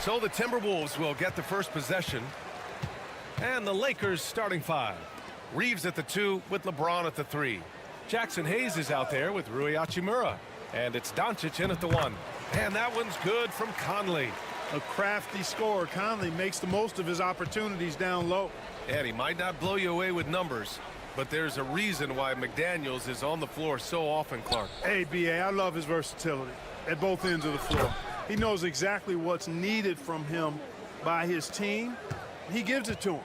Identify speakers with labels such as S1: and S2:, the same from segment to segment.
S1: So the Timberwolves will get the first possession. And the Lakers starting five. Reeves at the 2 with LeBron at the 3. Jackson Hayes is out there with Rui Hachimura. And it's Doncic in at the 1. And that one's good from Conley.
S2: A crafty scorer. Conley makes the most of his opportunities down low.
S1: And he might not blow you away with numbers, but there's a reason why McDaniels is on the floor so often, Clark.
S2: Hey, B.A., I love his versatility at both ends of the floor. He knows exactly what's needed from him by his team. He gives it to him.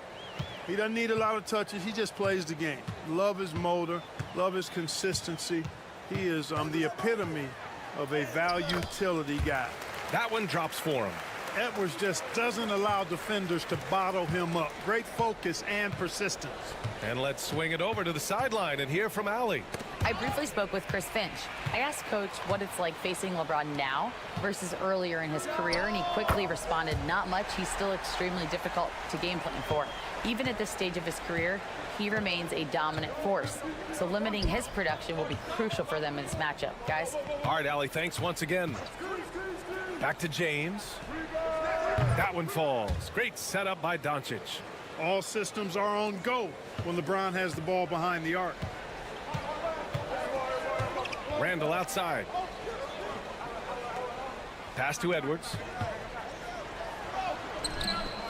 S2: He doesn't need a lot of touches. He just plays the game. Love his motor. Love his consistency. He is the epitome of a value-utility guy.
S1: That one drops for him.
S2: Edwards just doesn't allow defenders to bottle him up. Great focus and persistence.
S1: And let's swing it over to the sideline and hear from Allie.
S3: I briefly spoke with Chris Finch. I asked Coach what it's like facing LeBron now versus earlier in his career, and he quickly responded, not much. He's still extremely difficult to game plan for. Even at this stage of his career, he remains a dominant force. So limiting his production will be crucial for them in this matchup, guys.
S1: All right, Allie, thanks once again. Back to James. That one falls. Great setup by Doncic.
S2: All systems are on go when LeBron has the ball behind the arc.
S1: Randall outside. Pass to Edwards.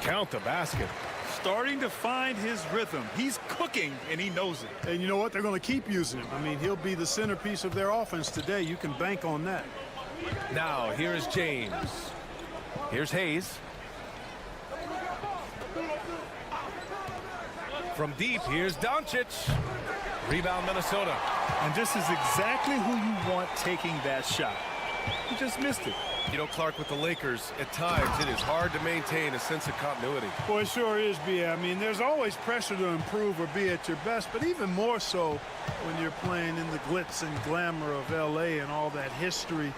S1: Count the basket.
S4: Starting to find his rhythm. He's cooking, and he knows it.
S2: And you know what? They're going to keep using him. I mean, he'll be the centerpiece of their offense today. You can bank on that.
S1: Now, here's James. Here's Hayes. From deep, here's Doncic. Rebound, Minnesota.
S4: And this is exactly who you want taking that shot. He just missed it.
S1: You know, Clark, with the Lakers, at times it is hard to maintain a sense of continuity.
S2: Boy, it sure is, B.A. I mean, there's always pressure to improve or be at your best, but even more so when you're playing in the glitz and glamour of L.A. and all that history.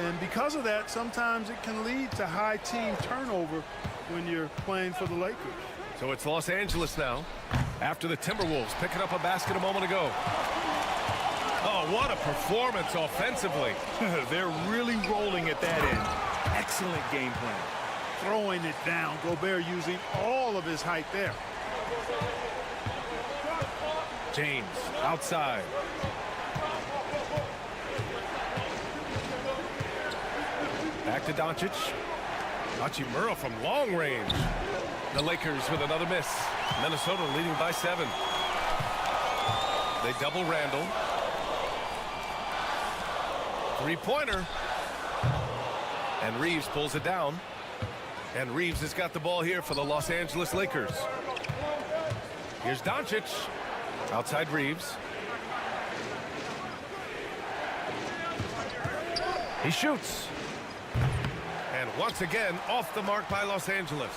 S2: And because of that, sometimes it can lead to high team turnover when you're playing for the Lakers.
S1: So it's Los Angeles now, after the Timberwolves picking up a basket a moment ago. Oh, what a performance offensively.
S4: They're really rolling at that end. Excellent game plan.
S2: Throwing it down. Gobert using all of his height there.
S1: James outside. Back to Doncic. Hachimura from long range. The Lakers with another miss. Minnesota leading by 7. They double Randall. Three-pointer. And Reeves pulls it down. And Reeves has got the ball here for the Los Angeles Lakers. Here's Doncic. Outside Reeves. He shoots. And once again, off the mark by Los Angeles.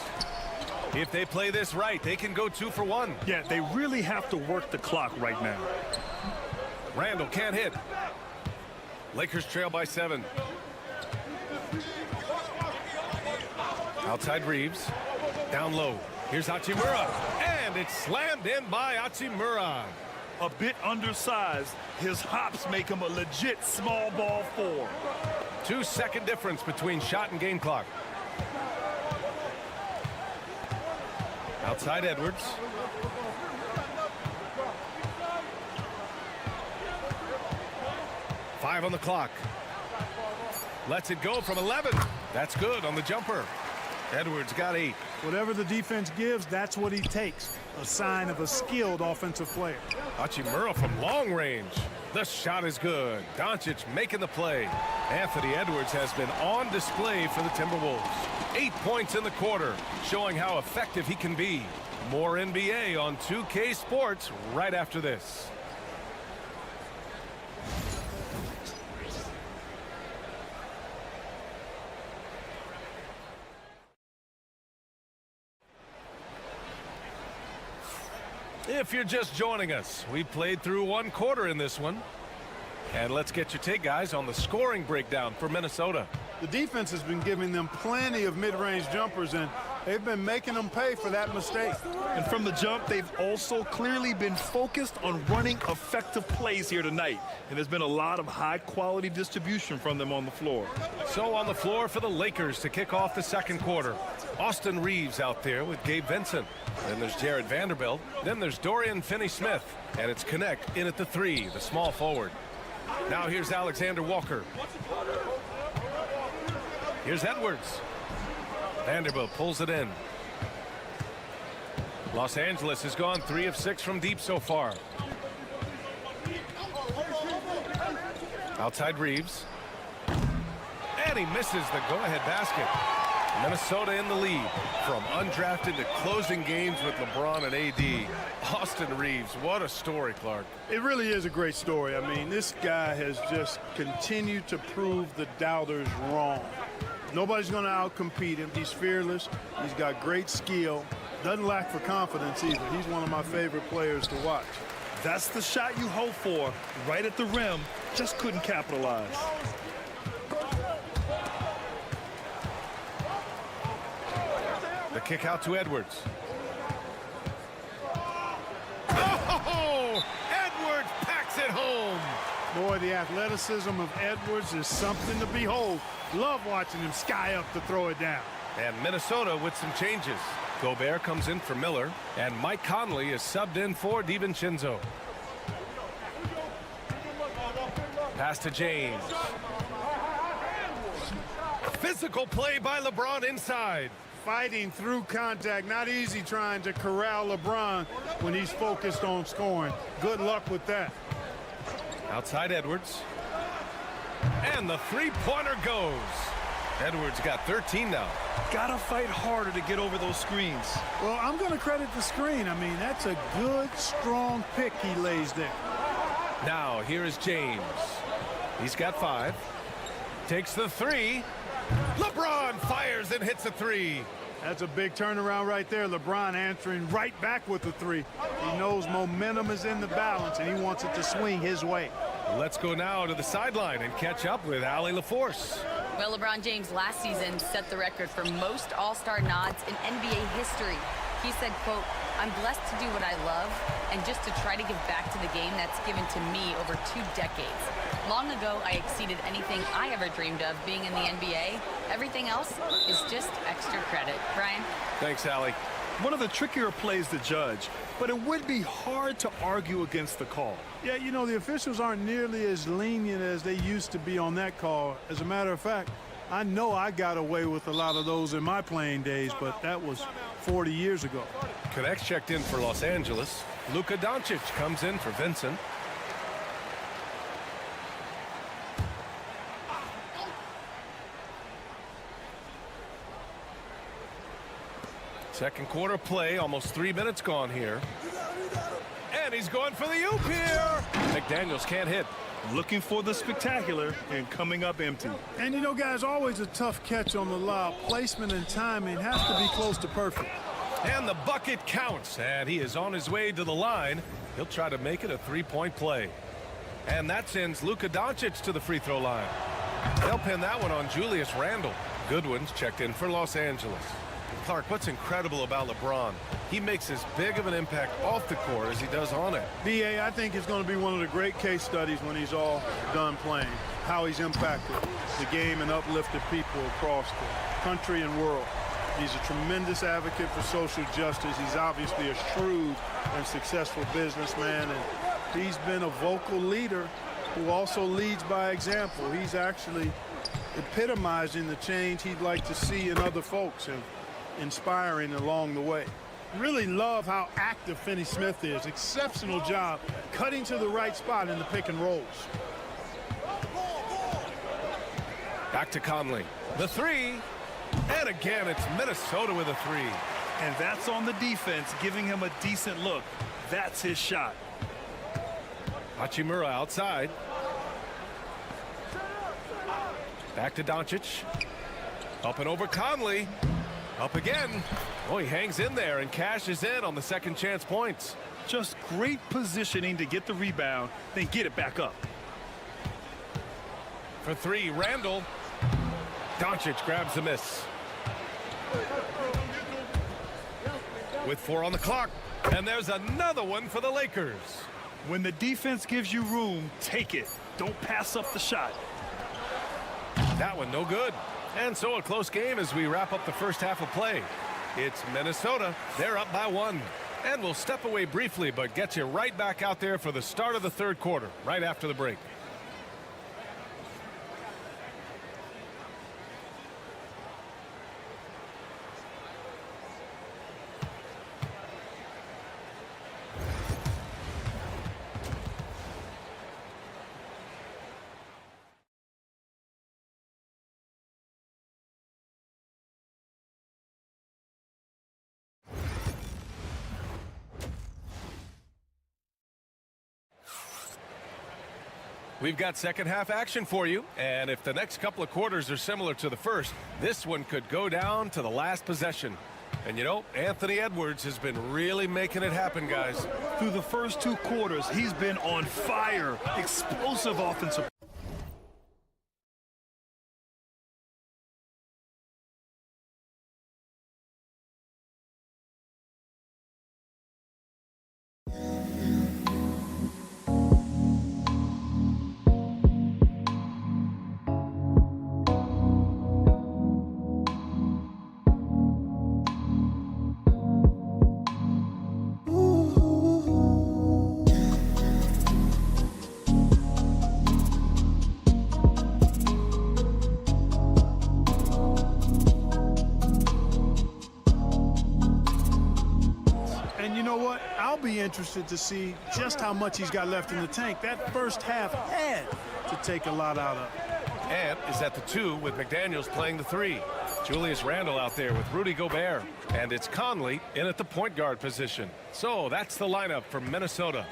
S1: If they play this right, they can go 2 for 1.
S4: Yeah, they really have to work the clock right now.
S1: Randall can't hit. Lakers trail by 7. Outside Reeves. Down low. Here's Hachimura. And it's slammed in by Hachimura.
S4: A bit undersized. His hops make him a legit small ball 4.
S1: 2-second difference between shot and game clock. Outside Edwards. Five on the clock. Lets it go from 11. That's good on the jumper. Edwards got 8.
S2: Whatever the defense gives, that's what he takes. A sign of a skilled offensive player.
S1: Hachimura from long range. The shot is good. Doncic making the play. Anthony Edwards has been on display for the Timberwolves. 8 points in the quarter, showing how effective he can be. More NBA on 2K Sports right after this. If you're just joining us, we played through 1 quarter in this one. And let's get your take, guys, on the scoring breakdown for Minnesota.
S2: The defense has been giving them plenty of mid-range jumpers, and they've been making them pay for that mistake.
S4: And from the jump, they've also clearly been focused on running effective plays here tonight. And there's been a lot of high-quality distribution from them on the floor.
S1: So on the floor for the Lakers to kick off the second quarter. Austin Reeves out there with Gabe Vincent. Then there's Jared Vanderbilt. Then there's Dorian Finney-Smith. And it's Connect in at the 3, the small forward. Now here's Alexander Walker. Here's Edwards. Vanderbilt pulls it in. Los Angeles has gone 3 of 6 from deep so far. Outside Reeves. And he misses the go-ahead basket. Minnesota in the lead from undrafted to closing games with LeBron and AD. Austin Reeves, what a story, Clark.
S2: It really is a great story. I mean, this guy has just continued to prove the doubters wrong. Nobody's going to outcompete him. He's fearless. He's got great skill. Doesn't lack for confidence either. He's one of my favorite players to watch.
S4: That's the shot you hope for, right at the rim. Just couldn't capitalize.
S1: The kick out to Edwards. Oh, Edwards packs it home.
S2: Boy, the athleticism of Edwards is something to behold. Love watching him sky up to throw it down.
S1: And Minnesota with some changes. Gobert comes in for Miller, and Mike Conley is subbed in for DiVincenzo. Pass to James. Physical play by LeBron inside.
S2: Fighting through contact. Not easy trying to corral LeBron when he's focused on scoring. Good luck with that.
S1: Outside Edwards. And the three-pointer goes. Edwards got 13 now.
S4: Gotta fight harder to get over those screens.
S2: Well, I'm going to credit the screen. I mean, that's a good, strong pick he lays there.
S1: Now, here is James. He's got 5. Takes the 3. LeBron fires and hits a 3.
S2: That's a big turnaround right there. LeBron answering right back with the 3. He knows momentum is in the balance, and he wants it to swing his way.
S1: Let's go now to the sideline and catch up with Allie LaForce.
S3: Well, LeBron James last season set the record for most all-star nods in NBA history. He said, quote, "I'm blessed to do what I love and just to try to give back to the game that's given to me over 2 decades. Long ago, I exceeded anything I ever dreamed of being in the NBA. Everything else is just extra credit." Brian?
S1: Thanks, Allie.
S4: One of the trickier plays to judge, but it would be hard to argue against the call.
S2: Yeah, you know, the officials aren't nearly as lenient as they used to be on that call. As a matter of fact, I know I got away with a lot of those in my playing days, but that was 40 years ago.
S1: Connects checked in for Los Angeles. Luka Doncic comes in for Vincent. Second quarter play, almost 3 minutes gone here. And he's going for the oop here. McDaniels can't hit.
S4: Looking for the spectacular and coming up empty.
S2: And you know, guys, always a tough catch on the lob. Placement and timing has to be close to perfect.
S1: And the bucket counts, and he is on his way to the line. He'll try to make it a 3-point play. And that sends Luka Doncic to the free throw line. They'll pin that one on Julius Randle. Goodwin's checked in for Los Angeles. Clark, what's incredible about LeBron? He makes as big of an impact off the court as he does on it.
S2: B.A., I think it's going to be one of the great case studies when he's all done playing. How he's impacted the game and uplifted people across the country and world. He's a tremendous advocate for social justice. He's obviously a shrewd and successful businessman, and he's been a vocal leader who also leads by example. He's actually epitomizing the change he'd like to see in other folks and inspiring along the way. Really love how active Finney Smith is. Exceptional job cutting to the right spot in the pick and rolls.
S1: Back to Conley. The three. And again, it's Minnesota with a three.
S4: And that's on the defense, giving him a decent look. That's his shot.
S1: Hachimura outside. Back to Doncic. Up and over Conley. Up again. Oh, he hangs in there and cashes in on the second chance points.
S4: Just great positioning to get the rebound, then get it back up.
S1: For three, Randall. Doncic grabs the miss. With 4 on the clock. And there's another one for the Lakers.
S4: When the defense gives you room, take it. Don't pass up the shot.
S1: That one no good. And so a close game as we wrap up the first half of play. It's Minnesota. They're up by 1. And we'll step away briefly, but get you right back out there for the start of the third quarter, right after the break. We've got second half action for you, and if the next couple of quarters are similar to the first, this one could go down to the last possession. And you know, Anthony Edwards has been really making it happen, guys.
S4: Through the first 2 quarters, he's been on fire. Explosive offensive.
S2: I'll be interested to see just how much he's got left in the tank. That first half had to take a lot out of.
S1: Ant is at the 2 with McDaniels playing the 3. Julius Randle out there with Rudy Gobert. And it's Conley in at the point guard position. So that's the lineup for Minnesota.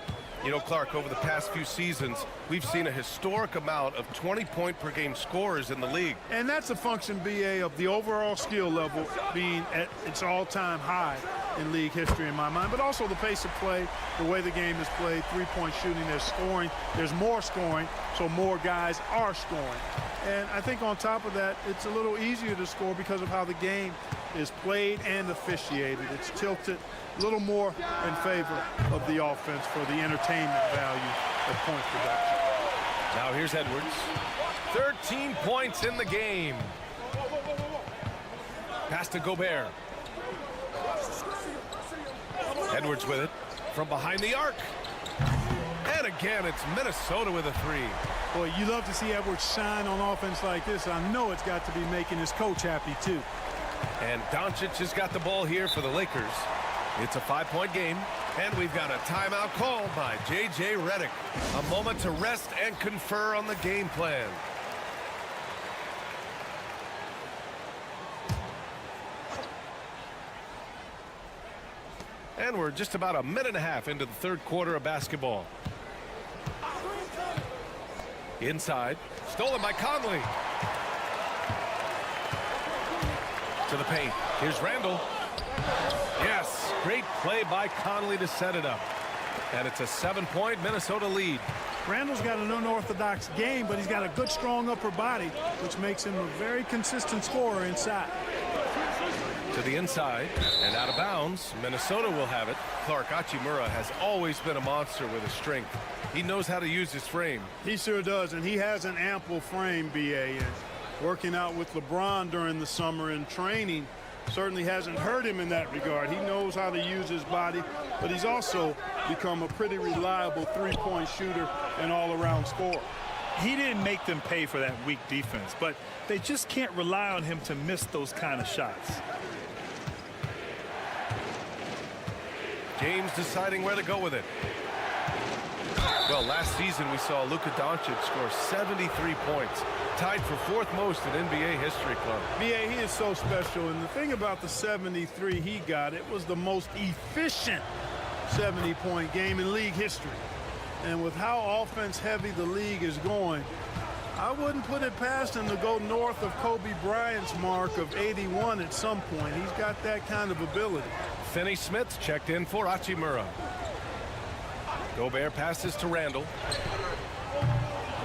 S1: You know, Clark, over the past few seasons, we've seen a historic amount of 20-point-per-game scorers in the league.
S2: And that's a function, BA, of the overall skill level being at its all-time high in league history in my mind, but also the pace of play, the way the game is played, three-point shooting, there's scoring, there's more scoring, so more guys are scoring. And I think on top of that, it's a little easier to score because of how the game is played and officiated. It's tilted a little more in favor of the offense for the entertainment value of point production.
S1: Now here's Edwards. 13 points in the game. Pass to Gobert. Edwards with it from behind the arc. And again, it's Minnesota with a 3.
S2: Boy, you love to see Edwards shine on offense like this. I know it's got to be making his coach happy, too.
S1: And Doncic has got the ball here for the Lakers. It's a 5-point game, and we've got a timeout called by J.J. Redick. A moment to rest and confer on the game plan. And we're just about a minute and a half into the third quarter of basketball. Inside, stolen by Conley. To the paint. Here's Randall. Yes, great play by Conley to set it up. And it's a 7-point Minnesota lead.
S2: Randall's got an unorthodox game, but he's got a good, strong upper body, which makes him a very consistent scorer inside.
S1: To the inside and out of bounds. Minnesota will have it. Clark, Hachimura has always been a monster with his strength. He knows how to use his frame.
S2: He sure does, and he has an ample frame, B.A. And working out with LeBron during the summer in training certainly hasn't hurt him in that regard. He knows how to use his body, but he's also become a pretty reliable three-point shooter and all-around scorer.
S4: He didn't make them pay for that weak defense, but they just can't rely on him to miss those kind of shots.
S1: James deciding where to go with it. Well, last season we saw Luka Doncic score 73 points, tied for fourth most in NBA history, Club.
S2: B.A., he is so special, and the thing about the 73 he got, it was the most efficient 70-point game in league history. And with how offense-heavy the league is going, I wouldn't put it past him to go north of Kobe Bryant's mark of 81 at some point. He's got that kind of ability.
S1: Finney Smith checked in for Hachimura. Gobert passes to Randall.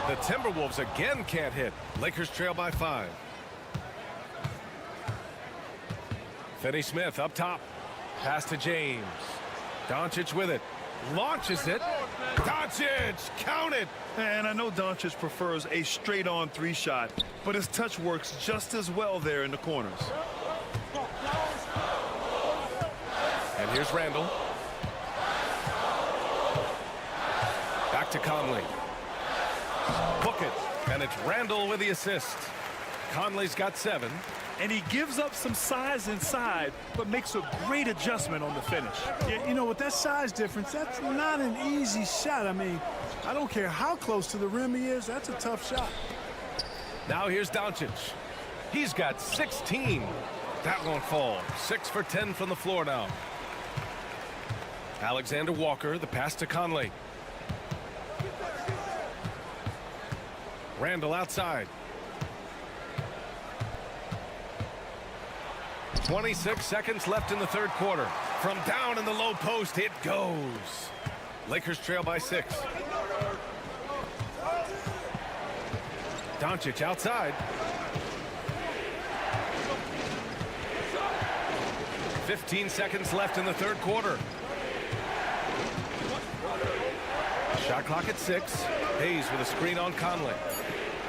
S1: The Timberwolves again can't hit. Lakers trail by 5. Finney Smith up top. Pass to James. Doncic with it. Launches it. Doncic, count it.
S4: And I know Doncic prefers a straight-on three-shot, but his touch works just as well there in the corners.
S1: And here's Randall. Back to Conley. Book it. And it's Randall with the assist. Conley's got 7.
S4: And he gives up some size inside, but makes a great adjustment on the finish.
S2: Yeah, you know, with that size difference, that's not an easy shot. I mean, I don't care how close to the rim he is, that's a tough shot.
S1: Now here's Doncic. He's got 16. That won't fall. 6 for 10 from the floor now. Alexander Walker, the pass to Conley. Randall outside. 26 seconds left in the third quarter. From down in the low post, it goes. Lakers trail by 6. Doncic outside. 15 seconds left in the third quarter. Shot clock at 6. Hayes with a screen on Conley.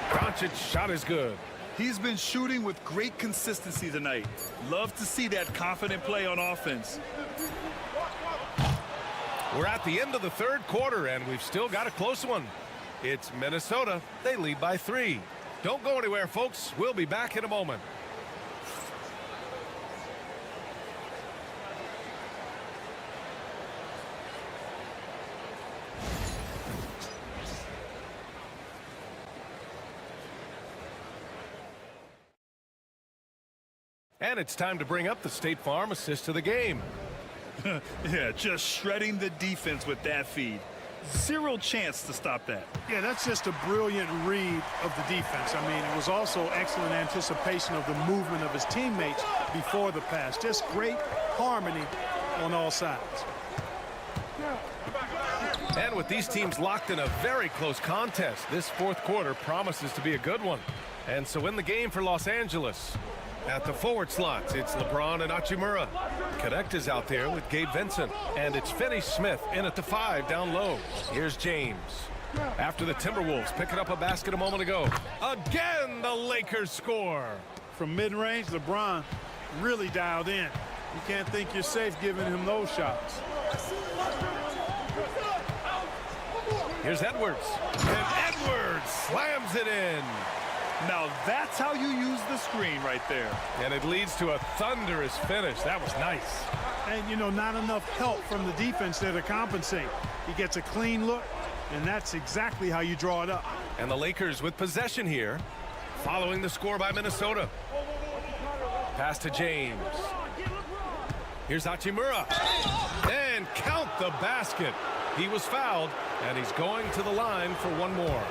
S1: Doncic's shot is good.
S4: He's been shooting with great consistency tonight. Love to see that confident play on offense.
S1: We're at the end of the third quarter, and we've still got a close one. It's Minnesota. They lead by 3. Don't go anywhere, folks. We'll be back in a moment. And it's time to bring up the State Farm assist of the game.
S4: Yeah, just shredding the defense with that feed. Zero chance to stop that.
S2: Yeah, that's just a brilliant read of the defense. I mean, it was also excellent anticipation of the movement of his teammates before the pass. Just great harmony on all sides.
S1: And with these teams locked in a very close contest, this fourth quarter promises to be a good one. And so in the game for Los Angeles, at the forward slots, it's LeBron and Hachimura. Connect is out there with Gabe Vincent. And it's Finney Smith in at the 5 down low. Here's James. After the Timberwolves picking up a basket a moment ago. Again, the Lakers score.
S2: From mid-range, LeBron really dialed in. You can't think you're safe giving him those shots.
S1: Here's Edwards. And Edwards slams it in.
S4: Now that's how you use the screen right there.
S1: And it leads to a thunderous finish. That was nice.
S2: And, you know, not enough help from the defense there to compensate. He gets a clean look, and that's exactly how you draw it up.
S1: And the Lakers with possession here, following the score by Minnesota. Pass to James. Here's Hachimura. And count the basket. He was fouled, and he's going to the line for one more.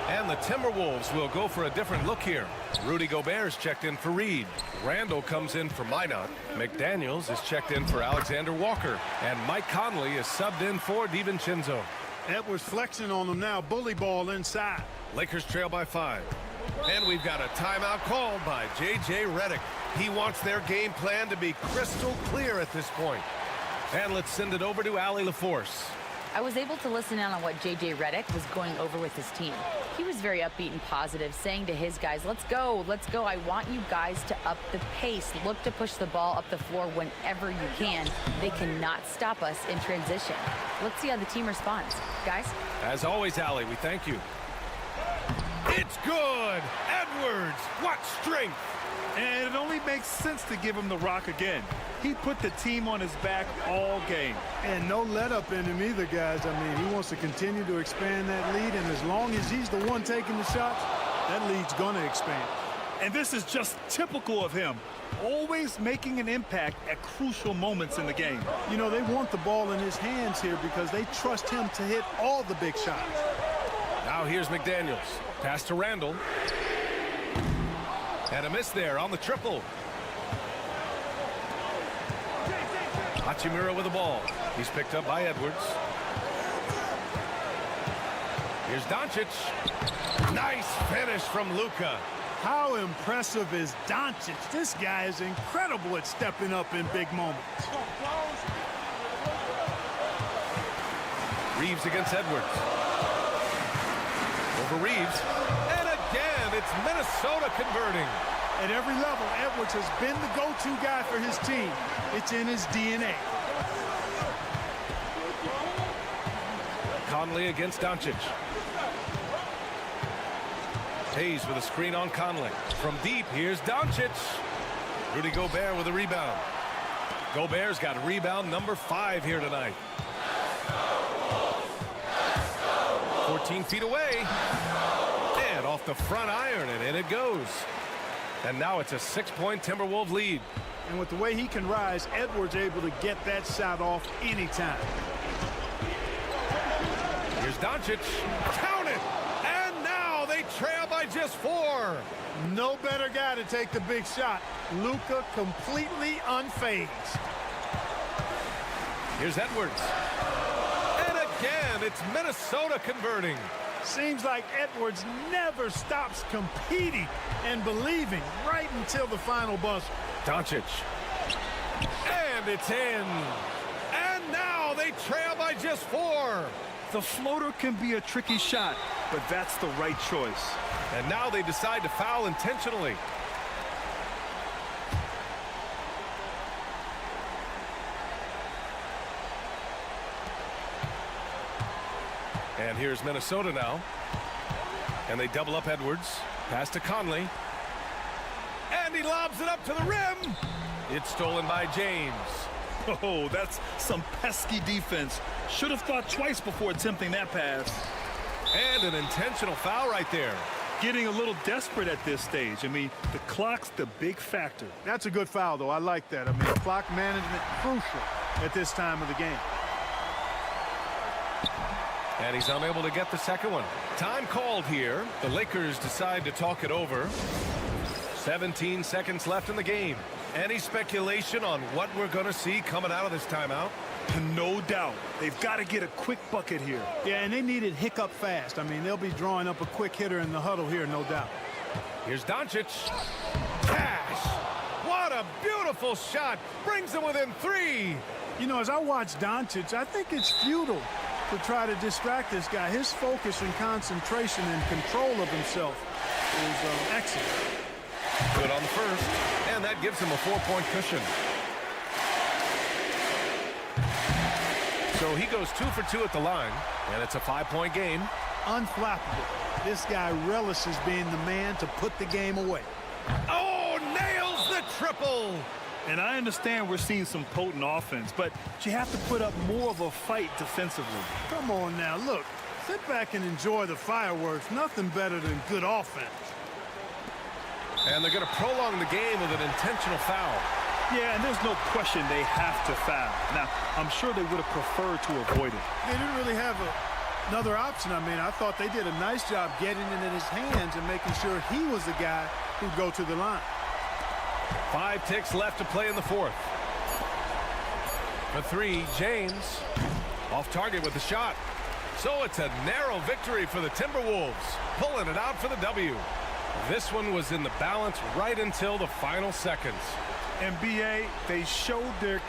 S1: And the Timberwolves will go for a different look here. Rudy Gobert's checked in for Reed. Randall comes in for Minot. McDaniels is checked in for Alexander Walker. And Mike Conley is subbed in for DiVincenzo.
S2: Edwards flexing on them now. Bully ball inside.
S1: Lakers trail by 5. And we've got a timeout called by J.J. Redick. He wants their game plan to be crystal clear at this point. And let's send it over to Allie LaForce.
S3: I was able to listen in on what J.J. Redick was going over with his team. He was very upbeat and positive, saying to his guys, let's go, let's go. I want you guys to up the pace. Look to push the ball up the floor whenever you can. They cannot stop us in transition. Let's see how the team responds. Guys?
S1: As always, Allie, we thank you. It's good. Edwards, what strength.
S4: And it only makes sense to give him the rock again. He put the team on his back all game.
S2: And no let up in him either, guys. I mean, he wants to continue to expand that lead, and as long as he's the one taking the shots, that lead's going to expand.
S4: And this is just typical of him, always making an impact at crucial moments in the game.
S2: You know, they want the ball in his hands here because they trust him to hit all the big shots.
S1: Now here's McDaniels. Pass to Randall. And a miss there on the triple. Hachimura with the ball. He's picked up by Edwards. Here's Doncic. Nice finish from Luka.
S2: How impressive is Doncic? This guy is incredible at stepping up in big moments.
S1: Reeves against Edwards. Over Reeves. And again, it's Minnesota converting.
S2: At every level, Edwards has been the go-to guy for his team. It's in his DNA.
S1: Conley against Doncic. Hayes with a screen on Conley. From deep, here's Doncic. Rudy Gobert with a rebound. Gobert's got rebound number 5 here tonight. 14 feet away. And off the front iron, and in it goes. And now it's a 6-point Timberwolves lead.
S2: And with the way he can rise, Edwards able to get that shot off anytime.
S1: Here's Doncic. Count it! And now they trail by just 4.
S2: No better guy to take the big shot. Luka completely unfazed.
S1: Here's Edwards. And again, it's Minnesota converting.
S2: Seems like Edwards never stops competing and believing right until the final buzzer.
S1: Doncic. And it's in. And now they trail by just 4.
S4: The floater can be a tricky shot, but that's the right choice.
S1: And now they decide to foul intentionally. And here's Minnesota now. And they double up Edwards. Pass to Conley. And he lobs it up to the rim. It's stolen by James.
S4: Oh, that's some pesky defense. Should have thought twice before attempting that pass.
S1: And an intentional foul right there.
S4: Getting a little desperate at this stage. I mean, the clock's the big factor.
S2: That's a good foul, though. I like that. I mean, clock management crucial at this time of the game.
S1: And he's unable to get the second one. Time called here. The Lakers decide to talk it over. 17 seconds left in the game. Any speculation on what we're going to see coming out of this timeout?
S4: No doubt. They've got to get a quick bucket here.
S2: Yeah, and they need it hiccup fast. I mean, they'll be drawing up a quick hitter in the huddle here, no doubt.
S1: Here's Doncic. Cash. What a beautiful shot. Brings them within 3.
S2: You know, as I watch Doncic, I think it's futile to try to distract this guy. His focus and concentration and control of himself is excellent.
S1: Good on the first, and that gives him a 4-point cushion. So he goes 2 for 2 at the line, and it's a 5-point game.
S2: Unflappable. This guy relishes being the man to put the game away.
S1: Oh, nails the triple.
S4: And I understand we're seeing some potent offense, but you have to put up more of a fight defensively.
S2: Come on now, look. Sit back and enjoy the fireworks. Nothing better than good offense.
S1: And they're going to prolong the game with an intentional foul.
S4: Yeah, and there's no question they have to foul. Now, I'm sure they would have preferred to avoid it.
S2: They didn't really have another option. I mean, I thought they did a nice job getting it in his hands and making sure he was the guy who'd go to the line.
S1: 5 ticks left to play in the 4th. For 3, James off target with the shot. So it's a narrow victory for the Timberwolves, pulling it out for the W. This one was in the balance right until the final seconds.
S4: NBA, they showed their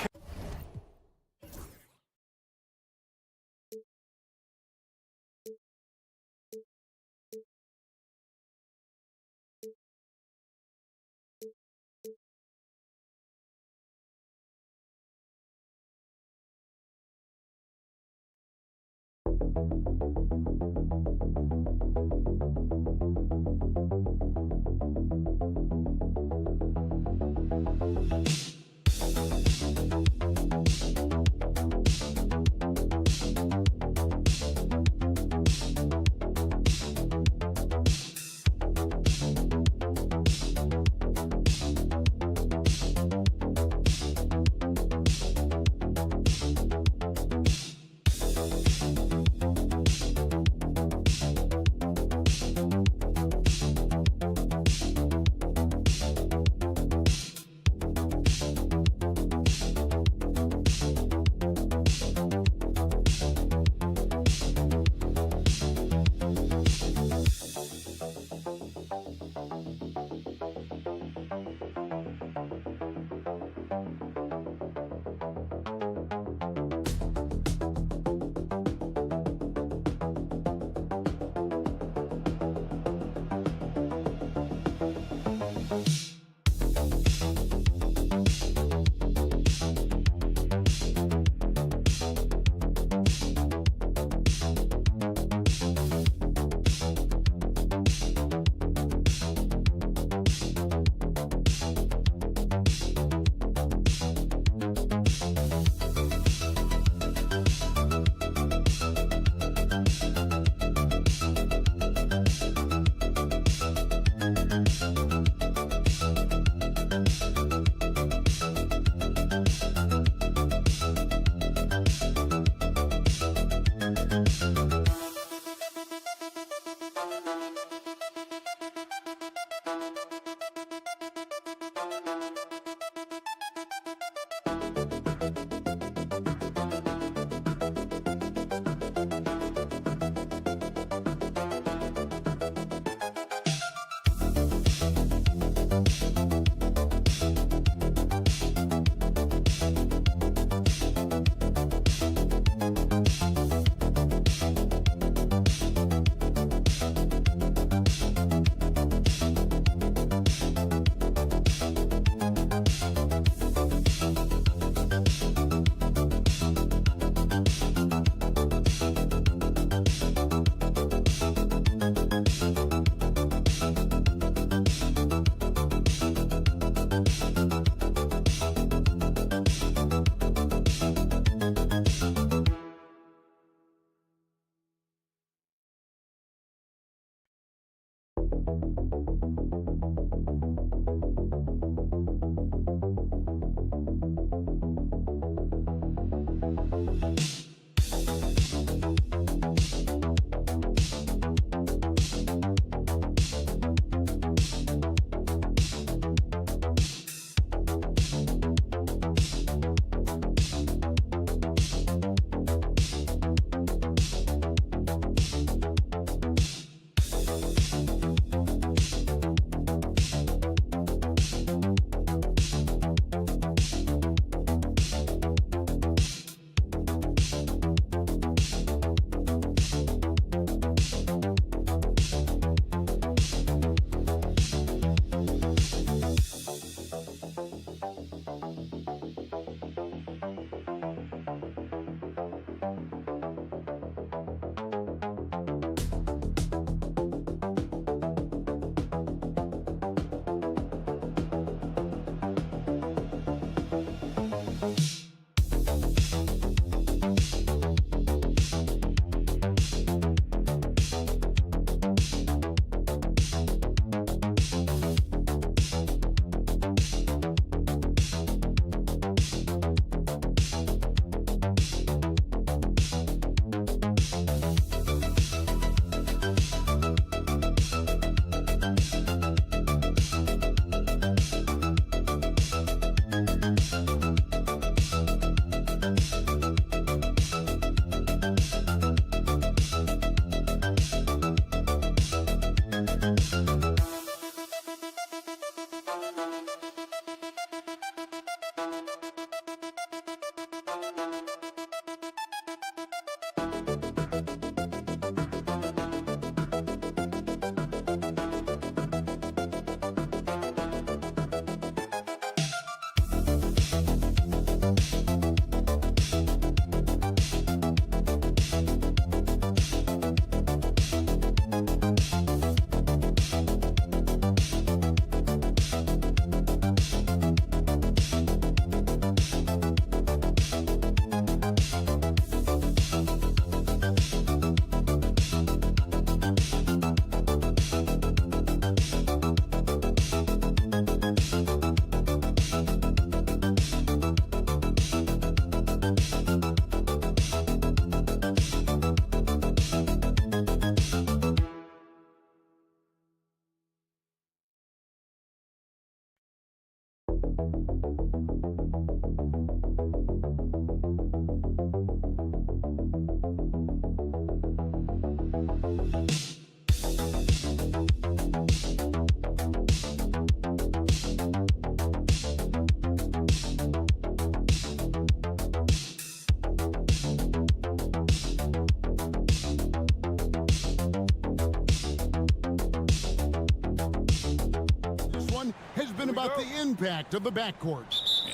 S5: about the impact of the backcourt.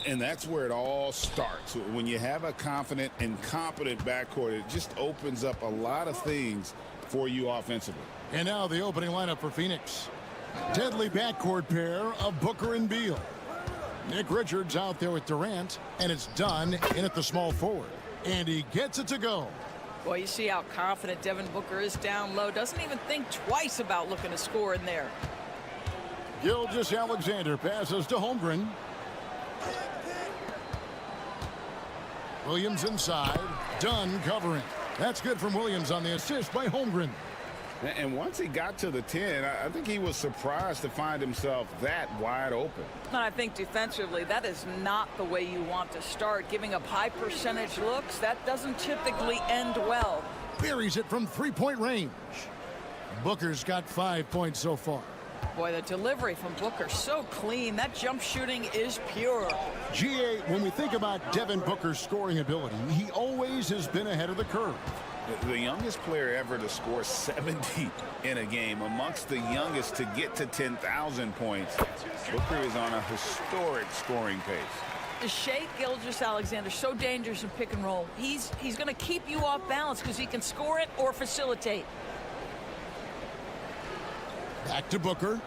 S6: And that's where it all starts. When you have a confident and competent backcourt, it just opens up a lot of things for you offensively.
S5: And now the opening lineup for Phoenix. Deadly backcourt pair of Booker and Beal. Nick Richards out there with Durant, and it's done in at the small forward. And he gets it to go.
S7: Well, you see how confident Devin Booker is down low. Doesn't even think twice about looking to score in there.
S5: Gilgeous-Alexander passes to Holmgren. Williams inside. Dunn covering. That's good from Williams on the assist by Holmgren.
S6: And once he got to the 10, I think he was surprised to find himself that wide open.
S7: And I think defensively, that is not the way you want to start. Giving up high percentage looks, that doesn't typically end well.
S5: Buries it from three-point range. Booker's got 5 points so far.
S7: Boy, the delivery from Booker so clean. That jump shooting is pure.
S5: GA, when we think about Devin Booker's scoring ability, he always has been ahead of the curve.
S6: The youngest player ever to score 70 in a game, amongst the youngest to get to 10,000 points. Booker is on a historic scoring pace.
S7: Shea Gilgeous-Alexander, so dangerous in pick and roll. He's going to keep you off balance because he can score it or facilitate.
S5: Back to Booker.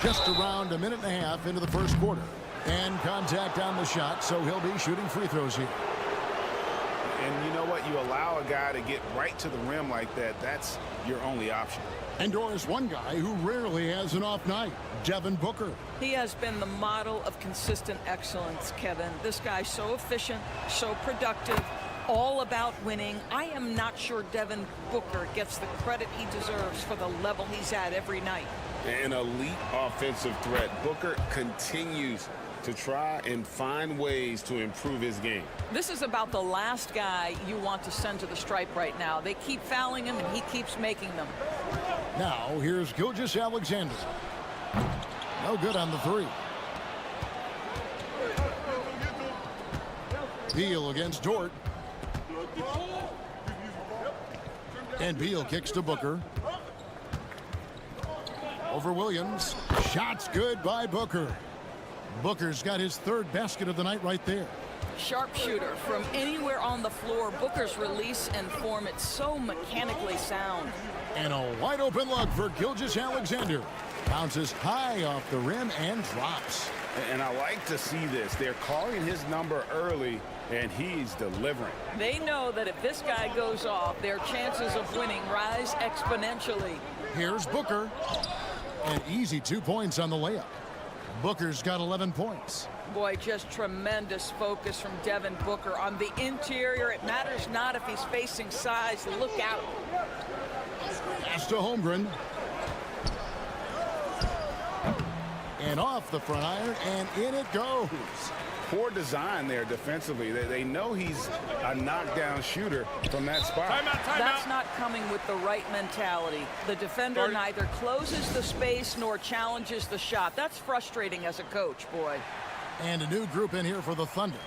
S5: Just around a minute and a half into the first quarter. And contact on the shot, so he'll be shooting free throws here.
S6: And you know what? You allow a guy to get right to the rim like that, that's your only option.
S5: And Doris, one guy who rarely has an off night, Devin Booker.
S7: He has been the model of consistent excellence, Kevin. This guy's so efficient, so productive, all about winning. I am not sure Devin Booker gets the credit he deserves for the level he's at every night.
S6: An elite offensive threat. Booker continues to try and find ways to improve his game.
S7: This is about the last guy you want to send to the stripe right now. They keep fouling him, and he keeps making them.
S5: Now, here's Gilgeous-Alexander. No good on the three. Beal against Dort. And Beal kicks to Booker. Over Williams. Shots good by Booker. Booker's got his third basket of the night right there.
S7: Sharpshooter from anywhere on the floor. Booker's release and form, it's so mechanically sound.
S5: And a wide open look for Gilgeous-Alexander. Bounces high off the rim and drops.
S6: And I like to see this. They're calling his number early, and he's delivering.
S7: They know that if this guy goes off, their chances of winning rise exponentially.
S5: Here's Booker. An easy 2 points on the layup. Booker's got 11 points.
S7: Boy, just tremendous focus from Devin Booker on the interior. It matters not if he's facing size. Look out.
S5: Pass to Holmgren. And off the front iron, and in it goes.
S6: Poor design there defensively. They know he's a knockdown shooter from that spot.
S7: That's not coming with the right mentality. The defender neither closes the space nor challenges the shot. That's frustrating as a coach, boy.
S5: And a new group in here for the Thunder.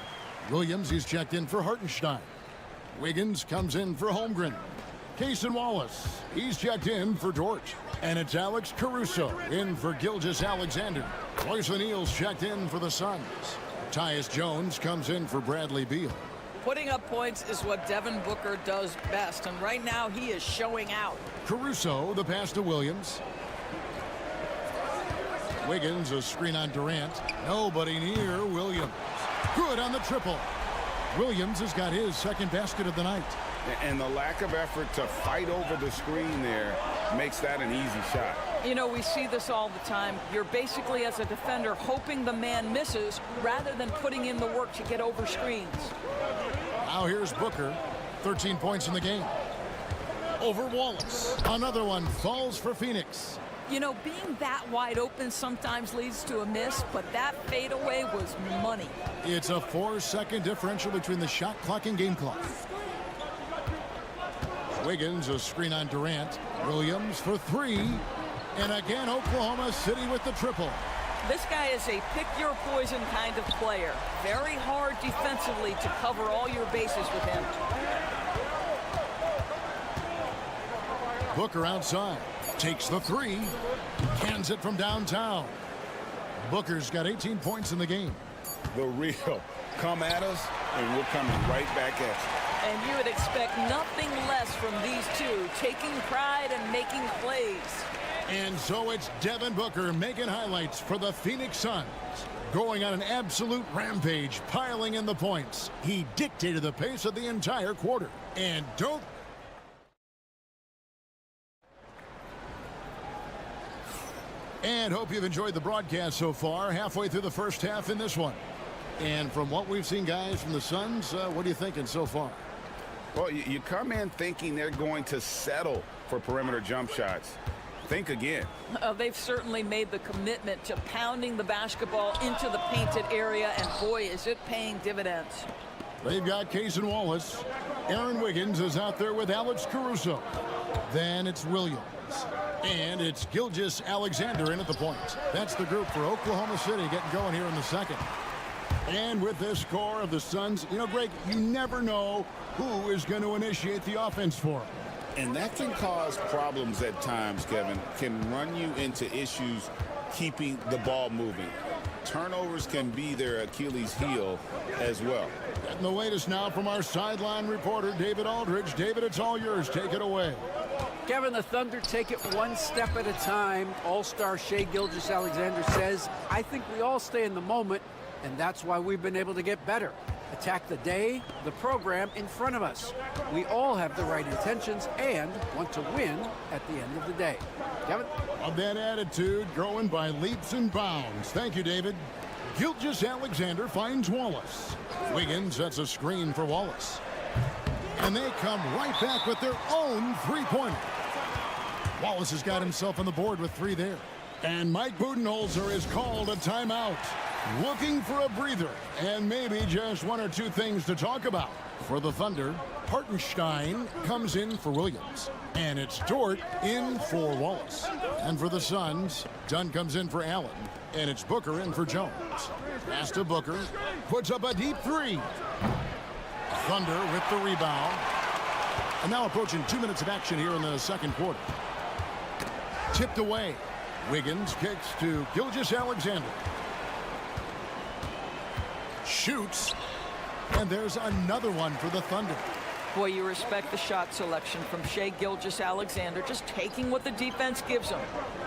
S5: Williams, he's checked in for Hartenstein. Wiggins comes in for Holmgren. Cason Wallace, he's checked in for Dort. And it's Alex Caruso in for Gilgeous-Alexander. Royce O'Neal's checked in for the Suns. Tyus Jones comes in for Bradley Beal.
S7: Putting up points is what Devin Booker does best, and right now he is showing out.
S5: Caruso, the pass to Williams. Wiggins, a screen on Durant. Nobody near Williams. Good on the triple. Williams has got his second basket of the night.
S6: And the lack of effort to fight over the screen there makes that an easy shot.
S7: You know, we see this all the time. You're basically, as a defender, hoping the man misses rather than putting in the work to get over screens.
S5: Now here's Booker. 13 points in the game. Over Wallace. Another one falls for Phoenix.
S7: You know, being that wide open sometimes leads to a miss, but that fadeaway was money.
S5: It's a 4-second differential between the shot clock and game clock. Wiggins, a screen on Durant. Williams for three. And again, Oklahoma City with the triple.
S7: This guy is a pick-your-poison kind of player. Very hard defensively to cover all your bases with him.
S5: Booker outside. Takes the three. Cans it from downtown. Booker's got 18 points in the game.
S6: The real come at us, and we're coming right back at you.
S7: And you would expect nothing less from these two, taking pride and making plays.
S5: And so it's Devin Booker making highlights for the Phoenix Suns. Going on an absolute rampage, piling in the points. He dictated the pace of the entire quarter. And don't... And hope you've enjoyed the broadcast so far. Halfway through the first half in this one. And from what we've seen, guys, from the Suns, what are you thinking so far?
S6: Well, you come in thinking they're going to settle for perimeter jump shots. Think again.
S7: They've certainly made the commitment to pounding the basketball into the painted area, and boy, is it paying dividends.
S5: They've got Cason Wallace. Aaron Wiggins is out there with Alex Caruso. Then it's Williams. And it's Gilgeous-Alexander in at the point. That's the group for Oklahoma City getting going here in the second. And with this score of the Suns, you know, Greg, you never know who is going to initiate the offense for them.
S6: And that can cause problems at times, Kevin. Can run you into issues keeping the ball moving. Turnovers can be their Achilles heel as well.
S5: Getting the latest now from our sideline reporter, David Aldridge. David, it's all yours. Take it away.
S8: Kevin, the Thunder take it one step at a time. All-star Shai Gilgeous-Alexander says, I think we all stay in the moment, and that's why we've been able to get better. attack the day, the program in front of us. We all have the right intentions and want to win at the end of the day. Kevin?
S5: Of that attitude growing by leaps and bounds. Thank you, David. Gilgeous-Alexander finds Wallace. Wiggins sets a screen for Wallace. And they come right back with their own three-pointer. Wallace has got himself on the board with 3 there. And Mike Budenholzer is called a timeout. Looking for a breather and maybe just 1 or 2 things to talk about. For the Thunder, Hartenstein comes in for Williams. And it's Dort in for Wallace. And for the Suns, Dunn comes in for Allen. And it's Booker in for Jones. Pass to Booker. Puts up a deep 3. Thunder with the rebound. And now approaching 2 minutes of action here in the second quarter. Tipped away. Wiggins kicks to Gilgeous-Alexander. Shoots. And there's another one for the Thunder.
S7: Boy, you respect the shot selection from Shai Gilgeous-Alexander, just taking what the defense gives him.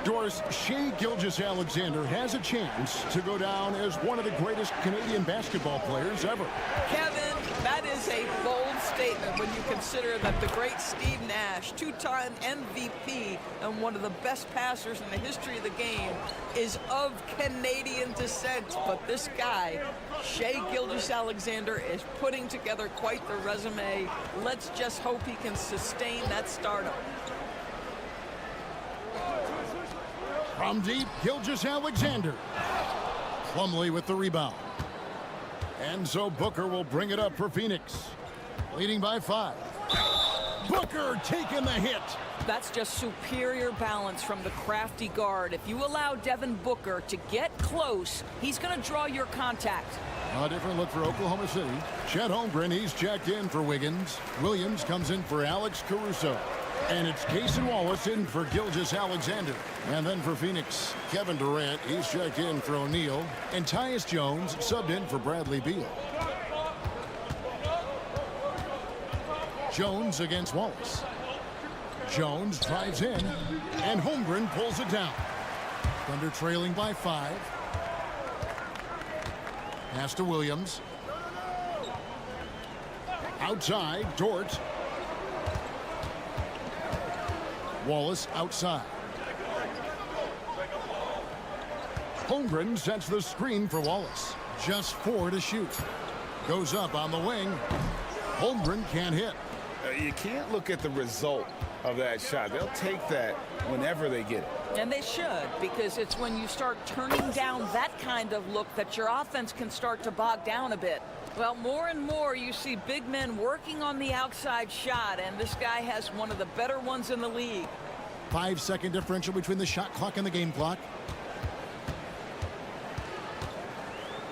S5: Doris, Shai Gilgeous-Alexander has a chance to go down as one of the greatest Canadian basketball players ever.
S7: Kevin, that is a bold statement when you consider that the great Steve Nash, 2-time MVP and one of the best passers in the history of the game, is of Canadian descent. But this guy, Shai Gilgeous-Alexander, is putting together quite the resume. Let's just hope he can sustain that stardom.
S5: From deep, Gilgeous-Alexander. Plumlee with the rebound. And so Booker will bring it up for Phoenix. Leading by 5. Booker taking the hit.
S7: That's just superior balance from the crafty guard. If you allow Devin Booker to get close, he's going to draw your contact.
S5: A different look for Oklahoma City. Chet Holmgren, he's checked in for Wiggins. Williams comes in for Alex Caruso. And it's Cason Wallace in for Gilgeous-Alexander. And then for Phoenix, Kevin Durant, he's checked in for O'Neal. And Tyus Jones subbed in for Bradley Beal. Jones against Wallace. Jones drives in, and Holmgren pulls it down. Thunder trailing by 5. Pass to Williams. Outside, Dort. Wallace outside. Holmgren sets the screen for Wallace. Just 4 to shoot. Goes up on the wing. Holmgren can't hit.
S6: You can't look at the result of that shot. They'll take that whenever they get it.
S7: And they should, because it's when you start turning down that kind of look that your offense can start to bog down a bit. Well, more and more you see big men working on the outside shot, and this guy has one of the better ones in the league.
S5: 5-second differential between the shot clock and the game clock.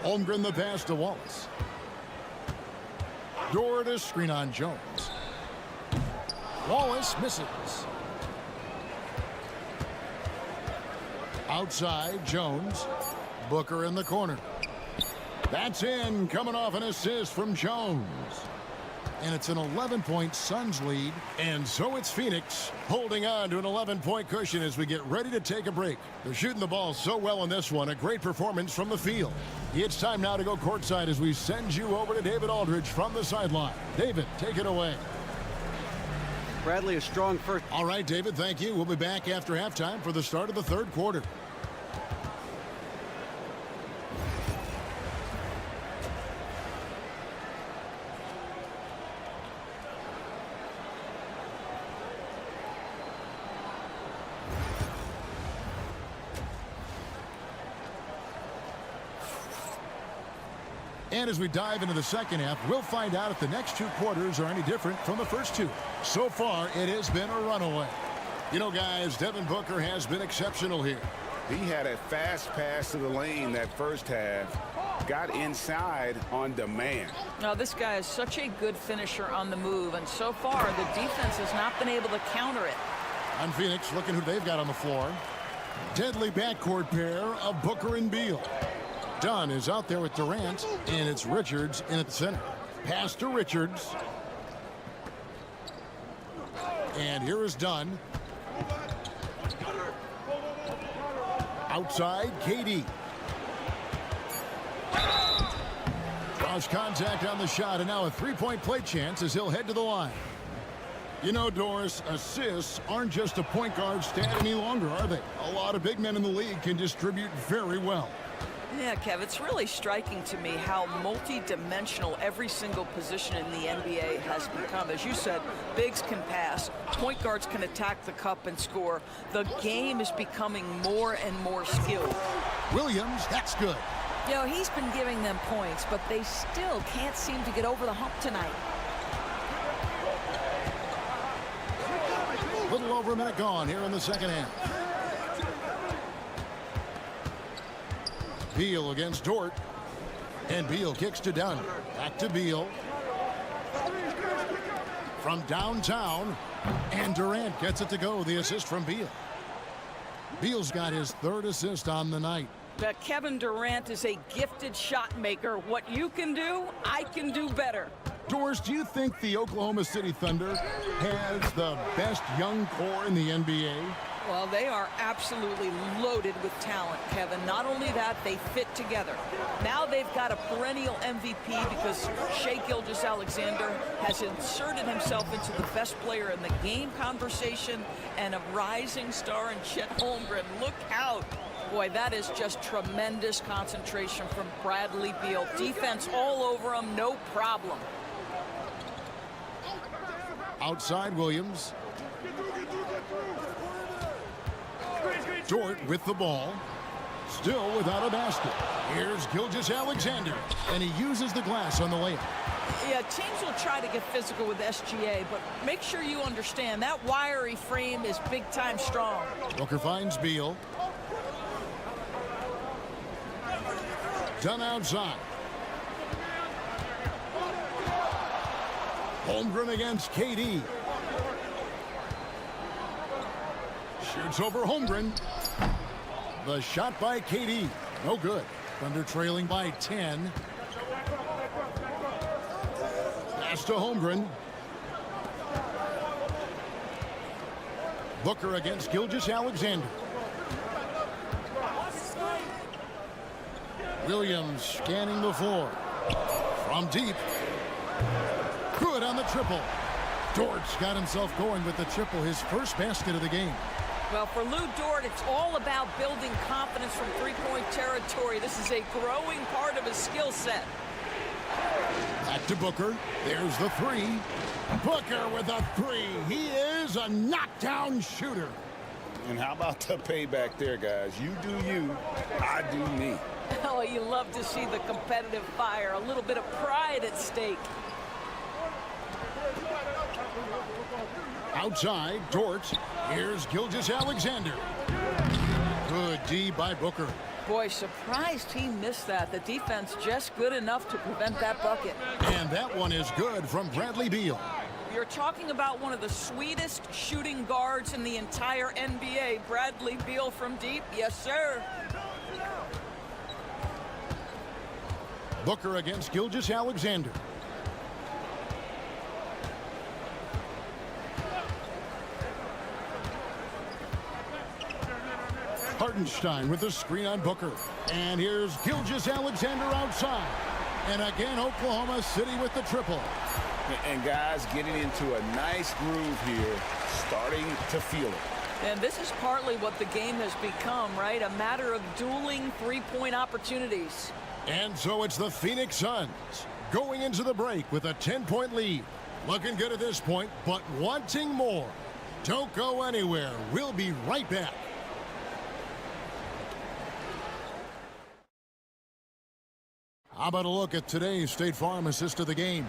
S5: Holmgren the pass to Wallace. Dort a screen on Jones. Wallace misses. Outside, Jones. Booker in the corner. That's in, coming off an assist from Jones. And it's an 11-point Suns lead. And so it's Phoenix holding on to an 11-point cushion as we get ready to take a break. They're shooting the ball so well in this one. A great performance from the field. It's time now to go courtside as we send you over to David Aldridge from the sideline. David, take it away.
S8: Bradley, a strong first.
S5: All right, David, thank you. We'll be back after halftime for the start of the third quarter. And as we dive into the second half, we'll find out if the next 2 quarters are any different from the first 2. So far, it has been a runaway. You know, guys, Devin Booker has been exceptional here.
S6: He had a fast pass to the lane that first half. Got inside on demand.
S7: Now, this guy is such a good finisher on the move, and so far the defense has not been able to counter it.
S5: On Phoenix, looking who they've got on the floor. Deadly backcourt pair of Booker and Beal. Dunn is out there with Durant, and it's Richards in at the center. Pass to Richards. And here is Dunn. Outside, KD. lost contact on the shot, and now a three-point play chance as he'll head to the line. You know, Doris, assists aren't just a point guard stat any longer, are they? A lot of big men in the league can distribute very well.
S7: Yeah, Kev, it's really striking to me how multi-dimensional every single position in the NBA has become. As you said, bigs can pass, point guards can attack the cup and score. The game is becoming more and more skilled.
S5: Williams, that's good.
S7: You know, he's been giving them points, but they still can't seem to get over the hump tonight.
S5: Little over a minute gone here in the second half. Beal against Dort. And Beal kicks to Dunn. Back to Beal. From downtown. And Durant gets it to go. The assist from Beal. Beal's got his third assist on the night.
S7: But Kevin Durant is a gifted shot maker. What you can do, I can do better.
S5: Doris, do you think the Oklahoma City Thunder has the best young core in the NBA?
S7: Well, they are absolutely loaded with talent, Kevin. Not only that, they fit together. Now they've got a perennial MVP because Shai Gilgeous-Alexander has inserted himself into the best player in the game conversation, and a rising star in Chet Holmgren. Look out. Boy, that is just tremendous concentration from Bradley Beal. Defense all over him, no problem.
S5: Outside Williams. Dort with the ball. Still without a basket. Here's Gilgeous-Alexander. And he uses the glass on the layup.
S7: Yeah, teams will try to get physical with SGA, but make sure you understand that wiry frame is big-time strong.
S5: Booker finds Beal. Done outside. Holmgren against KD. Shoots over Holmgren. The shot by KD. No good. Thunder trailing by 10. Pass to Holmgren. Booker against Gilgeous-Alexander. Williams scanning the floor. From deep. Good on the triple. Dort's got himself going with the triple, his first basket of the game.
S7: Well, for Lou Dort, it's all about building confidence from three-point territory. This is a growing part of his skill set.
S5: Back to Booker. There's the three. Booker with a three. He is a knockdown shooter.
S6: And how about the payback there, guys? You do you, I do me.
S7: Oh, you love to see the competitive fire. A little bit of pride at stake.
S5: Outside, Dort. Here's Gilgeous-Alexander. Good D by Booker.
S7: Boy, surprised he missed that. The defense just good enough to prevent that bucket.
S5: And that one is good from Bradley Beal.
S7: You're talking about one of the sweetest shooting guards in the entire NBA. Bradley Beal from deep. Yes, sir.
S5: Booker against Gilgeous-Alexander. Hartenstein with the screen on Booker. And here's Gilgeous-Alexander outside. And again, Oklahoma City with the triple.
S6: And guys getting into a nice groove here, starting to feel it.
S7: And this is partly what the game has become, right? A matter of dueling three-point opportunities.
S5: And so it's the Phoenix Suns going into the break with a 10-point lead. Looking good at this point, but wanting more. Don't go anywhere. We'll be right back. How about a look at today's State Farm assist of the game?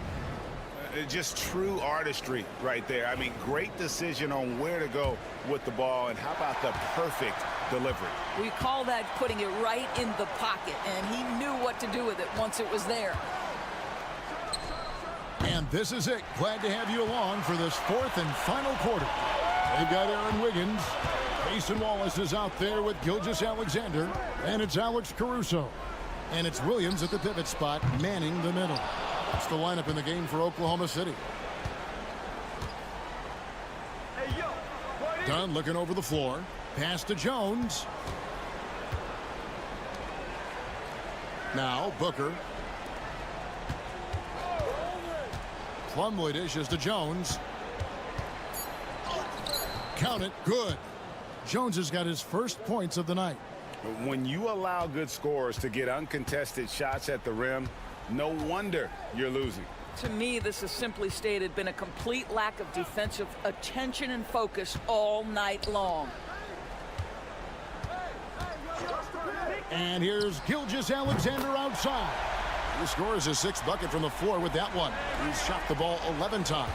S6: Just true artistry right there. I mean, great decision on where to go with the ball, and how about the perfect delivery?
S7: We call that putting it right in the pocket, and he knew what to do with it once it was there.
S5: And this is it. Glad to have you along for this fourth and final quarter. They've got Aaron Wiggins. Mason Wallace is out there with Gilgeous-Alexander, and it's Alex Caruso. And it's Williams at the pivot spot, manning the middle. That's the lineup in the game for Oklahoma City. Dunn looking over the floor. Pass to Jones. Now Booker. Plumlee dishes to Jones. Count it. Good. Jones has got his first points of the night.
S6: When you allow good scorers to get uncontested shots at the rim, no wonder you're losing.
S7: To me, this has simply stated been a complete lack of defensive attention and focus all night long.
S5: And here's Gilgeous-Alexander outside. He scores his 6th bucket from the floor with that one. He's shot the ball 11 times.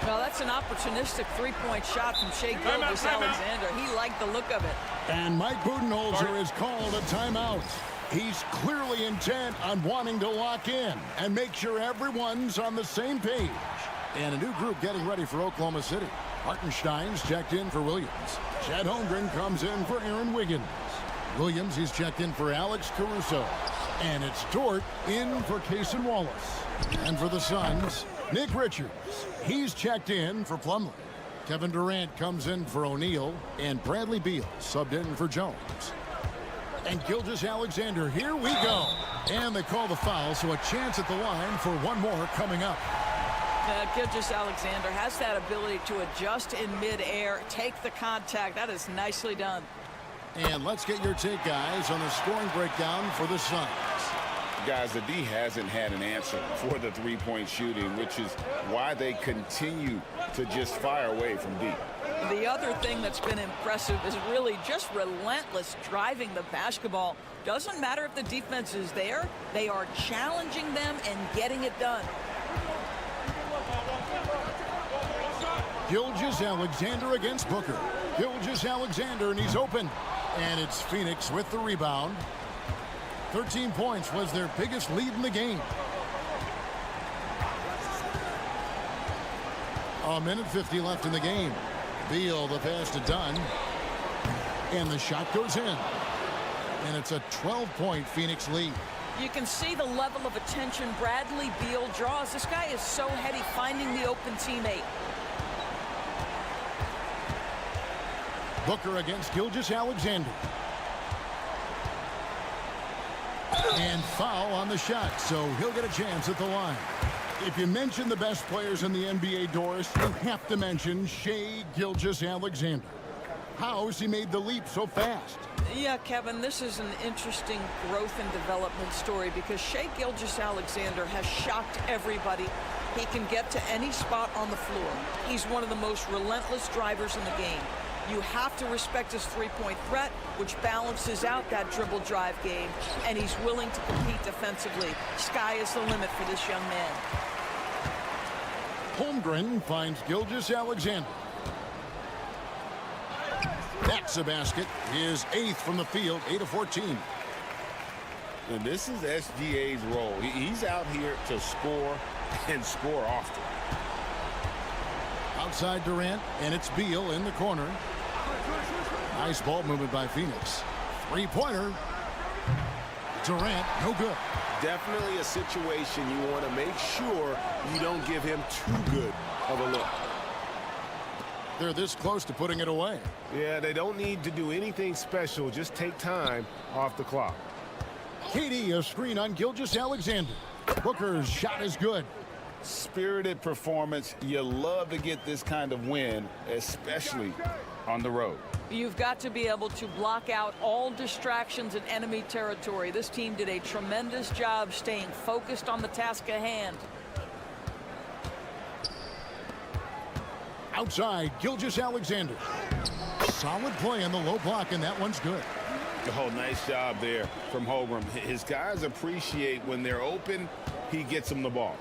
S7: Well, that's an opportunistic three-point shot from Shai Gilgeous-Alexander. He liked the look of it.
S5: And Mike Budenholzer has called a timeout. He's clearly intent on wanting to lock in and make sure everyone's on the same page. And a new group getting ready for Oklahoma City. Hartenstein's checked in for Williams. Chad Holmgren comes in for Aaron Wiggins. Williams, he's checked in for Alex Caruso. And it's Dort in for Cason Wallace. And for the Suns, Nick Richards. He's checked in for Plumlee. Kevin Durant comes in for O'Neal. And Bradley Beal subbed in for Jones. And Gilgeous-Alexander, here we go. And they call the foul, so a chance at the line for one more coming up.
S7: Gilgeous-Alexander has that ability to adjust in midair, take the contact. That is nicely done.
S5: And let's get your take, guys, on the scoring breakdown for the Suns.
S6: Guys, the D hasn't had an answer for the three-point shooting, which is why they continue to just fire away from deep.
S7: The other thing that's been impressive is really just relentless driving the basketball. Doesn't matter if the defense is there, they are challenging them and getting it done.
S5: Gilgeous-Alexander against Booker. Gilgeous-Alexander, and he's open. And it's Phoenix with the rebound. 13 points was their biggest lead in the game. A minute 50 left in the game. Beal, the pass to Dunn. And the shot goes in. And it's a 12-point Phoenix lead.
S7: You can see the level of attention Bradley Beal draws. This guy is so heady finding the open teammate.
S5: Booker against Gilgeous-Alexander. And foul on the shot, so he'll get a chance at the line. If you mention the best players in the NBA, Doris, you have to mention Shai Gilgeous-Alexander. How has he made the leap so fast?
S7: Yeah, Kevin, this is an interesting growth and development story because Shai Gilgeous-Alexander has shocked everybody. He can get to any spot on the floor. He's one of the most relentless drivers in the game. You have to respect his three-point threat, which balances out that dribble drive game, and he's willing to compete defensively. Sky is the limit for this young man.
S5: Holmgren finds Gilgeous-Alexander. That's a basket. His 8th from the field, 8 of 14.
S6: And this is SGA's role. He's out here to score and score often.
S5: Outside Durant, and it's Beal in the corner. Nice ball movement by Phoenix. Three-pointer. Durant, no good.
S1: Definitely a situation you want to make sure you don't give him too good of a look.
S5: They're this close to putting it away.
S1: Yeah, they don't need to do anything special. Just take time off the clock.
S5: KD, a screen on Gilgeous-Alexander. Booker's shot is good.
S6: Spirited performance. You love to get this kind of win, especially on the road.
S7: You've got to be able to block out all distractions in enemy territory. This team did a tremendous job staying focused on the task at hand.
S5: Outside, Gilgeous-Alexander. Solid play on the low block, and that one's good.
S6: Oh, nice job there from Holmgren. His guys appreciate when they're open, he gets them the ball.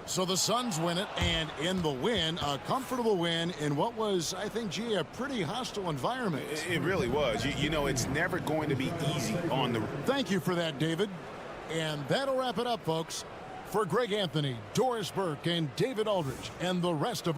S5: So the Suns win it, and in the win, a comfortable win in what was, I think, G, a pretty hostile environment.
S6: It really was. You know, it's never going to be easy on the...
S5: Thank you for that, David. And that'll wrap it up, folks. For Greg Anthony, Doris Burke, and David Aldridge, and the rest of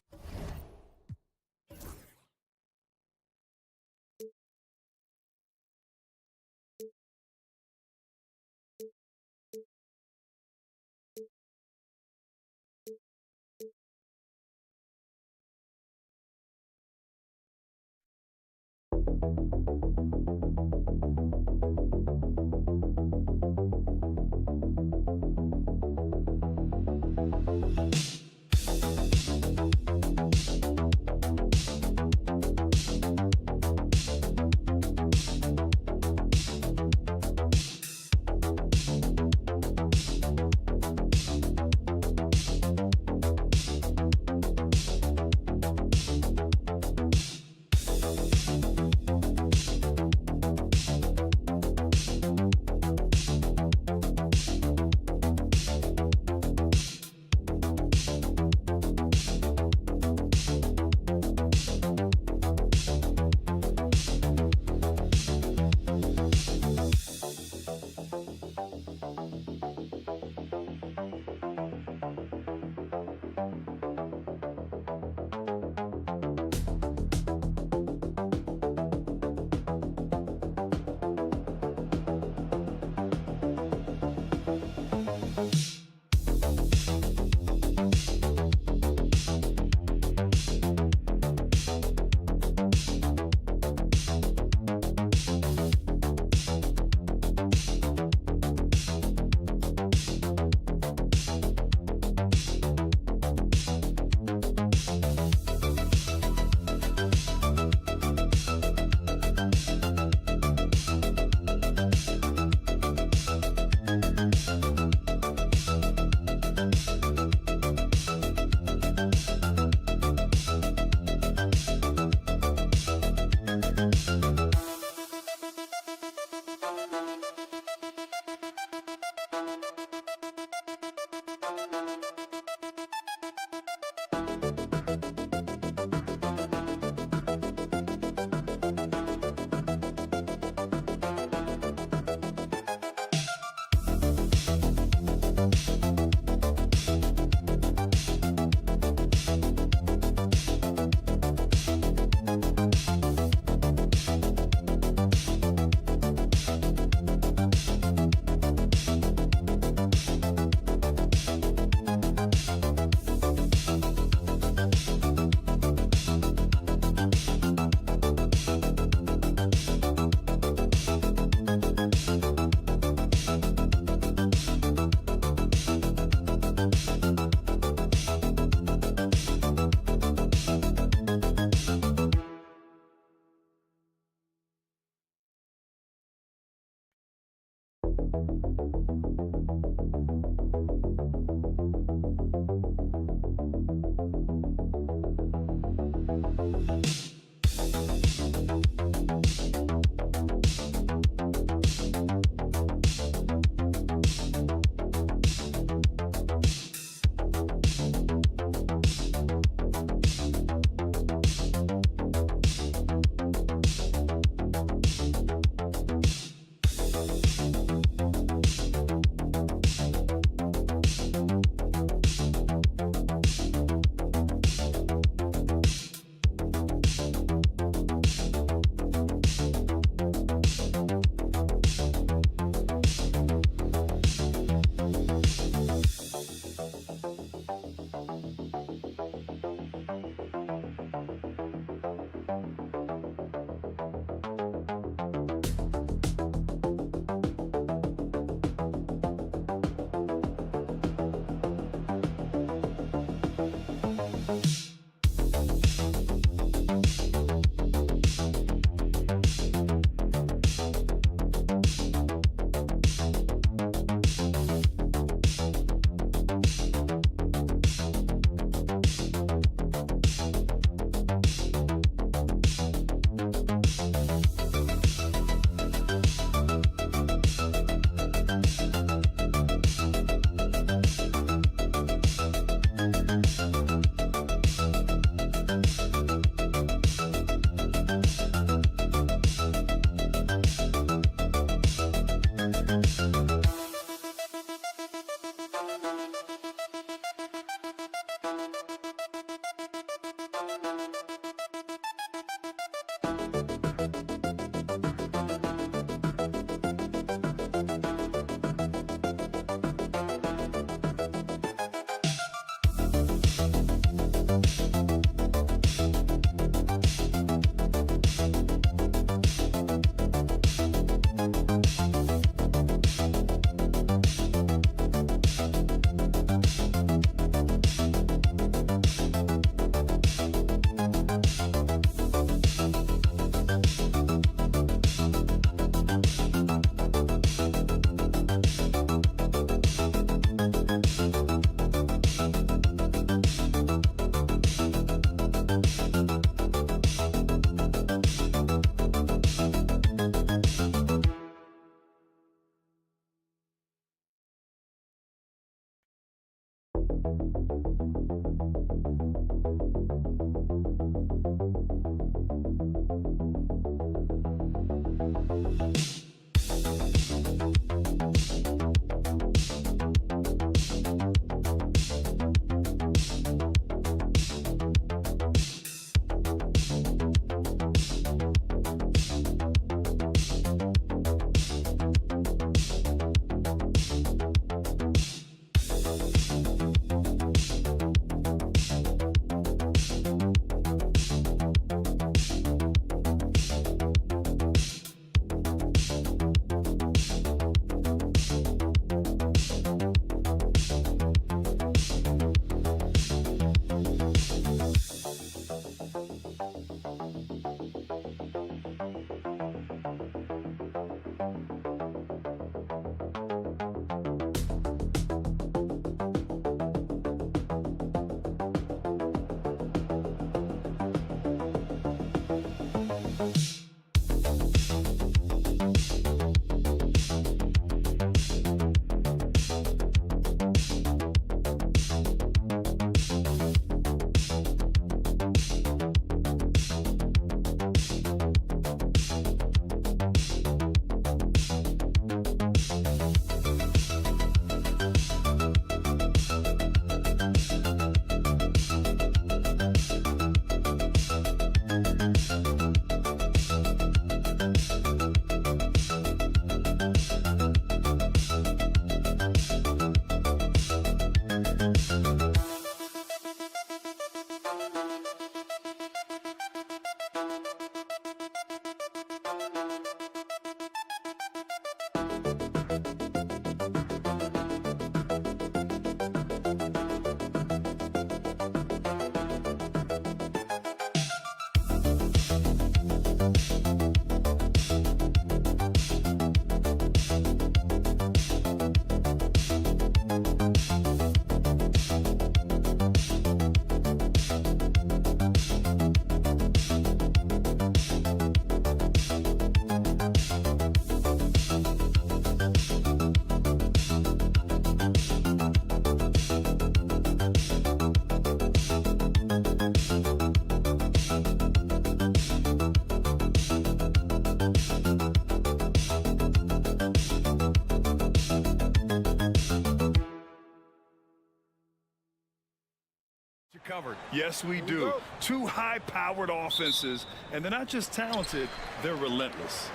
S1: You covered.
S4: Yes, we do. Two high-powered offenses, and they're not just talented, they're relentless.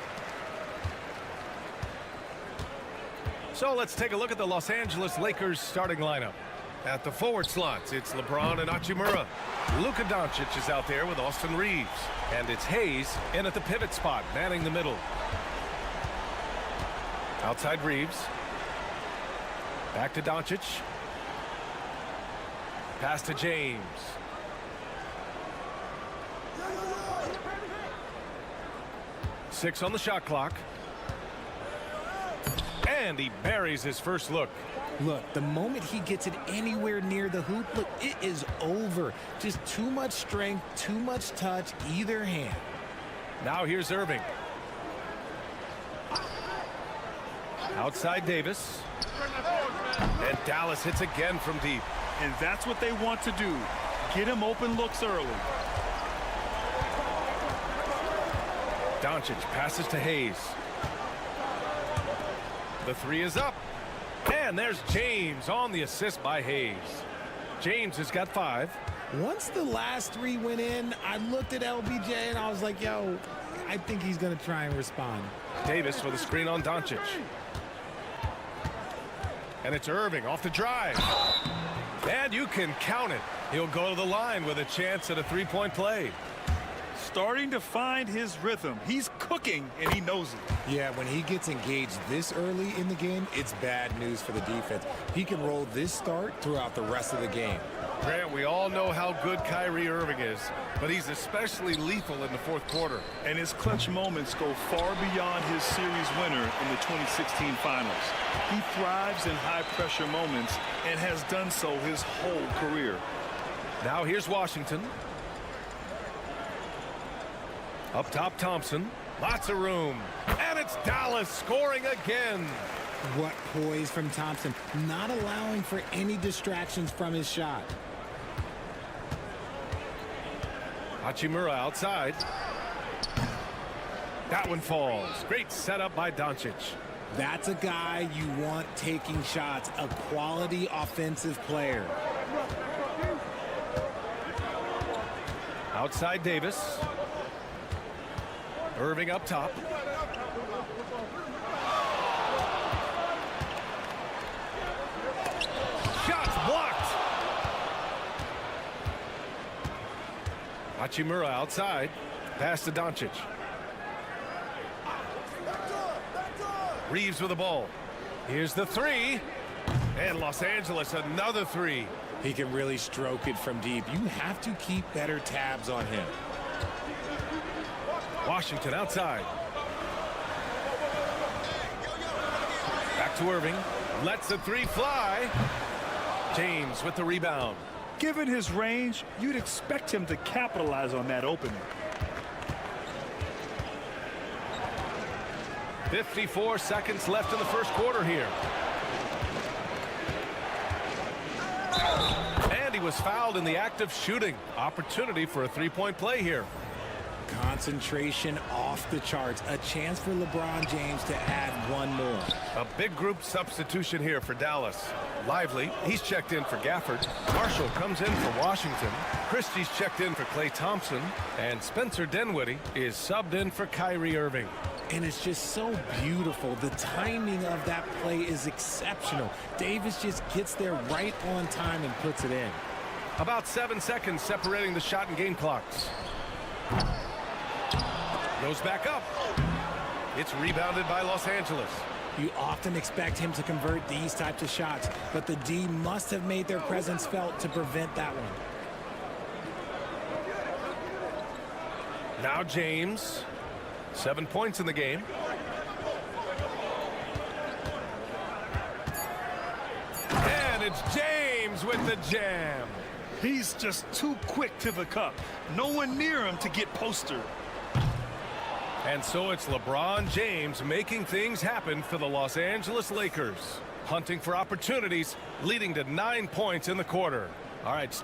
S1: So let's take a look at the Los Angeles Lakers starting lineup. At the forward slots, it's LeBron and Hachimura. Luka Doncic is out there with Austin Reeves. And it's Hayes in at the pivot spot, manning the middle. Outside Reeves. Back to Doncic. Pass to James. Six on the shot clock. And he buries his first look.
S9: Look, the moment he gets it anywhere near the hoop, look, it is over. Just too much strength, too much touch, either hand.
S1: Now here's Irving. Outside Davis. And Dallas hits again from deep.
S4: And that's what they want to do. Get him open looks early.
S1: Doncic passes to Hayes. The three is up. And there's James on the assist by Hayes. James has got 5.
S9: Once the last 3 went in, I looked at LBJ and I was like, yo, I think he's going to try and respond.
S1: Davis with a screen on Doncic. And it's Irving off the drive. And you can count it. He'll go to the line with a chance at a 3-point play.
S4: Starting to find his rhythm. He's cooking, and he knows it.
S9: Yeah, when he gets engaged this early in the game, it's bad news for the defense. He can roll this start throughout the rest of the game.
S1: Grant, we all know how good Kyrie Irving is, but he's especially lethal in the fourth quarter.
S4: And his clutch moments go far beyond his series winner in the 2016 finals. He thrives in high-pressure moments and has done so his whole career.
S1: Now here's Washington. Up top, Thompson. Lots of room. And it's Dallas scoring again.
S9: What poise from Thompson, not allowing for any distractions from his shot.
S1: Hachimura outside. That one falls. Great setup by Doncic.
S9: That's a guy you want taking shots, a quality offensive player.
S1: Outside Davis. Irving up top. Shots blocked. Hachimura outside. Pass to Doncic. Reeves with the ball. Here's the 3. And Los Angeles another 3.
S9: He can really stroke it from deep. You have to keep better tabs on him.
S1: Washington outside. Back to Irving. Lets the 3 fly. James with the rebound.
S4: Given his range, you'd expect him to capitalize on that opening.
S1: 54 seconds left in the first quarter here. And he was fouled in the act of shooting. Opportunity for a 3-point play here.
S9: Concentration off the charts. A chance for LeBron James to add one more.
S1: A big group substitution here for Dallas. Lively, he's checked in for Gafford. Marshall comes in for Washington. Christie's checked in for Klay Thompson. And Spencer Dinwiddie is subbed in for Kyrie Irving.
S9: And it's just so beautiful. The timing of that play is exceptional. Davis just gets there right on time and puts it in.
S1: About 7 seconds separating the shot and game clocks. Goes back up. It's rebounded by Los Angeles.
S9: You often expect him to convert these types of shots, but the D must have made their presence felt to prevent that one.
S1: Now James. 7 points in the game. And it's James with the jam.
S4: He's just too quick to the cup. No one near him to get postered.
S1: And so it's LeBron James making things happen for the Los Angeles Lakers. Hunting for opportunities, leading to 9 points in the quarter. All right.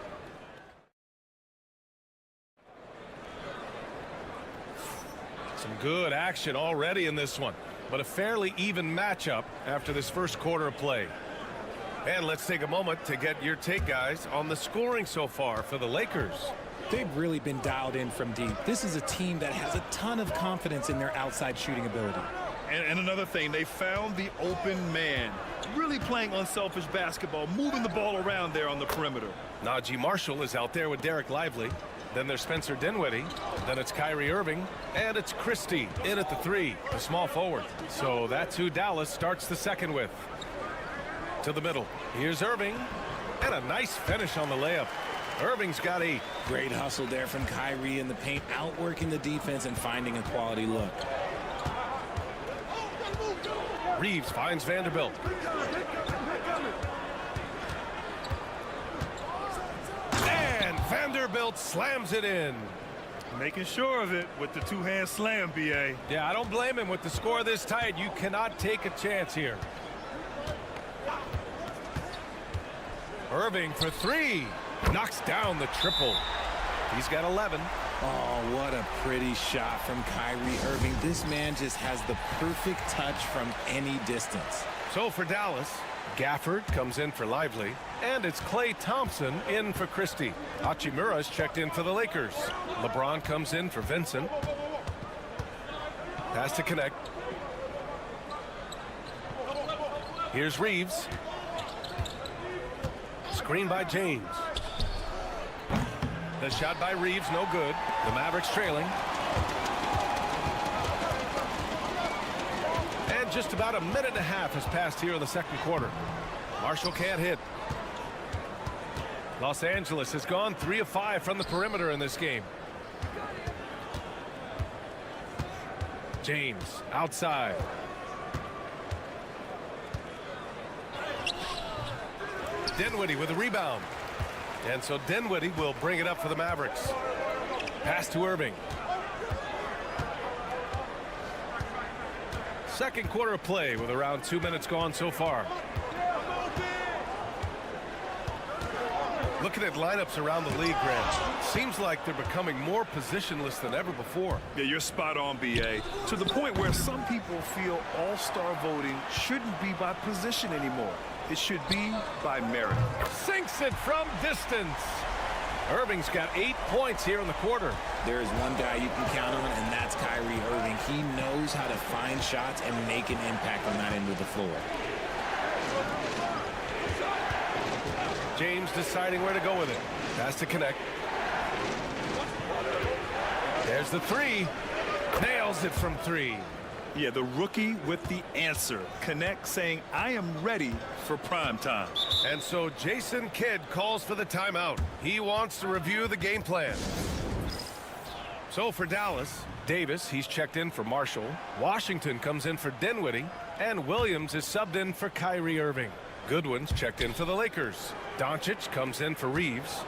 S1: Some good action already in this one, but a fairly even matchup after this first quarter of play. And let's take a moment to get your take, guys, on the scoring so far for the Lakers.
S9: They've really been dialed in from deep. This is a team that has a ton of confidence in their outside shooting ability.
S4: And another thing, they found the open man. Really playing unselfish basketball, moving the ball around there on the perimeter.
S1: Najee Marshall is out there with Derek Lively. Then there's Spencer Dinwiddie. Then it's Kyrie Irving. And it's Christie in at the 3, the small forward. So that's who Dallas starts the second with. To the middle. Here's Irving. And a nice finish on the layup. Irving's got 8.
S9: Great hustle there from Kyrie in the paint, outworking the defense and finding a quality look.
S1: Reeves finds Vanderbilt. And Vanderbilt slams it in.
S4: Making sure of it with the two-hand slam, B.A.
S1: Yeah, I don't blame him. With the score this tight, you cannot take a chance here. Irving for 3. Knocks down the triple. He's got 11.
S9: Oh, what a pretty shot from Kyrie Irving. This man just has the perfect touch from any distance.
S1: So for Dallas, Gafford comes in for Lively, and it's Klay Thompson in for Christie. Hachimura's checked in for the Lakers. LeBron comes in for Vincent. Pass to connect. Here's Reeves. Screen by James. The shot by Reeves, no good. The Mavericks trailing. And just about a minute and a half has passed here in the second quarter. Marshall can't hit. Los Angeles has gone 3 of 5 from the perimeter in this game. James outside. Dinwiddie with a rebound. And so Dinwiddie will bring it up for the Mavericks. Pass to Irving. Second quarter of play with around 2 minutes gone so far. Looking at lineups around the league, Grant, seems like they're becoming more positionless than ever before.
S4: Yeah, you're spot on, B.A. To the point where some people feel all-star voting shouldn't be by position anymore. It should be by merit.
S1: Sinks it from distance. Irving's got 8 points here in the quarter.
S9: There is one guy you can count on, and that's Kyrie Irving. He knows how to find shots and make an impact on that end of the floor.
S1: James deciding where to go with it. Has to connect. There's the 3. Nails it from 3.
S4: Yeah, the rookie with the answer. Connect saying, I am ready for prime time.
S1: And so Jason Kidd calls for the timeout. He wants to review the game plan. So for Dallas, Davis, he's checked in for Marshall. Washington comes in for Dinwiddie. And Williams is subbed in for Kyrie Irving. Goodwin's checked in for the Lakers. Doncic comes in for Reeves.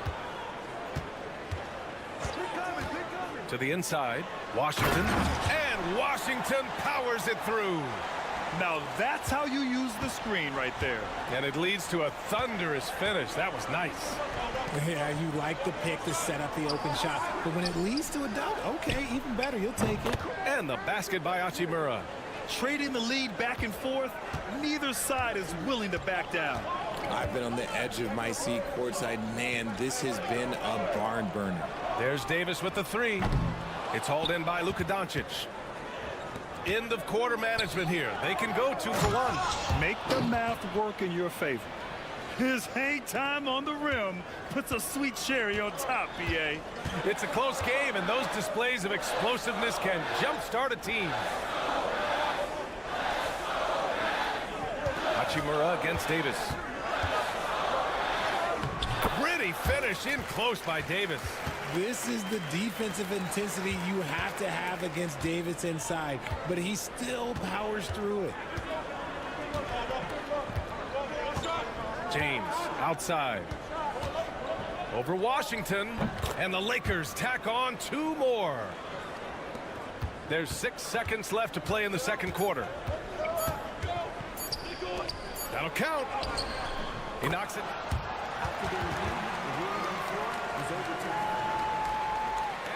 S1: To the inside, Washington. And Washington powers it through.
S4: Now that's how you use the screen right there.
S1: And it leads to a thunderous finish. That was nice.
S9: Yeah, you like the pick to set up the open shot. But when it leads to a dunk, okay, even better. You'll take it.
S1: And the basket by Hachimura.
S4: Trading the lead back and forth, neither side is willing to back down.
S9: I've been on the edge of my seat courtside. Man, this has been a barn burner.
S1: There's Davis with the 3. It's hauled in by Luka Doncic. End of quarter management here. They can go 2 for 1.
S4: Make the math work in your favor. His hang time on the rim puts a sweet cherry on top, B.A.
S1: It's a close game, and those displays of explosiveness can jumpstart a team. Hachimura against Davis. Gritty finish in close by Davis.
S9: This is the defensive intensity you have to have against Davis inside, but he still powers through it.
S1: James outside. Over Washington, and the Lakers tack on 2 more. There's 6 seconds left to play in the second quarter. That'll count. He knocks it.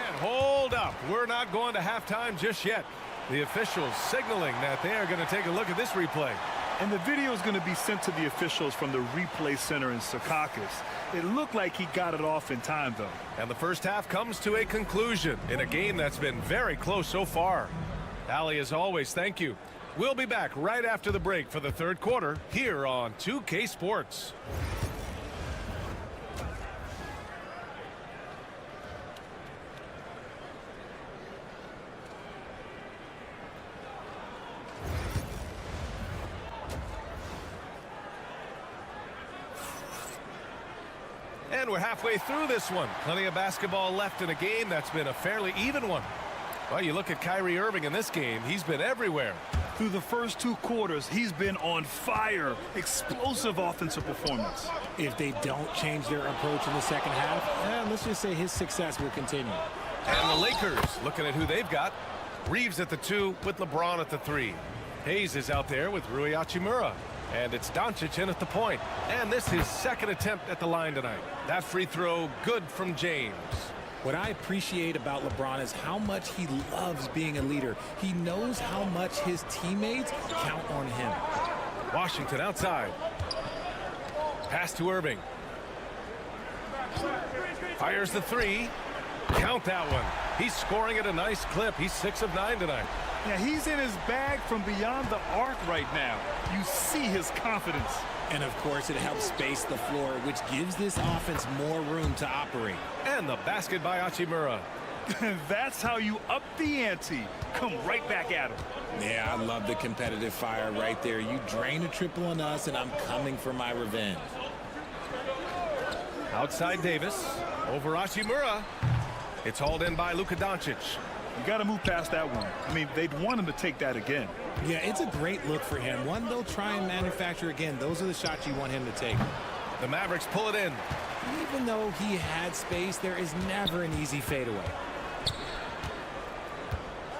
S1: And hold up. We're not going to halftime just yet. The officials signaling that they are going to take a look at this replay.
S4: And the video is going to be sent to the officials from the replay center in Secaucus. It looked like he got it off in time, though.
S1: And the first half comes to a conclusion in a game that's been very close so far. Allie, as always, thank you. We'll be back right after the break for the third quarter here on 2K Sports. And we're halfway through this one. Plenty of basketball left in a game that's been a fairly even one. Well, you look at Kyrie Irving in this game. He's been everywhere.
S4: Through the first 2 quarters, he's been on fire. Explosive offensive performance.
S9: If they don't change their approach in the second half, let's just say his success will continue.
S1: And the Lakers looking at who they've got. Reeves at the 2 with LeBron at the 3. Hayes is out there with Rui Hachimura. And it's Doncic in at the point. And this is his second attempt at the line tonight. That free throw good from James.
S9: What I appreciate about LeBron is how much he loves being a leader. He knows how much his teammates count on him.
S1: Washington outside. Pass to Irving. Fires the 3. Count that one. He's scoring at a nice clip. He's 6 of 9 tonight.
S4: Yeah, he's in his bag from beyond the arc right now. You see his confidence.
S9: And, of course, it helps space the floor, which gives this offense more room to operate.
S1: And the basket by Hachimura.
S4: That's how you up the ante. Come right back at him.
S9: Yeah, I love the competitive fire right there. You drain a triple on us, and I'm coming for my revenge.
S1: Outside Davis. Over Hachimura. It's hauled in by Luka Doncic.
S4: You got to move past that one. I mean, they'd want him to take that again.
S9: Yeah, it's a great look for him. One they'll try and manufacture again. Those are the shots you want him to take.
S1: The Mavericks pull it in.
S9: Even though he had space, there is never an easy fadeaway.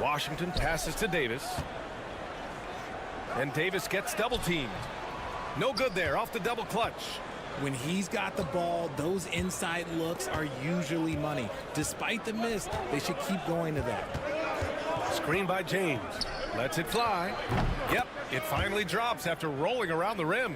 S1: Washington passes to Davis. And Davis gets double teamed. No good there, off the double clutch.
S9: When he's got the ball, those inside looks are usually money. Despite the miss, they should keep going to that.
S1: Screen by James. Lets it fly. Yep, it finally drops after rolling around the rim.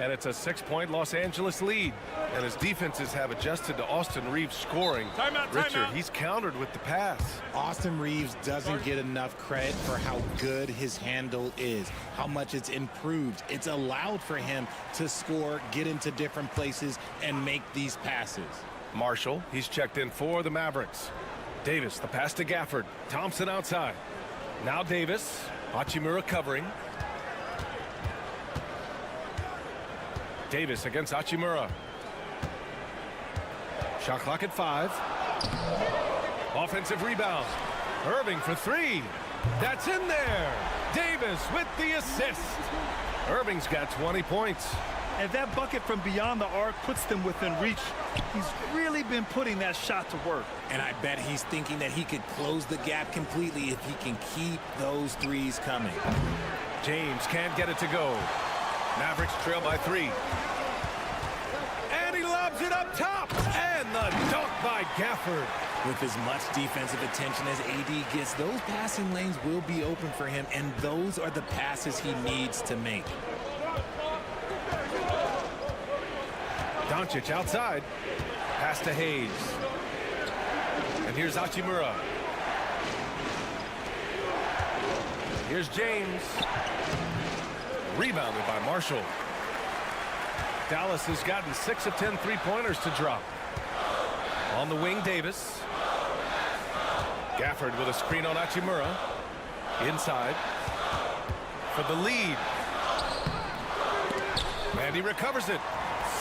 S1: And it's a 6-point Los Angeles lead. And his defenses have adjusted to Austin Reeves scoring. Richard, he's countered with the pass.
S9: Austin Reeves doesn't get enough credit for how good his handle is, how much it's improved. It's allowed for him to score, get into different places, and make these passes.
S1: Marshall, he's checked in for the Mavericks. Davis, the pass to Gafford. Thompson outside. Now Davis. Hachimura covering. Davis against Hachimura. Shot clock at 5. Offensive rebound. Irving for 3. That's in there. Davis with the assist. Irving's got 20 points.
S4: And that bucket from beyond the arc puts them within reach. He's really been putting that shot to work.
S9: And I bet he's thinking that he could close the gap completely if he can keep those threes coming.
S1: James can't get it to go. Mavericks trail by 3. And he lobs it up top. And the dunk by Gafford.
S9: With as much defensive attention as AD gets, those passing lanes will be open for him, and those are the passes he needs to make.
S1: Doncic outside. Pass to Hayes. And here's Hachimura. Here's James. Rebounded by Marshall. Dallas has gotten 6 of 10 3-pointers to drop. On the wing, Davis. Gafford with a screen on Hachimura. Inside. For the lead. And he recovers it.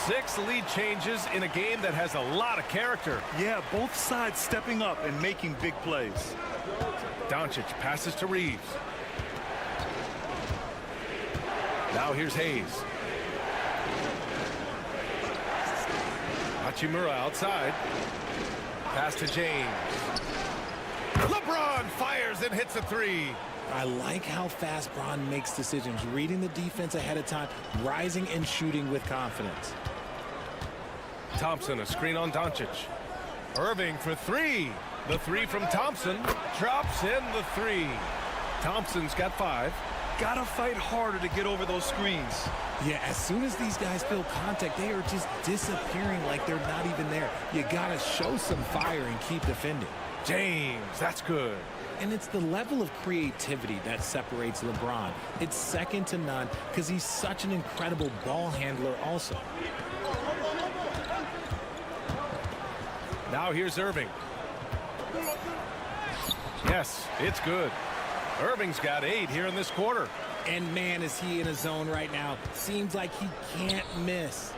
S1: 6 lead changes in a game that has a lot of character.
S4: Yeah, both sides stepping up and making big plays.
S1: Doncic passes to Reeves. Now here's Hayes. Hachimura outside. Pass to James. LeBron fires and hits a 3.
S9: I like how fast Bron makes decisions, reading the defense ahead of time, rising and shooting with confidence.
S1: Thompson, a screen on Doncic. Irving for 3. The 3 from Thompson. Drops in the 3. Thompson's got 5.
S4: Gotta fight harder to get over those screens.
S9: Yeah, as soon as these guys feel contact, they are just disappearing like they're not even there. You gotta show some fire and keep defending.
S1: James, that's good.
S9: And it's the level of creativity that separates LeBron. It's second to none because he's such an incredible ball handler also.
S1: Now here's Irving. Yes, it's good. Irving's got 8 here in this quarter.
S9: And man, is he in a zone right now. Seems like he can't miss.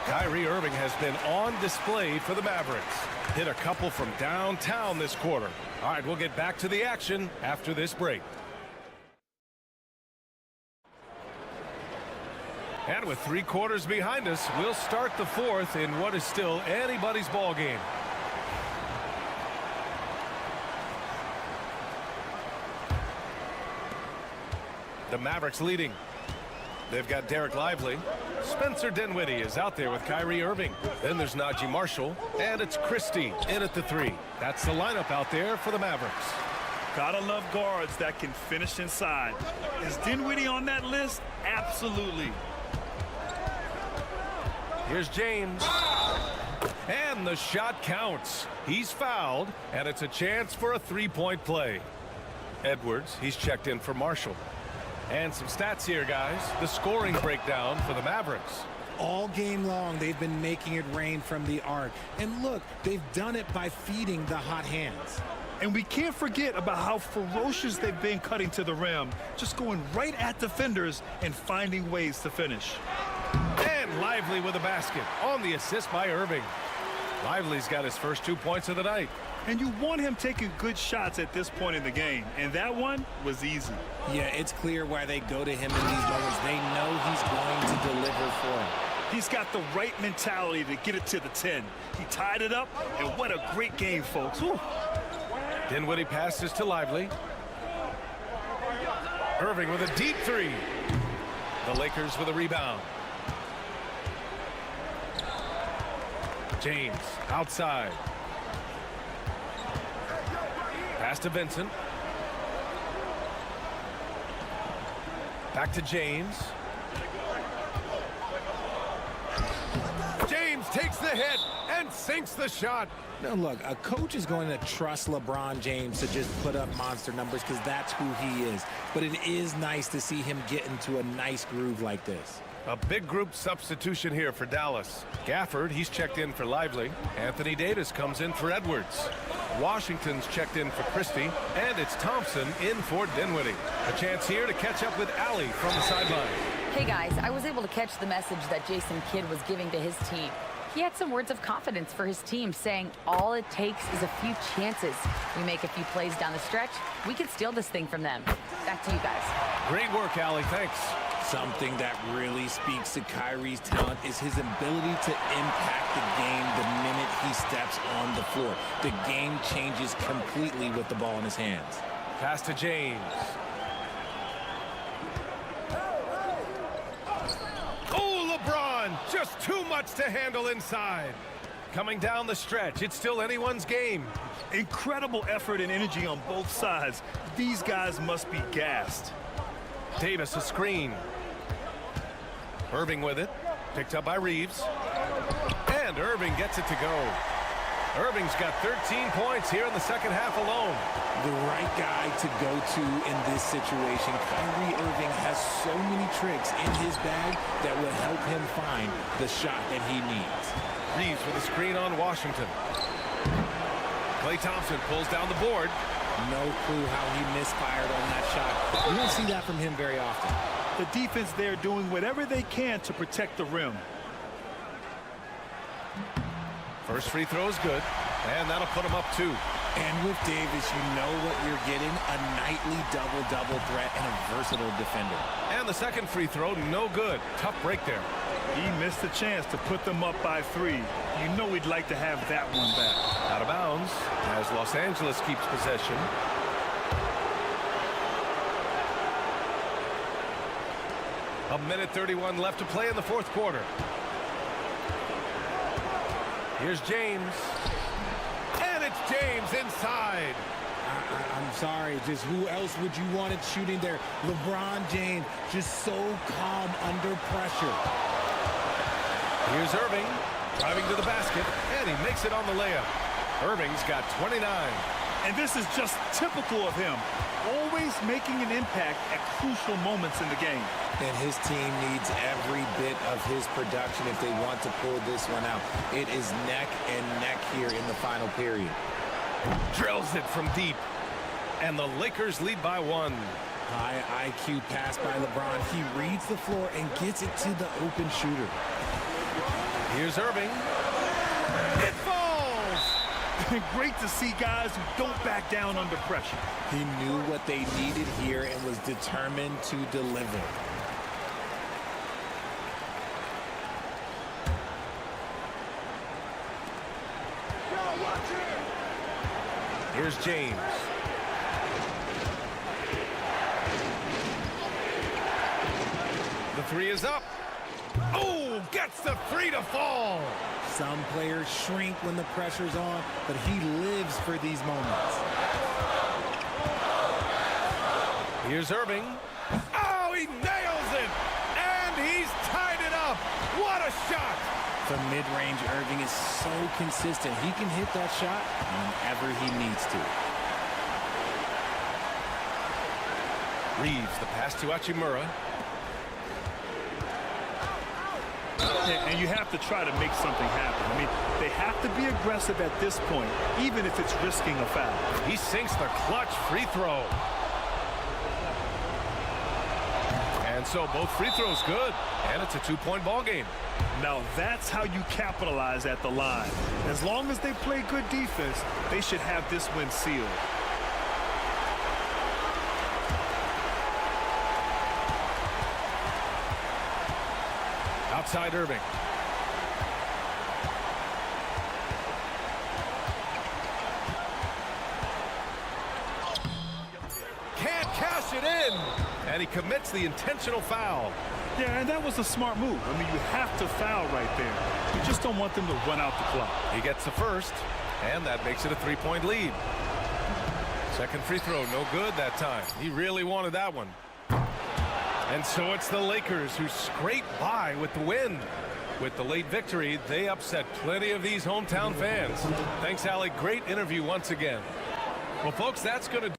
S1: Kyrie Irving has been on display for the Mavericks. Hit a couple from downtown this quarter. All right, we'll get back to the action after this break. And with 3 quarters behind us, we'll start the 4th in what is still anybody's ball game. The Mavericks leading. They've got Derek Lively. Spencer Dinwiddie is out there with Kyrie Irving. Then there's Najee Marshall. And it's Christie in at the 3. That's the lineup out there for the Mavericks.
S4: Gotta love guards that can finish inside. Is Dinwiddie on that list? Absolutely.
S1: Here's James. And the shot counts. He's fouled, and it's a chance for a 3-point play. Edwards, he's checked in for Marshall. And some stats here, guys. The scoring breakdown for the Mavericks.
S9: All game long, they've been making it rain from the arc. And look, they've done it by feeding the hot hands.
S4: And we can't forget about how ferocious they've been cutting to the rim, just going right at defenders and finding ways to finish.
S1: And Lively with a basket on the assist by Irving. Lively's got his first 2 points of the night.
S4: And you want him taking good shots at this point in the game, and that one was easy.
S9: Yeah, it's clear why they go to him in these moments. They know he's going to deliver for them.
S4: He's got the right mentality to get it to the 10. He tied it up, and what a great game, folks. Whew.
S1: Dinwiddie passes to Lively. Irving with a deep 3. The Lakers with a rebound. James outside. Pass to Vincent. Back to James. James takes the hit and sinks the shot.
S9: Now look, a coach is going to trust LeBron James to just put up monster numbers because that's who he is. But it is nice to see him get into a nice groove like this.
S1: A big group substitution here for Dallas. Gafford, he's checked in for Lively. Anthony Davis comes in for Edwards. Washington's checked in for Christie. And it's Thompson in for Dinwiddie. A chance here to catch up with Allie from the sideline.
S3: Hey guys, I was able to catch the message that Jason Kidd was giving to his team. He had some words of confidence for his team, saying all it takes is a few chances. We make a few plays down the stretch, we can steal this thing from them. Back to you guys.
S1: Great work, Allie. Thanks.
S9: Something that really speaks to Kyrie's talent is his ability to impact the game the minute he steps on the floor. The game changes completely with the ball in his hands.
S1: Pass to James. Oh, LeBron! Just too much to handle inside. Coming down the stretch, it's still anyone's game.
S4: Incredible effort and energy on both sides. These guys must be gassed.
S1: Davis a screen. Irving with it. Picked up by Reeves. And Irving gets it to go. Irving's got 13 points here in the second half alone.
S9: The right guy to go to in this situation. Kyrie Irving has so many tricks in his bag that will help him find the shot that he needs.
S1: Reeves with a screen on Washington. Klay Thompson pulls down the board.
S9: No clue how he misfired on that shot. We don't see that from him very often.
S4: The defense there doing whatever they can to protect the rim.
S1: First free throw is good, and that'll put him up 2.
S9: And with Davis, you know what you're getting, a nightly double-double threat and a versatile defender.
S1: And the second free throw, no good. Tough break there.
S4: He missed the chance to put them up by 3. You know he'd like to have that one back.
S1: Out of bounds as Los Angeles keeps possession. A minute 31 left to play in the fourth quarter. Here's James. And it's James inside.
S9: I'm sorry, just who else would you want it shooting there? LeBron James, just so calm under pressure.
S1: Here's Irving, driving to the basket, and he makes it on the layup. Irving's got 29.
S4: And this is just typical of him, always making an impact at crucial moments in the game.
S9: And his team needs every bit of his production if they want to pull this one out. It is neck and neck here in the final period.
S1: Drills it from deep. And the Lakers lead by 1.
S9: High IQ pass by LeBron. He reads the floor and gets it to the open shooter.
S1: Here's Irving. It falls!
S4: Great to see guys who don't back down under pressure.
S9: He knew what they needed here and was determined to deliver.
S1: Here's James. The 3 is up. Oh, gets the 3 to fall.
S9: Some players shrink when the pressure's on, but he lives for these moments.
S1: Here's Irving. Oh, he nails it. And he's tied it up. What a shot.
S9: From mid-range, Irving is so consistent. He can hit that shot whenever he needs to.
S1: Reeves, the pass to Hachimura.
S4: And you have to try to make something happen. I mean, they have to be aggressive at this point, even if it's risking a foul.
S1: He sinks the clutch free throw. And so both free throws good. And it's a 2-point ball game.
S4: Now that's how you capitalize at the line. As long as they play good defense, they should have this win sealed.
S1: Outside Irving. Can't cash it in. And he commits the intentional foul.
S4: Yeah, and that was a smart move. I mean, you have to foul right there. You just don't want them to run out the clock.
S1: He gets the first, and that makes it a 3-point lead. Second free throw, no good that time. He really wanted that one. And so it's the Lakers who scrape by with the win. With the late victory, they upset plenty of these hometown fans. Thanks, Allie. Great interview once again. Well, folks, that's going to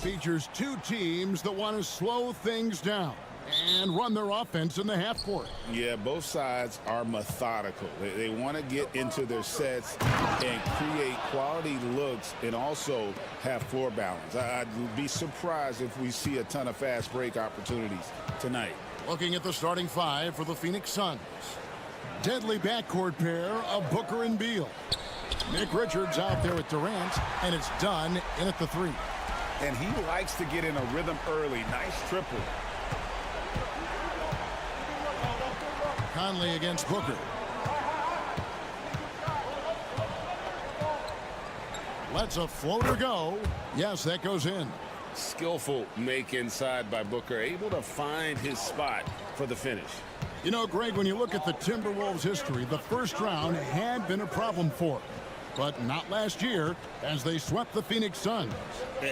S5: Features two teams that want to slow things down and run their offense in the half court.
S6: Yeah, both sides are methodical. They want to get into their sets and create quality looks and also have floor balance. I'd be surprised if we see a ton of fast break opportunities tonight.
S5: Looking at the starting five for the Phoenix Suns. Deadly backcourt pair of Booker and Beal. Nick Richards out there with Durant, and it's done in at the three.
S6: And he likes to get in a rhythm early. Nice triple.
S5: Conley against Booker. Lets a floater go. Yes, that goes in.
S6: Skillful make inside by Booker, able to find his spot for the finish.
S5: You know, Greg, when you look at the Timberwolves' history, the first round had been a problem for them. But not last year, as they swept the Phoenix Suns.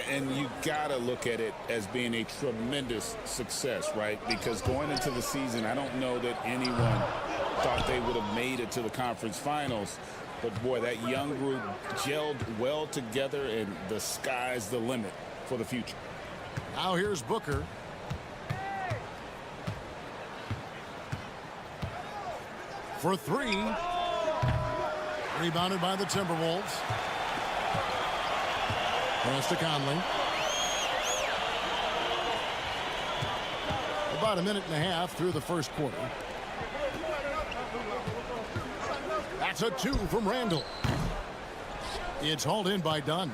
S6: And you got to look at it as being a tremendous success, right? Because going into the season, I don't know that anyone thought they would have made it to the conference finals. But, boy, that young group gelled well together, and the sky's the limit for the future.
S5: Now here's Booker. For three. Rebounded by the Timberwolves. Pass to Conley. About a minute and a half through the first quarter. That's a two from Randall. It's hauled in by Dunn.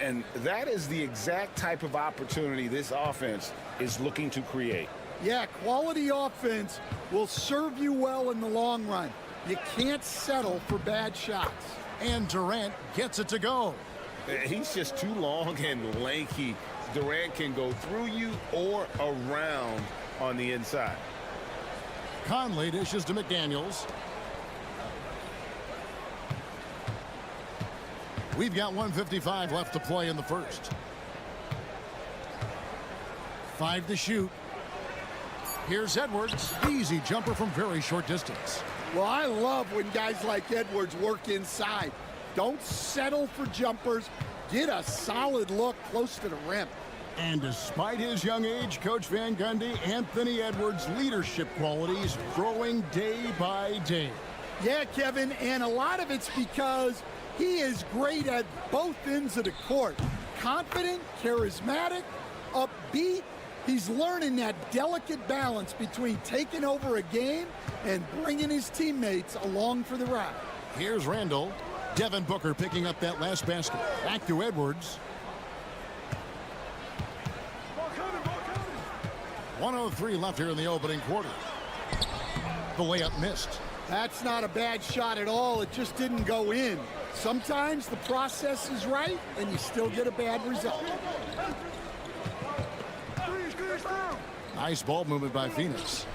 S6: And that is the exact type of opportunity this offense is looking to create.
S10: Yeah, quality offense will serve you well in the long run. You can't settle for bad shots.
S5: And Durant gets it to go.
S6: He's just too long and lanky. Durant can go through you or around on the inside.
S5: Conley dishes to McDaniels. We've got 1:55 left to play in the first. 5 to shoot. Here's Edwards. Easy jumper from very short distance.
S10: Well, I love when guys like Edwards work inside. Don't settle for jumpers. Get a solid look close to the rim.
S5: And despite his young age, Coach Van Gundy, Anthony Edwards' leadership qualities growing day by day.
S10: Yeah, Kevin, and a lot of it's because he is great at both ends of the court. Confident, charismatic, upbeat. He's learning that delicate balance between taking over a game and bringing his teammates along for the ride.
S5: Here's Randall. Devin Booker picking up that last basket. Back to Edwards. 1:03 left here in the opening quarter. The layup missed.
S10: That's not a bad shot at all. It just didn't go in. Sometimes the process is right and you still get a bad result.
S5: Nice ball movement by Phoenix.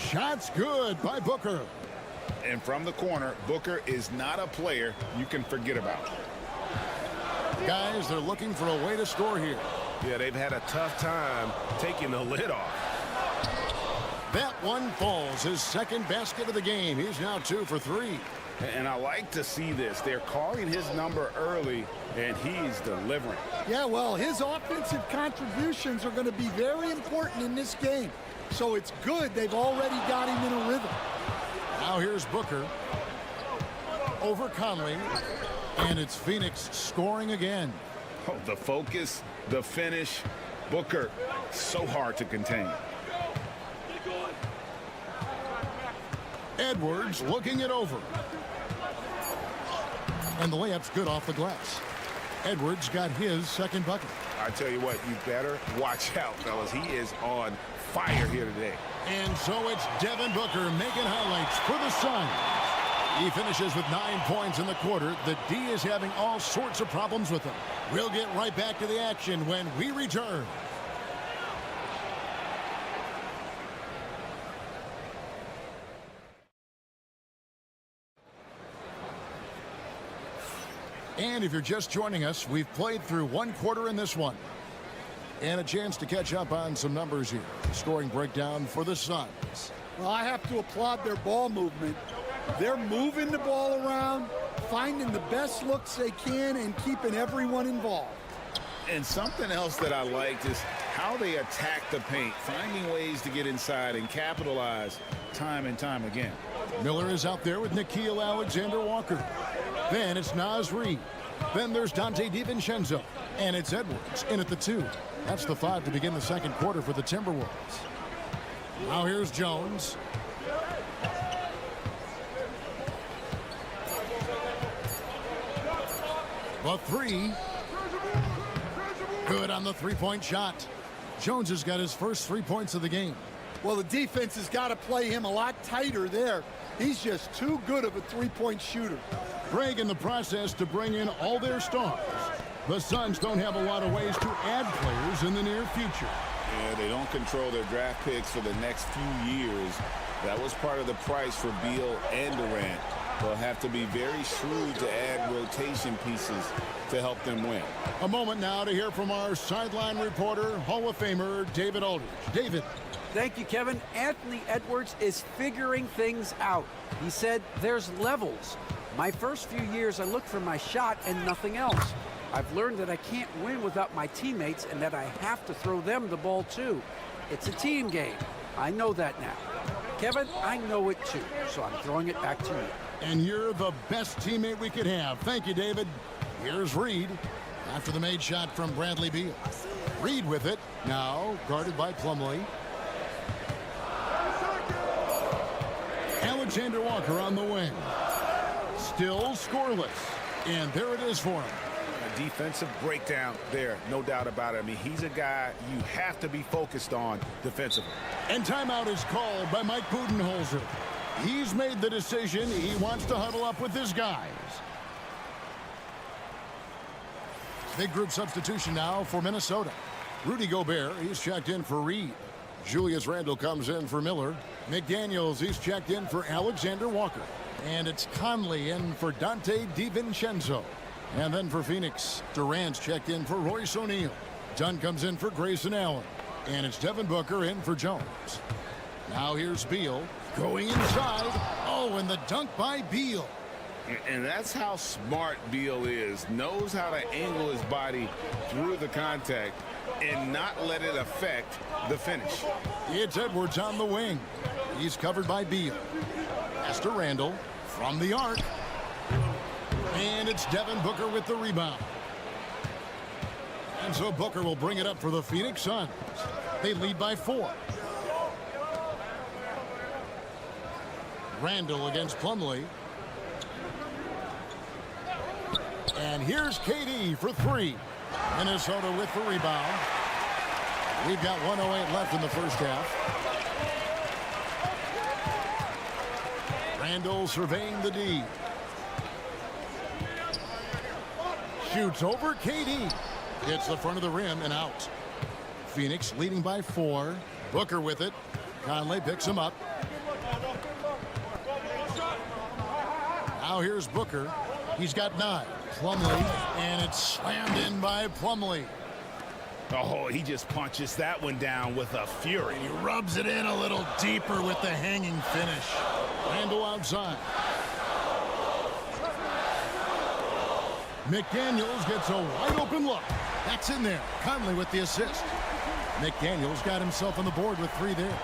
S5: Shot's good by Booker.
S6: And from the corner, Booker is not a player you can forget about.
S5: Guys, they're looking for a way to score here.
S1: Yeah, they've had a tough time taking the lid off.
S5: That one falls. His second basket of the game. He's now 2 for 3.
S6: And I like to see this. They're calling his number early, and he's delivering.
S10: Yeah, well, his offensive contributions are going to be very important in this game. So it's good they've already got him in a rhythm.
S5: Now here's Booker. Over Conley. And it's Phoenix scoring again.
S6: Oh, the focus, the finish. Booker, so hard to contain.
S5: Edwards looking it over. And the layup's good off the glass. Edwards got his second bucket.
S6: I tell you what, you better watch out, fellas. He is on fire here today.
S5: And so it's Devin Booker making highlights for the Suns. He finishes with 9 points in the quarter. The D is having all sorts of problems with him. We'll get right back to the action when we return. And if you're just joining us, we've played through one quarter in this one. And a chance to catch up on some numbers here. Scoring breakdown for the Suns.
S10: Well, I have to applaud their ball movement. They're moving the ball around, finding the best looks they can, and keeping everyone involved.
S6: And something else that I liked is how they attack the paint, finding ways to get inside and capitalize time and time again.
S5: Miller is out there with Nickeil Alexander-Walker. Then it's Naz Reid. Then there's Dante DiVincenzo. And it's Edwards in at the 2. That's the 5 to begin the second quarter for the Timberwolves. Now here's Jones. The 3. Good on the three-point shot. Jones has got his first 3 points of the game.
S10: Well, the defense has got to play him a lot tighter there. He's just too good of a three-point shooter.
S5: Greg in the process to bring in all their stars. The Suns don't have a lot of ways to add players in the near future.
S6: Yeah, they don't control their draft picks for the next few years. That was part of the price for Beal and Durant. They'll have to be very shrewd to add rotation pieces to help them win.
S5: A moment now to hear from our sideline reporter, Hall of Famer David Aldridge. David.
S8: Thank you, Kevin. Anthony Edwards is figuring things out. He said there's levels. My first few years, I looked for my shot and nothing else. I've learned that I can't win without my teammates and that I have to throw them the ball too. It's a team game. I know that now. Kevin, I know it too, so I'm throwing it back to you.
S5: And you're the best teammate we could have. Thank you, David. Here's Reed after the made shot from Bradley Beal. Reed with it, now guarded by Plumlee. Alexander Walker on the wing. Still scoreless. And there it is for him.
S6: A defensive breakdown there, no doubt about it. I mean, he's a guy you have to be focused on defensively.
S5: And timeout is called by Mike Budenholzer. He's made the decision. He wants to huddle up with his guys. Big group substitution now for Minnesota. Rudy Gobert, he's checked in for Reed. Julius Randle comes in for Miller. McDaniels, he's checked in for Alexander Walker. And it's Conley in for Dante DiVincenzo. And then for Phoenix, Durant's checked in for Royce O'Neal. Dunn comes in for Grayson Allen. And it's Devin Booker in for Jones. Now here's Beal going inside. Oh, and the dunk by Beal.
S6: And that's how smart Beal is. Knows how to angle his body through the contact and not let it affect the finish.
S5: It's Edwards on the wing. He's covered by Beal. Pass to Randle from the arc. And it's Devin Booker with the rebound. And so Booker will bring it up for the Phoenix Suns. They lead by 4. Randle against Plumlee. And here's KD for 3. Minnesota with the rebound. We've got 1:08 left in the first half. Randle surveying the D. Shoots over KD. Hits the front of the rim and out. Phoenix leading by 4. Booker with it. Conley picks him up. Now here's Booker. He's got 9. Plumlee, and it's slammed in by Plumlee.
S6: Oh, he just punches that one down with a fury.
S5: He rubs it in a little deeper with the hanging finish. Randle outside. McDaniels gets a wide open look. That's in there. Conley with the assist. McDaniels got himself on the board with 3 there.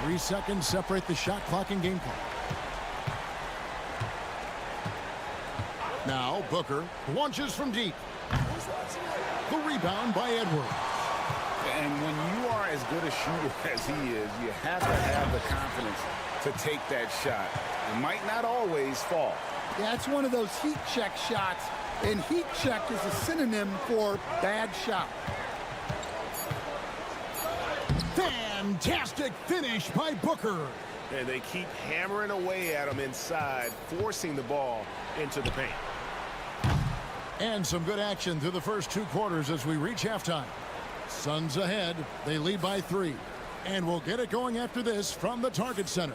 S5: 3 seconds separate the shot clock and game clock. Now Booker launches from deep. The rebound by Edwards.
S6: And when you are as good a shooter as he is, you have to have the confidence to take that shot. It might not always fall.
S10: Yeah, it's one of those heat check shots, and heat check is a synonym for bad shot.
S5: Fantastic finish by Booker.
S1: And they keep hammering away at him inside, forcing the ball into the paint.
S5: And some good action through the first 2 quarters as we reach halftime. Suns ahead. They lead by 3. And we'll get it going after this from the Target Center.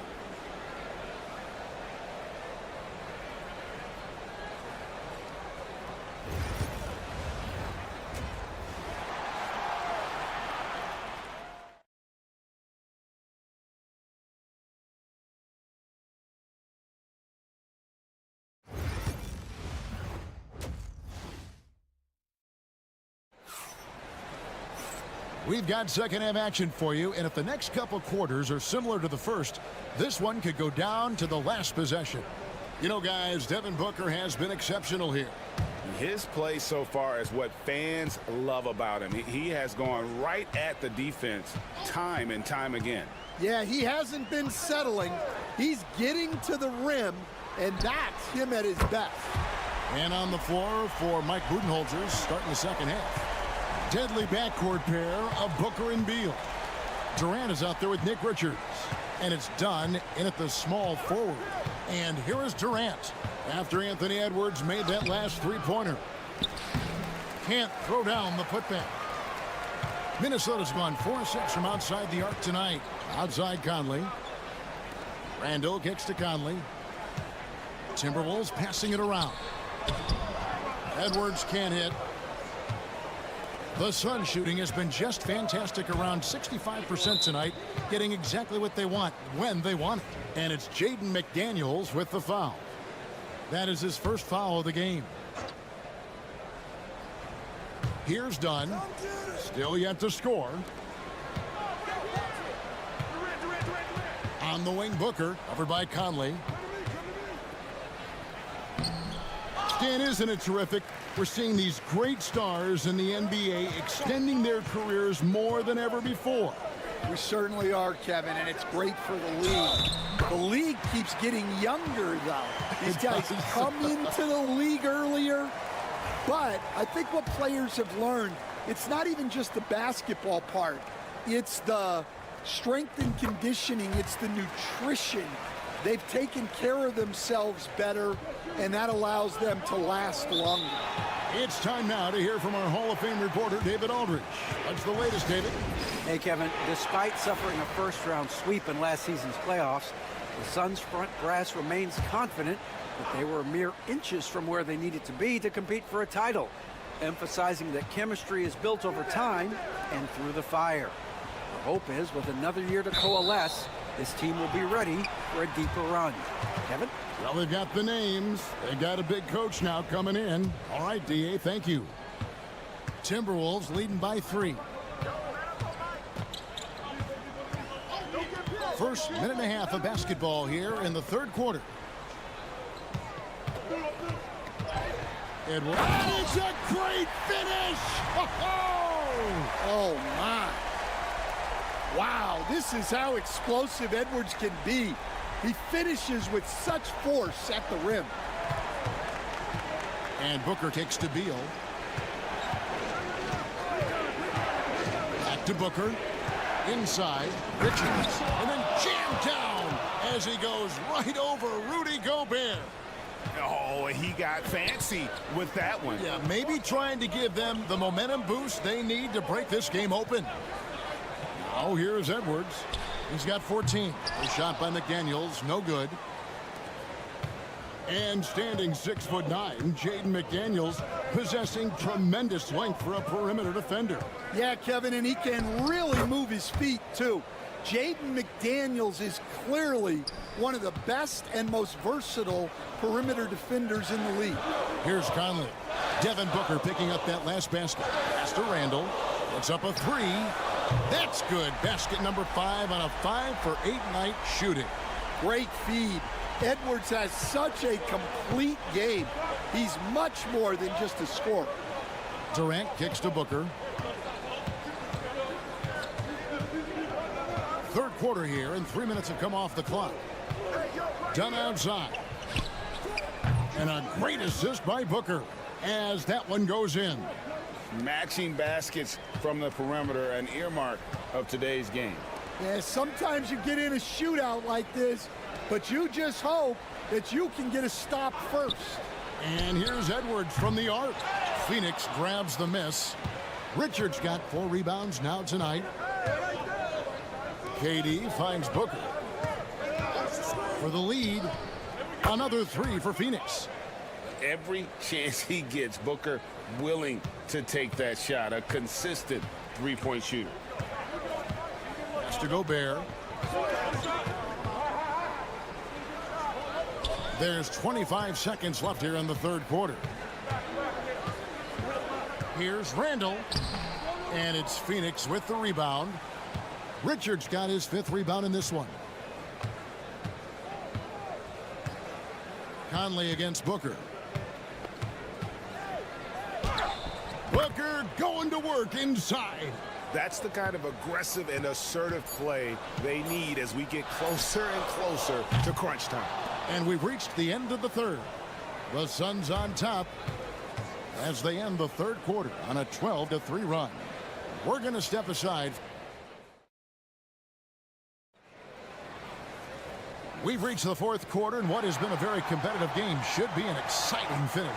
S5: We've got second half action for you, and if the next couple quarters are similar to the first, this one could go down to the last possession. You know, guys, Devin Booker has been exceptional here.
S6: His play so far is what fans love about him. He has gone right at the defense time and time again.
S10: Yeah, he hasn't been settling. He's getting to the rim, and that's him at his best.
S5: And on the floor for Mike Budenholzer starting the second half. Deadly backcourt pair of Booker and Beal. Durant is out there with Nick Richards. And it's Dunn in at the small forward. And here is Durant after Anthony Edwards made that last three-pointer. Can't throw down the putback. Minnesota's gone 4-6 from outside the arc tonight. Outside Conley. Randall kicks to Conley. Timberwolves passing it around. Edwards can't hit. The Suns shooting has been just fantastic, around 65% tonight, getting exactly what they want when they want it. And it's Jaden McDaniels with the foul. That is his first foul of the game. Here's Dunn. Still yet to score. On the wing, Booker, covered by Conley. Stan, isn't it terrific? We're seeing these great stars in the NBA extending their careers more than ever before.
S10: We certainly are, Kevin, and it's great for the league. The league keeps getting younger, though. These guys come into the league earlier, but I think what players have learned, it's not even just the basketball part. It's the strength and conditioning. It's the nutrition. They've taken care of themselves better, and that allows them to last longer.
S5: It's time now to hear from our Hall of Fame reporter, David Aldridge. What's the latest, David?
S8: Hey, Kevin. Despite suffering a first-round sweep in last season's playoffs, the Suns' front brass remains confident that they were mere inches from where they needed to be to compete for a title, emphasizing that chemistry is built over time and through the fire. The hope is, with another year to coalesce, this team will be ready for a deeper run. Kevin?
S5: Well, they've got the names. They got a big coach now coming in. All right, D.A., thank you. Timberwolves leading by 3. First minute and a half of basketball here in the third quarter. Edwards. It's a great finish!
S10: Oh, my. Wow, this is how explosive Edwards can be. He finishes with such force at the rim.
S5: And Booker takes to Beal. Back to Booker. Inside. Richards. And then jammed down as he goes right over Rudy Gobert.
S6: Oh, he got fancy with that one.
S5: Yeah, maybe trying to give them the momentum boost they need to break this game open. Now here's Edwards. He's got 14. A shot by McDaniels, no good. And standing 6'9", Jaden McDaniels, possessing tremendous length for a perimeter defender.
S10: Yeah, Kevin, and he can really move his feet, too. Jaden McDaniels is clearly one of the best and most versatile perimeter defenders in the league.
S5: Here's Conley. Devin Booker picking up that last basket. Pass to Randall. Puts up a 3. That's good. Basket number 5 on a 5-for-8 night shooting.
S10: Great feed. Edwards has such a complete game. He's much more than just a scorer.
S5: Durant kicks to Booker. Third quarter here, and 3 minutes have come off the clock. Done outside. And a great assist by Booker as that one goes in.
S6: Matching baskets from the perimeter, an earmark of today's game.
S10: Yeah, sometimes you get in a shootout like this, but you just hope that you can get a stop first.
S5: And here's Edwards from the arc. Phoenix grabs the miss. Richards got 4 rebounds now tonight. KD finds Booker. For the lead, another 3 for Phoenix.
S6: Every chance he gets, Booker willing to take that shot. A consistent three-point shooter.
S5: Pass to Gobert. There's 25 seconds left here in the third quarter. Here's Randall. And it's Phoenix with the rebound. Richards got his 5th rebound in this one. Conley against Booker. Booker going to work inside.
S6: That's the kind of aggressive and assertive play they need as we get closer and closer to crunch time.
S5: And we've reached the end of the third. The Suns on top as they end the third quarter on a 12-3 run. We're going to step aside. We've reached the fourth quarter, and what has been a very competitive game should be an exciting finish.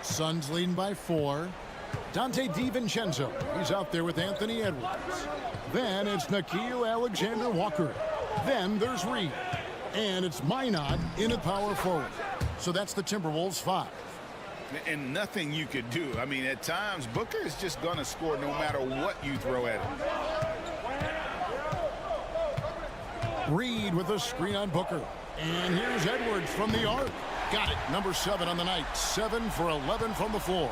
S5: Suns leading by 4. Dante DiVincenzo, he's out there with Anthony Edwards. Then it's Nickeil Alexander-Walker. Then there's Reed. And it's Minot in at power forward. So that's the Timberwolves 5.
S6: And nothing you could do. I mean, at times, Booker is just going to score no matter what you throw at him.
S5: Reed with a screen on Booker. And here's Edwards from the arc. Got it. Number 7 on the night. 7 for 11 from the floor.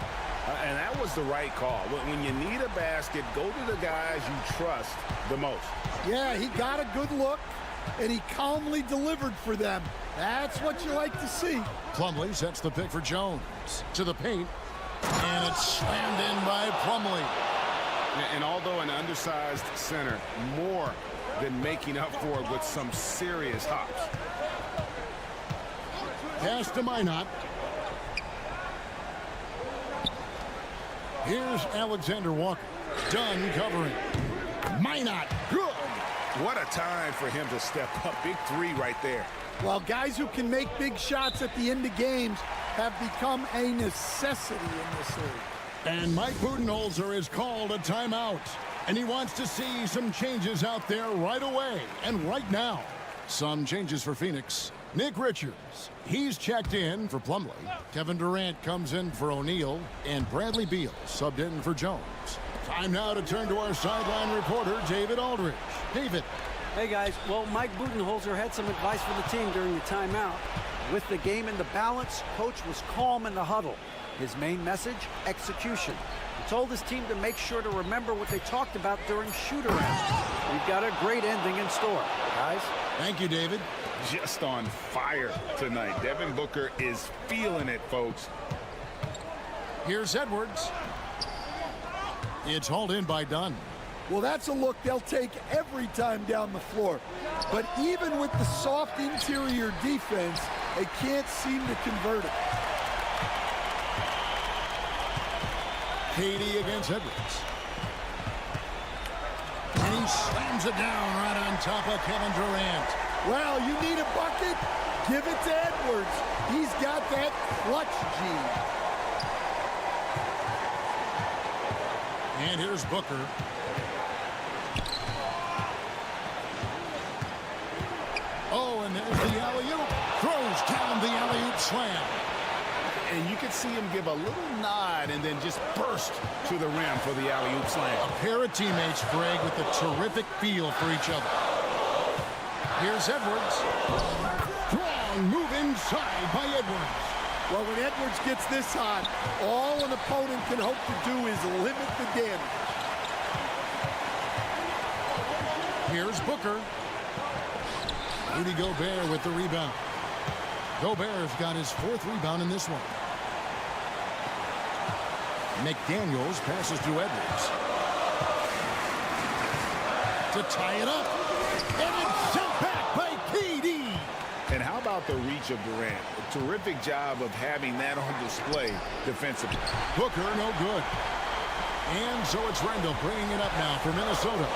S6: And that was the right call. When you need a basket, go to the guys you trust the most.
S10: Yeah, he got a good look, and he calmly delivered for them. That's what you like to see.
S5: Plumlee sets the pick for Jones. To the paint. And it's slammed in by Plumlee.
S6: And although an undersized center, more than making up for it with some serious hops.
S5: Pass to Minot. Here's Alexander Walker. Dunn covering. Minot. Good.
S6: What a time for him to step up. Big 3 right there.
S10: Well, guys who can make big shots at the end of games have become a necessity in this league.
S5: And Mike Budenholzer has called a timeout. And he wants to see some changes out there right away and right now. Some changes for Phoenix. Nick Richards, he's checked in for Plumlee. Kevin Durant comes in for O'Neal. And Bradley Beal subbed in for Jones. Time now to turn to our sideline reporter, David Aldridge. David.
S8: Hey, guys. Well, Mike Budenholzer had some advice for the team during the timeout. With the game in the balance, Coach was calm in the huddle. His main message, execution. He told his team to make sure to remember what they talked about during shoot-around. We've got a great ending in store, guys.
S5: Thank you, David.
S6: Just on fire tonight. Devin Booker is feeling it, folks.
S5: Here's Edwards. It's hauled in by Dunn.
S10: Well, that's a look they'll take every time down the floor. But even with the soft interior defense, they can't seem to convert it.
S5: KD against Edwards. And he slams it down right on top of Kevin Durant.
S10: Well, you need a bucket? Give it to Edwards. He's got that clutch gene.
S5: And here's Booker. Oh, and there's the alley-oop. Throws down the alley-oop slam.
S6: And you can see him give a little nod and then just burst to the rim for the alley-oop slam.
S5: A pair of teammates, Greg, with a terrific feel for each other. Here's Edwards. Strong move inside by Edwards.
S10: Well, when Edwards gets this hot, all an opponent can hope to do is limit the damage.
S5: Here's Booker. Rudy Gobert with the rebound. Gobert's got his 4th rebound in this one. McDaniels passes to Edwards. To tie it up. And it's sent back by KD.
S6: And how about the reach of Durant? A terrific job of having that on display defensively.
S5: Booker, no good. And so it's Randall bringing it up now for Minnesota.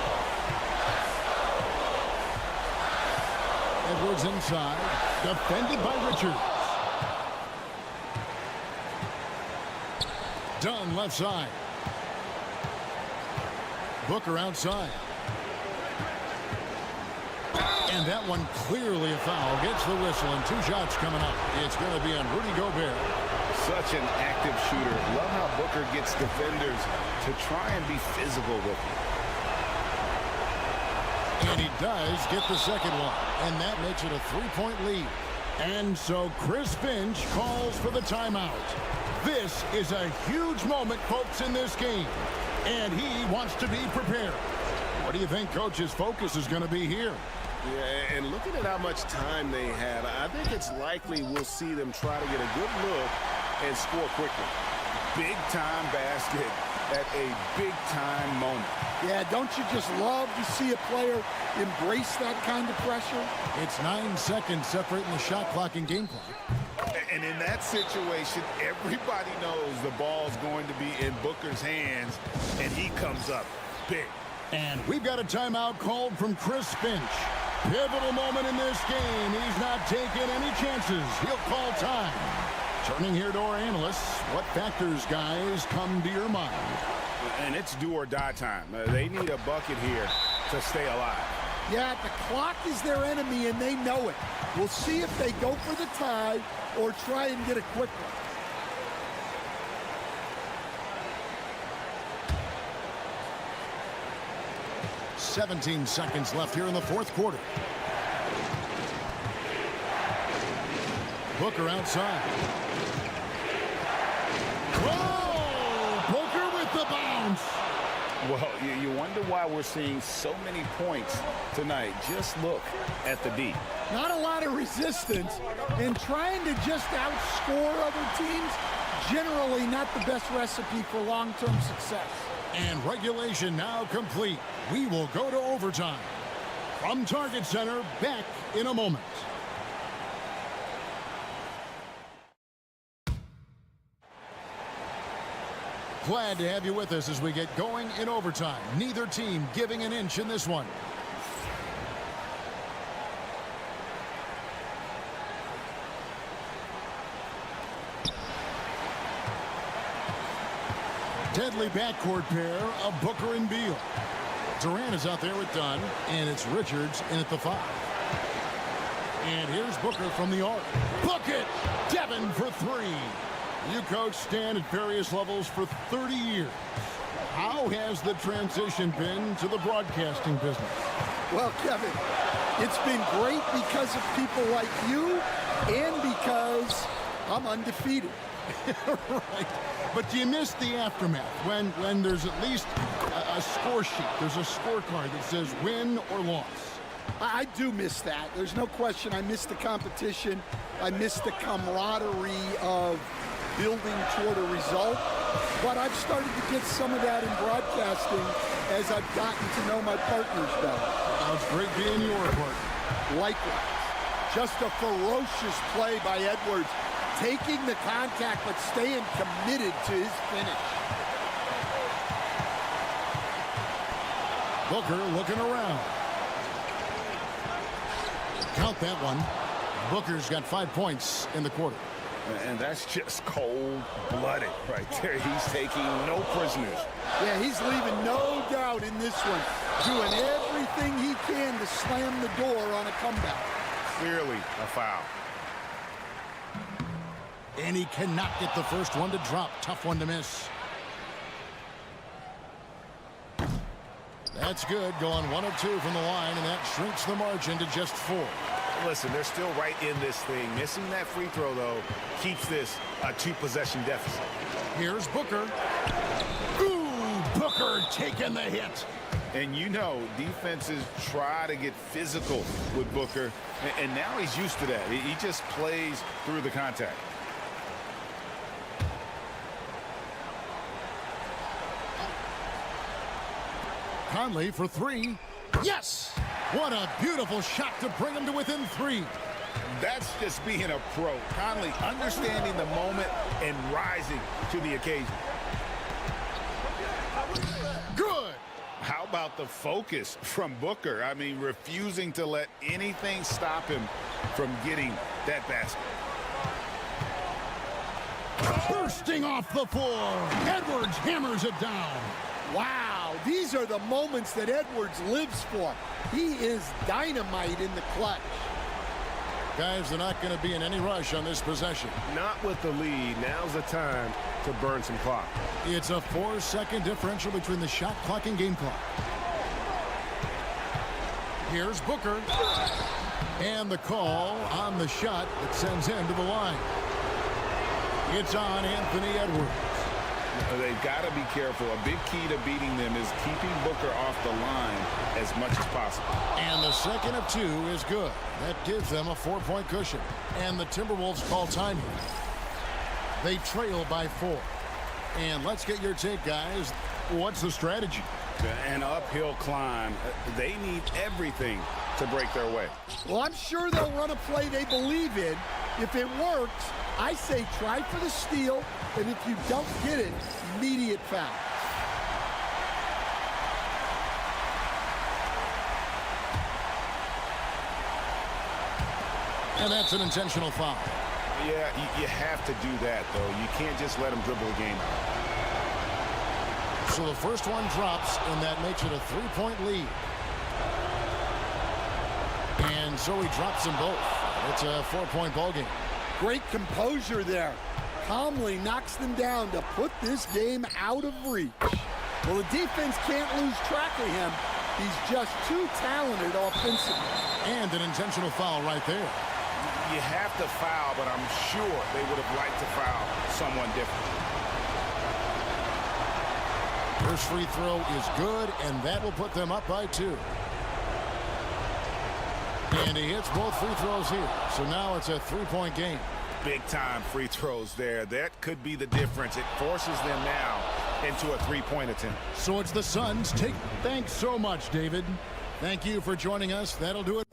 S5: Edwards inside. Defended by Richards. Dunn left side. Booker outside. And that one clearly a foul. Gets the whistle and 2 shots coming up. It's going to be on Rudy Gobert.
S6: Such an active shooter. Love how Booker gets defenders to try and be physical with him.
S5: And he does get the second one. And that makes it a 3-point lead. And so Chris Finch calls for the timeout. This is a huge moment, folks, in this game. And he wants to be prepared. What do you think Coach's focus is going to be here?
S6: Yeah, and looking at how much time they have, I think it's likely we'll see them try to get a good look and score quickly. Big-time basket at a big-time moment.
S10: Yeah, don't you just love to see a player embrace that kind of pressure?
S5: It's 9 seconds separating the shot clock and game clock.
S6: And in that situation, everybody knows the ball's going to be in Booker's hands, and he comes up big.
S5: And we've got a timeout called from Chris Finch. Pivotal moment in this game. He's not taking any chances. He'll call time. Turning here to our analysts, what factors, guys, come to your mind?
S6: And it's do or die time. They need a bucket here to stay alive.
S10: Yeah, the clock is their enemy, and they know it. We'll see if they go for the tie or try and get a quick one.
S5: 17 seconds left here in the fourth quarter. Booker outside. Whoa! Booker with the bounce.
S6: Well, you wonder why we're seeing so many points tonight. Just look at the D.
S10: Not a lot of resistance, and trying to just outscore other teams, generally not the best recipe for long-term success.
S5: And regulation now complete. We will go to overtime. From Target Center, back in a moment. Glad to have you with us as we get going in overtime. Neither team giving an inch in this one. Deadly backcourt pair of Booker and Beal. Durant is out there with Dunn, and it's Richards in at the 5. And here's Booker from the arc. Bucket! Devin for 3. You coach Stan at various levels for 30 years. How has the transition been to the broadcasting business?
S10: Well, Kevin, it's been great because of people like you and because I'm undefeated.
S5: Right. But do you miss the aftermath when there's at least a score sheet? There's a scorecard that says win or loss.
S10: I do miss that. There's no question. I miss the competition. I miss the camaraderie of building toward a result. But I've started to get some of that in broadcasting as I've gotten to know my partners better.
S5: Well, it's great being your partner.
S10: Likewise. Just a ferocious play by Edwards. Taking the contact, but staying committed to his finish.
S5: Booker looking around. Count that one. Booker's got 5 points in the quarter.
S6: And that's just cold-blooded right there. He's taking no prisoners.
S10: Yeah, he's leaving no doubt in this one. Doing everything he can to slam the door on a comeback.
S6: Clearly a foul.
S5: And he cannot get the first one to drop. Tough one to miss. That's good. Going 1 of 2 from the line, and that shrinks the margin to just 4.
S6: Listen, they're still right in this thing. Missing that free throw, though, keeps this a 2-possession deficit.
S5: Here's Booker. Ooh, Booker taking the hit.
S6: And you know, defenses try to get physical with Booker, and now he's used to that. He just plays through the contact.
S5: Conley for 3. Yes! What a beautiful shot to bring him to within 3.
S6: That's just being a pro. Conley understanding the moment and rising to the occasion.
S5: Good!
S6: How about the focus from Booker? I mean, refusing to let anything stop him from getting that basket.
S5: Bursting off the floor. Edwards hammers it down.
S10: Wow, these are the moments that Edwards lives for. He is dynamite in the clutch.
S5: Guys, they're not going to be in any rush on this possession.
S1: Not with the lead. Now's the time to burn some clock.
S5: It's a 4-second differential between the shot clock and game clock. Here's Booker. And the call on the shot that sends him to the line. It's on Anthony Edwards.
S6: They've got to be careful. A big key to beating them is keeping Booker off the line as much as possible.
S5: And the second of 2 is good. That gives them a 4-point cushion. And the Timberwolves call time here. They trail by 4. And let's get your take, guys. What's the strategy?
S6: An uphill climb. They need everything to break their way.
S10: Well, I'm sure they'll run a play they believe in. If it works, I say try for the steal, and if you don't get it, immediate foul.
S5: And that's an intentional foul.
S6: Yeah, you have to do that, though. You can't just let them dribble the game.
S5: So the first one drops, and that makes it a 3-point lead. And so he drops them both. It's a 4-point ball game.
S10: Great composure there. Calmly knocks them down to put this game out of reach. Well, the defense can't lose track of him. He's just too talented offensively.
S5: And an intentional foul right there.
S6: You have to foul, but I'm sure they would have liked to foul someone different.
S5: First free throw is good, and that will put them up by 2. And he hits both free throws here. So now it's a 3-point game.
S6: Big-time free throws there. That could be the difference. It forces them now into a 3-point attempt.
S5: So it's the Suns. Thanks so much, David. Thank you for joining us. That'll do it.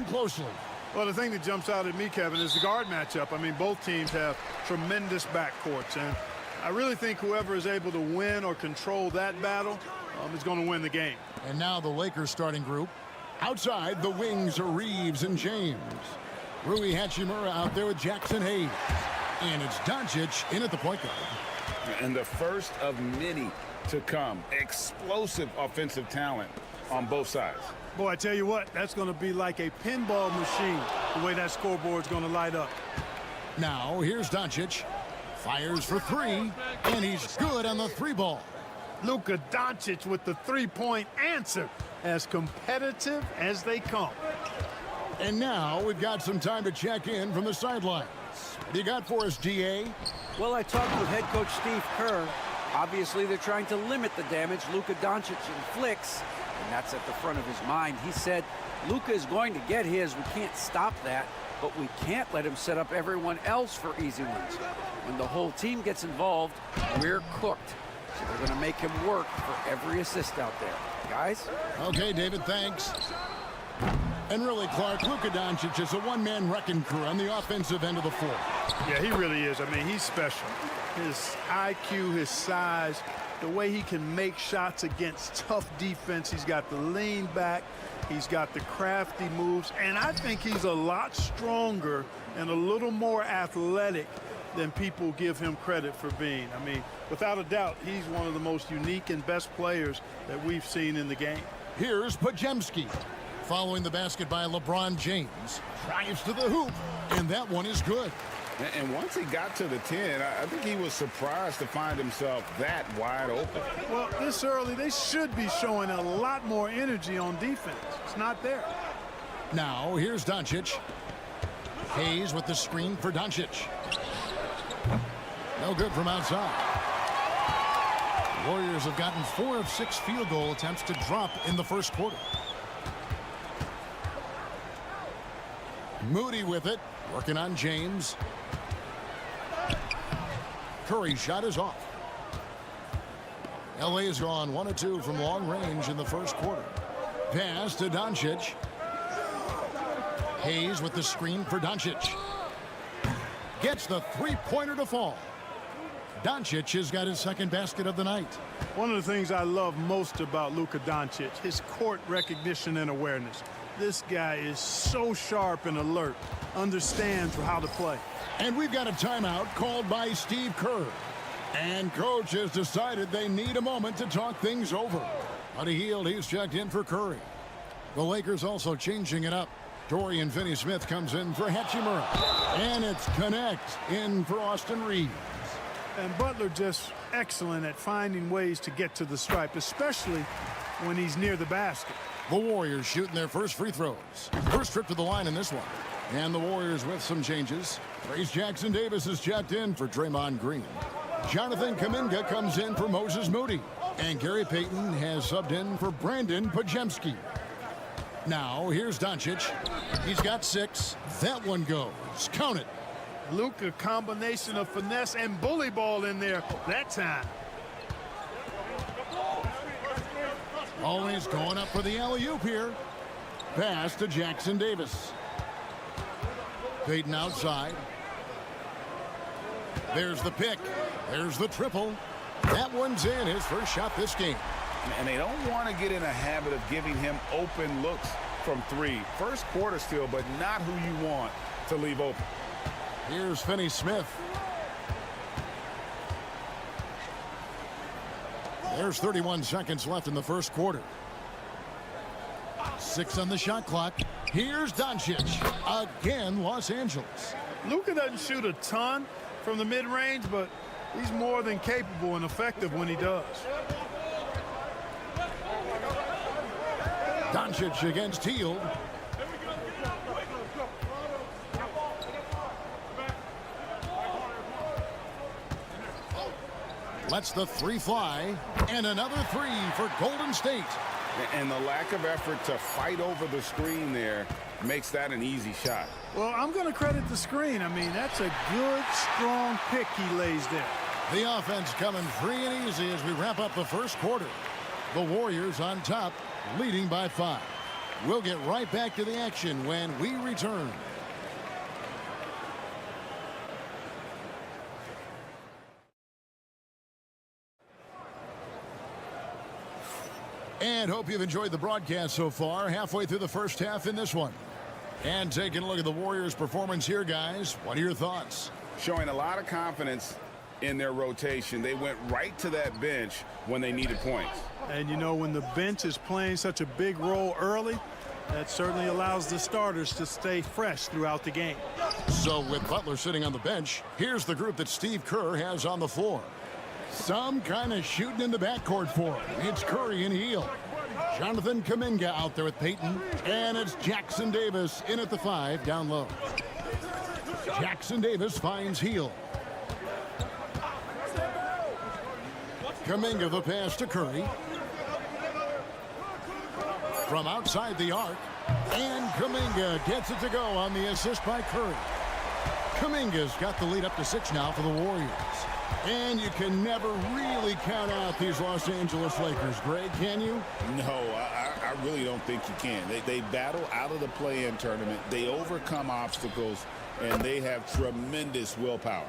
S5: Closely.
S2: Well, the thing that jumps out at me, Kevin, is the guard matchup. I mean, both teams have tremendous backcourts, and I really think whoever is able to win or control that battle is going to win the game.
S5: And now the Lakers starting group. Outside, the wings are Reeves and James. Rui Hachimura out there with Jackson Hayes. And it's Doncic in at the point guard.
S6: And the first of many to come. Explosive offensive talent on both sides.
S2: Boy, I tell you what, that's going to be like a pinball machine, the way that scoreboard's going to light up.
S5: Now, here's Doncic. Fires for three, and he's good on the three ball.
S2: Luka Doncic with the three-point answer, as competitive as they come.
S5: And now we've got some time to check in from the sidelines. What do you got for us, DA?
S8: Well, I talked with head coach Steve Kerr. Obviously, they're trying to limit the damage Luka Doncic inflicts, and that's at the front of his mind. He said, Luka is going to get his. We can't stop that, but we can't let him set up everyone else for easy ones. When the whole team gets involved, we're cooked. So they're going to make him work for every assist out there. Guys?
S5: Okay, David, thanks. And really, Clark, Luka Doncic is a one-man wrecking crew on the offensive end of the floor.
S2: Yeah, he really is. I mean, he's special. His IQ, his size, the way he can make shots against tough defense. He's got the lean back. He's got the crafty moves. And I think he's a lot stronger and a little more athletic than people give him credit for being. I mean, without a doubt, he's one of the most unique and best players that we've seen in the game.
S5: Here's Podziemski. Following the basket by LeBron James. Drives to the hoop, and that one is good.
S6: And once he got to the 10, I think he was surprised to find himself that wide open.
S2: Well, this early, they should be showing a lot more energy on defense. It's not there.
S5: Now, here's Doncic. Hayes with the screen for Doncic. No good from outside. Warriors have gotten 4 of 6 field goal attempts to drop in the first quarter. Moody with it, working on James. Curry's shot is off. LA has gone 1 of 2 from long range in the first quarter. Pass to Doncic. Hayes with the screen for Doncic. Gets the three-pointer to fall. Doncic has got his second basket of the night.
S2: One of the things I love most about Luka Doncic, his court recognition and awareness. This guy is so sharp and alert, understands how to play.
S5: And we've got a timeout called by Steve Kerr. And coach has decided they need a moment to talk things over. Buddy Hield, he's checked in for Curry. The Lakers also changing it up. Dorian Finney-Smith comes in for Hachimura. And it's Connect in for Austin Reeves.
S2: And Butler just excellent at finding ways to get to the stripe, especially when he's near the basket.
S5: The Warriors shooting their first free throws. First trip to the line in this one. And the Warriors with some changes. Trace Jackson-Davis is checked in for Draymond Green. Jonathan Kuminga comes in for Moses Moody. And Gary Payton has subbed in for Brandon Podziemski. Now, here's Doncic. He's got 6. That one goes. Count it.
S2: Luka, combination of finesse and bully ball in there that time.
S5: Always going up for the alley-oop here. Pass to Jackson-Davis. Payton outside. There's the pick. There's the triple. That one's in, his first shot this game.
S6: And they don't want to get in a habit of giving him open looks from 3. First quarter still, but not who you want to leave open.
S5: Here's Finney-Smith. There's 31 seconds left in the first quarter. 6 on the shot clock. Here's Doncic. Again, Los Angeles.
S2: Luka doesn't shoot a ton from the mid-range, but he's more than capable and effective when he does.
S5: Doncic against Hield. Lets the 3 fly, and another 3 for Golden State.
S6: And the lack of effort to fight over the screen there makes that an easy shot.
S2: Well, I'm going to credit the screen. I mean, that's a good, strong pick he lays there.
S5: The offense coming free and easy as we wrap up the first quarter. The Warriors on top, leading by 5. We'll get right back to the action when we return. And hope you've enjoyed the broadcast so far. Halfway through the first half in this one. And taking a look at the Warriors' performance here, guys. What are your thoughts?
S6: showing a lot of confidence in their rotation. They went right to that bench when they needed points.
S2: And you know, when the bench is playing such a big role early, that certainly allows the starters to stay fresh throughout the game.
S5: So with Butler sitting on the bench, here's the group that Steve Kerr has on the floor. Some kind of shooting in the backcourt for him. It's Curry and Hield. Jonathan Kuminga out there with Payton. And it's Jackson Davis in at the 5 down low. Jackson Davis finds Hield. Kuminga the pass to Curry. From outside the arc. And Kuminga gets it to go on the assist by Curry. Kuminga's got the lead up to 6 now for the Warriors. And you can never really count out these Los Angeles Lakers, Greg, can you?
S6: No, I really don't think you can. They battle out of the play-in tournament. They overcome obstacles, and they have tremendous willpower.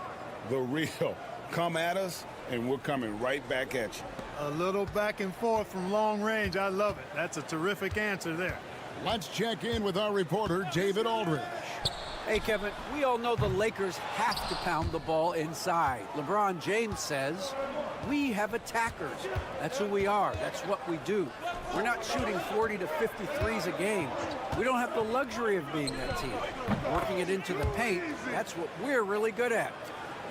S6: The real come at us, and we're coming right back at you.
S2: A little back and forth from long range. I love it. That's a terrific answer there.
S5: Let's check in with our reporter, David Aldridge.
S8: Hey, Kevin, we all know the Lakers have to pound the ball inside. LeBron James says, we have attackers. That's who we are. That's what we do. We're not shooting 40 to 53s a game. We don't have the luxury of being that team. Working it into the paint, that's what we're really good at.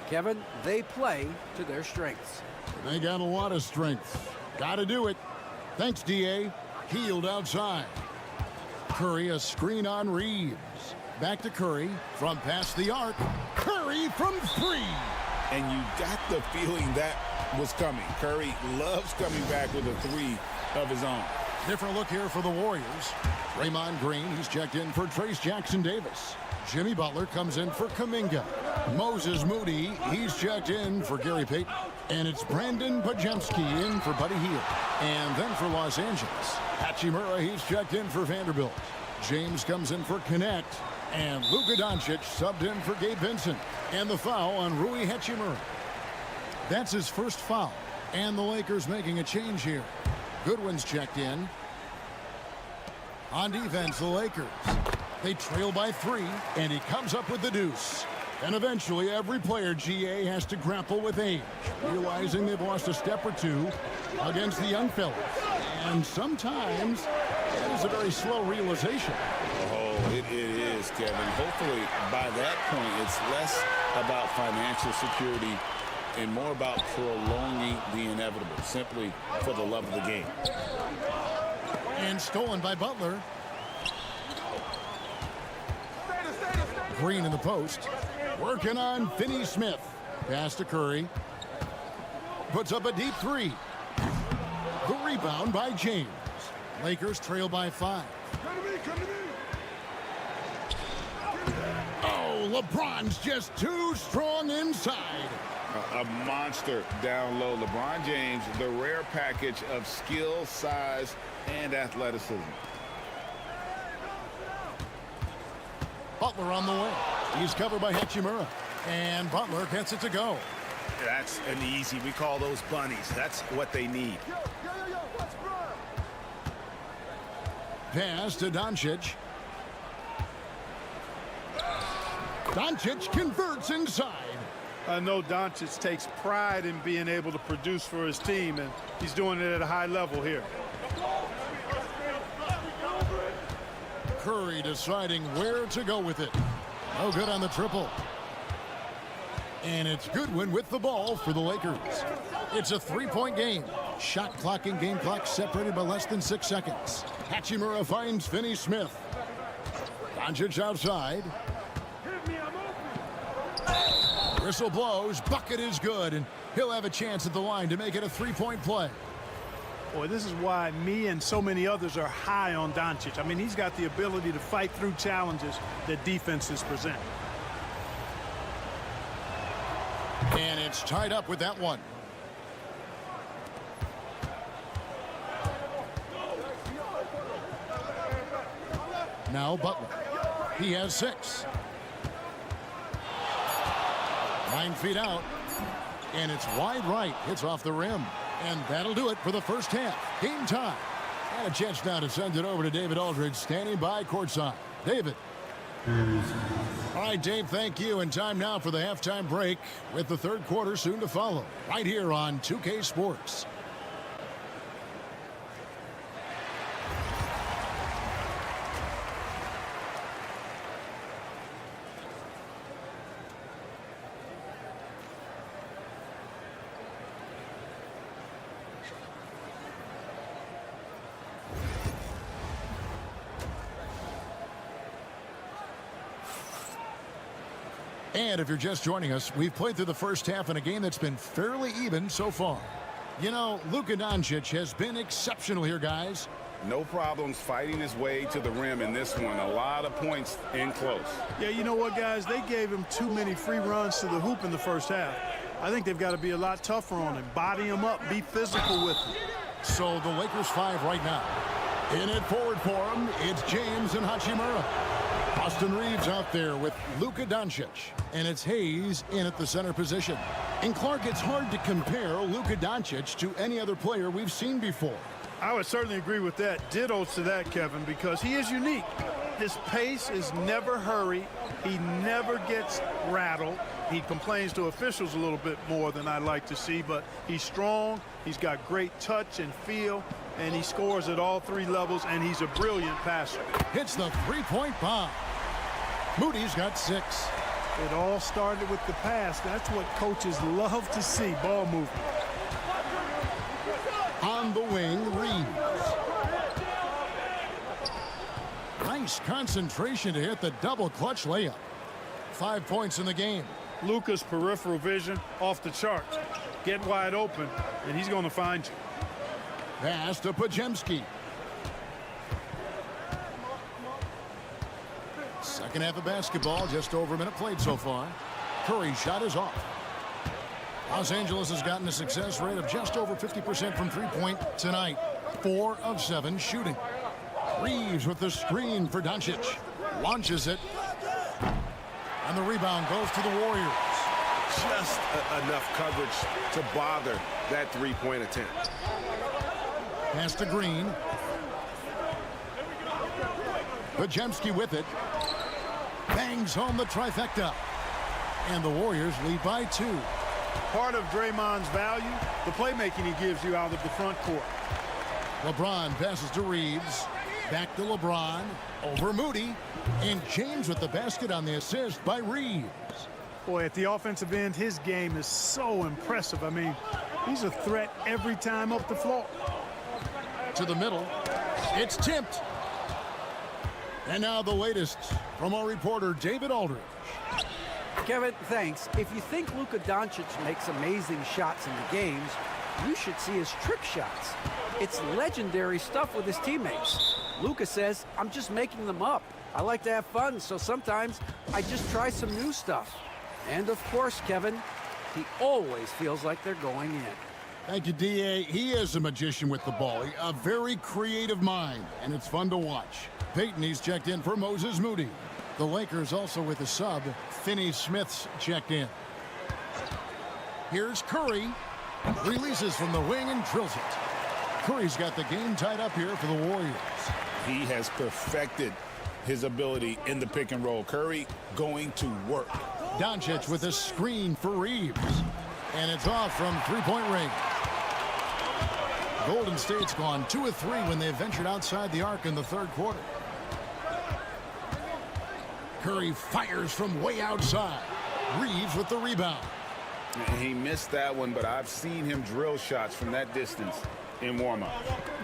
S8: Kevin, they play to their strengths.
S5: They got a lot of strengths. Got to do it. Thanks, D.A. Hield outside. Curry a screen on Reeves. Back to Curry from past the arc. Curry from 3.
S6: And you got the feeling that was coming. Curry loves coming back with a 3 of his own.
S5: Different look here for the Warriors. Draymond Green, he's checked in for Trace Jackson Davis. Jimmy Butler comes in for Kuminga. Moses Moody, he's checked in for Gary Payton. And it's Brandon Pajemski in for Buddy Hield. And then for Los Angeles, Hachimura, he's checked in for Vanderbilt. James comes in for Connect. And Luka Doncic subbed in for Gabe Vincent. And the foul on Rui Hachimura. That's his first foul. And the Lakers making a change here. Goodwin's checked in. On defense, the Lakers. They trail by 3, and he comes up with the deuce. And eventually, every player, GA, has to grapple with age, realizing they've lost a step or two against the young fellas. And sometimes, it is a very slow realization.
S6: Oh, it is, Kevin. Hopefully, by that point, it's less about financial security and more about prolonging the inevitable, simply for the love of the game.
S5: And stolen by Butler. Green in the post. Working on Finney-Smith. Pass to Curry. Puts up a deep 3. The rebound by James. Lakers trail by 5. Oh, LeBron's just too strong inside.
S6: A monster down low. LeBron James, the rare package of skill, size, and athleticism.
S5: Butler on the way. He's covered by Hachimura. And Butler gets it to go.
S11: That's an easy. We call those bunnies. That's what they need.
S5: Pass to Doncic. Doncic converts inside.
S2: I know Doncic takes pride in being able to produce for his team, and he's doing it at a high level here.
S5: Curry deciding where to go with it. No good on the triple. And it's Goodwin with the ball for the Lakers. It's a 3-point game. Shot clock and game clock separated by less than 6 seconds. Hachimura finds Finney-Smith. Doncic outside. Whistle blows. Bucket is good, and he'll have a chance at the line to make it a 3-point play.
S2: Boy, this is why me and so many others are high on Doncic. I mean, he's got the ability to fight through challenges that defenses present.
S5: And it's tied up with that one. Now Butler. He has 6. 9 feet out. And it's wide right. Hits off the rim. And that'll do it for the first half. Game time. And a chance now to send it over to David Aldridge, standing by courtside. David. All right, Dave, thank you. And time now for the halftime break with the third quarter soon to follow right here on 2K Sports. And if you're just joining us, we've played through the first half in a game that's been fairly even so far. You know, Luka Doncic has been exceptional here, guys.
S6: No problems fighting his way to the rim in this one. A lot of points in close.
S2: Yeah, you know what, guys? They gave him too many free runs to the hoop in the first half. I think they've got to be a lot tougher on him. Body him up. Be physical with him.
S5: So the Lakers 5 right now. In it forward for him, it's James and Hachimura. Austin Reeves out there with Luka Doncic. And it's Hayes in at the center position. And Clark, it's hard to compare Luka Doncic to any other player we've seen before.
S2: I would certainly agree with that. Ditto to that, Kevin, because he is unique. His pace is never hurried. He never gets rattled. He complains to officials a little bit more than I'd like to see, but he's strong. He's got great touch and feel, and he scores at all three levels, and he's a brilliant passer.
S5: Hits the three-point bomb. Moody's got 6.
S2: It all started with the pass. That's what coaches love to see, ball movement.
S5: On the wing, Reeves. Nice concentration to hit the double clutch layup. 5 points in the game.
S2: Luka's peripheral vision off the charts. Get wide open, and he's going to find you.
S5: Pass to Podziemski. Second half of basketball, just over a minute played so far. Curry's shot is off. Los Angeles has gotten a success rate of just over 50% from three-point tonight. 4 of 7 shooting. Reeves with the screen for Doncic. Launches it. And the rebound goes to the Warriors.
S11: Just enough coverage to bother that three-point attempt.
S5: Pass to Green. Podziemski with it. Bangs home the trifecta. And the Warriors lead by 2.
S2: Part of Draymond's value, the playmaking he gives you out of the front court.
S5: LeBron passes to Reeves. Back to LeBron. Over Moody. And James with the basket on the assist by Reeves.
S2: Boy, at the offensive end, his game is so impressive. I mean, he's a threat every time up the floor.
S5: To the middle. It's tipped. And now the latest from our reporter, David Aldridge.
S8: Kevin, thanks. If you think Luka Doncic makes amazing shots in the games, you should see his trick shots. It's legendary stuff with his teammates. Luka says, I'm just making them up. I like to have fun, so sometimes I just try some new stuff. And of course, Kevin, he always feels like they're going in.
S5: Thank you, D.A. He is a magician with the ball. A very creative mind, and it's fun to watch. Peyton, he's checked in for Moses Moody. The Lakers also with a sub. Finney Smith's checked in. Here's Curry. Releases from the wing and drills it. Curry's got the game tied up here for the Warriors.
S6: He has perfected his ability in the pick and roll. Curry going to work.
S5: Doncic with a screen for Reeves. And it's off from three-point range. Golden State's gone 2 of 3 when they ventured outside the arc in the third quarter. Curry fires from way outside. Reeves with the rebound.
S6: He missed that one, but I've seen him drill shots from that distance in warm-up.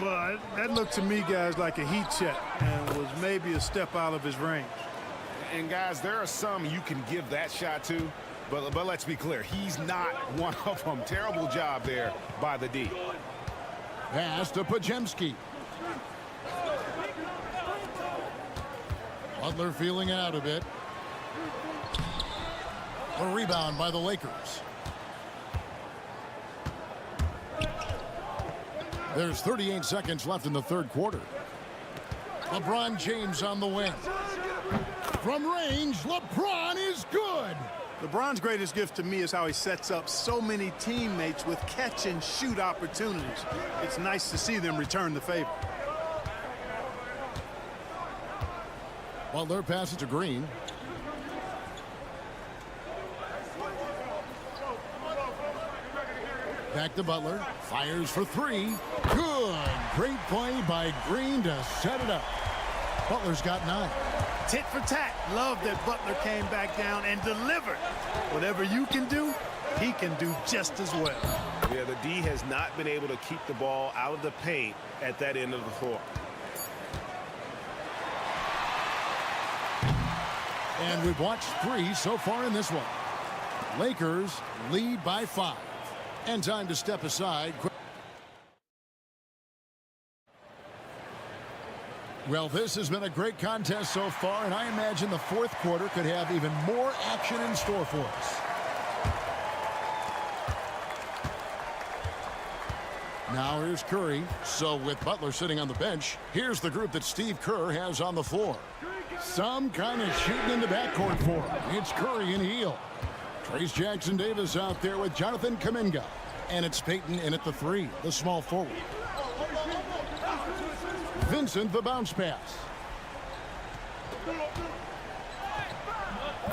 S2: Well, that looked to me, guys, like a heat check and was maybe a step out of his range.
S11: And, guys, there are some you can give that shot to, but let's be clear, he's not one of them. Terrible job there by the D.
S5: Pass to Podziemski. Butler feeling out a bit. A rebound by the Lakers. There's 38 seconds left in the third quarter. LeBron James on the wing. From range, LeBron is good.
S2: LeBron's greatest gift to me is how he sets up so many teammates with catch-and-shoot opportunities. It's nice to see them return the favor.
S5: Butler passes to Green. Back to Butler. Fires for three. Good. Great play by Green to set it up. Butler's got 9.
S2: Tit for tat. Love that Butler came back down and delivered. Whatever you can do, he can do just as well.
S11: Yeah, the D has not been able to keep the ball out of the paint at that end of the floor.
S5: And we've watched 3 so far in this one. Lakers lead by 5. And time to step aside. Well, this has been a great contest so far, and I imagine the fourth quarter could have even more action in store for us. Now here's Curry. So with Butler sitting on the bench, here's the group that Steve Kerr has on the floor. Some kind of shooting in the backcourt for him. It's Curry and Hield. Trace Jackson-Davis out there with Jonathan Kuminga. And it's Payton in at the 3, the small forward. Vincent, the bounce pass.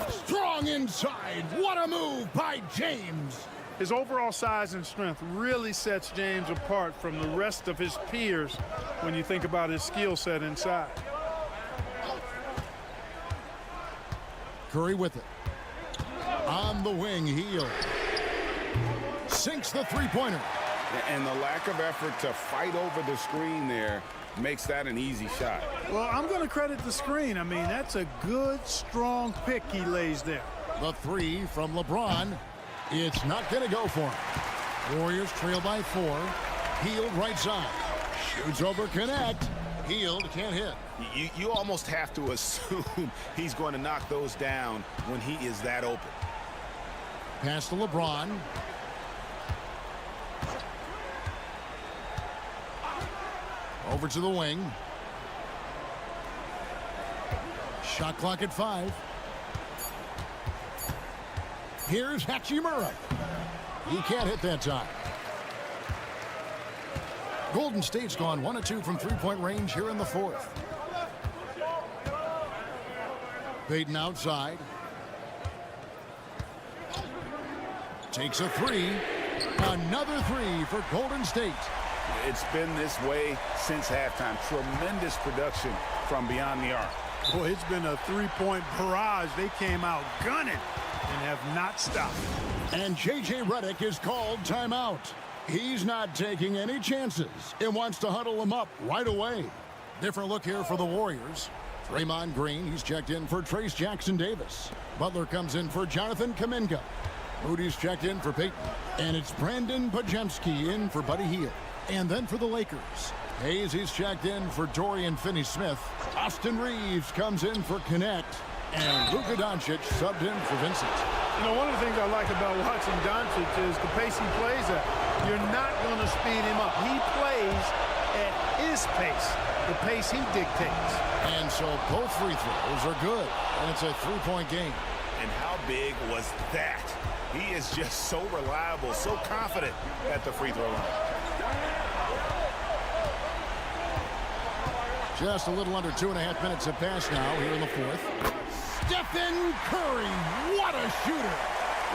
S5: Strong inside. What a move by James.
S2: His overall size and strength really sets James apart from the rest of his peers when you think about his skill set inside.
S5: Curry with it. On the wing, Hield. Sinks the three-pointer.
S6: And the lack of effort to fight over the screen there makes that an easy shot.
S2: Well, I'm going to credit the screen. I mean, that's a good, strong pick he lays there.
S5: The 3 from LeBron. It's not going to go for him. Warriors trail by 4. Hield right side. Shoots over Connect. Hield can't hit.
S11: You almost have to assume he's going to knock those down when he is that open.
S5: Pass to LeBron. Over to the wing. Shot clock at 5. Here's Hachimura. He can't hit that time. Golden State's gone 1 of 2 from three-point range here in the fourth. Payton outside. Takes a 3. Another 3 for Golden State.
S6: It's been this way since halftime. Tremendous production from beyond the arc.
S2: Boy, it's been a three-point barrage. They came out gunning and have not stopped.
S5: And J.J. Redick is called timeout. He's not taking any chances and wants to huddle them up right away. Different look here for the Warriors. Draymond Green, he's checked in for Trace Jackson-Davis. Butler comes in for Jonathan Kuminga. Moody's checked in for Payton. And it's Brandon Podziemski in for Buddy Hield. And then for the Lakers, Hayes, he's checked in for Dorian Finney-Smith. Austin Reeves comes in for Connect. And Luka Doncic subbed in for Vincent.
S2: You know, one of the things I like about watching Doncic is the pace he plays at. You're not going to speed him up. He plays at his pace, the pace he dictates.
S5: And so both free throws are good. And it's a three-point game.
S11: And how big was that? He is just so reliable, so confident at the free throw line.
S5: Just a little under 2.5 minutes have passed now here in the fourth. Stephen Curry, what a shooter.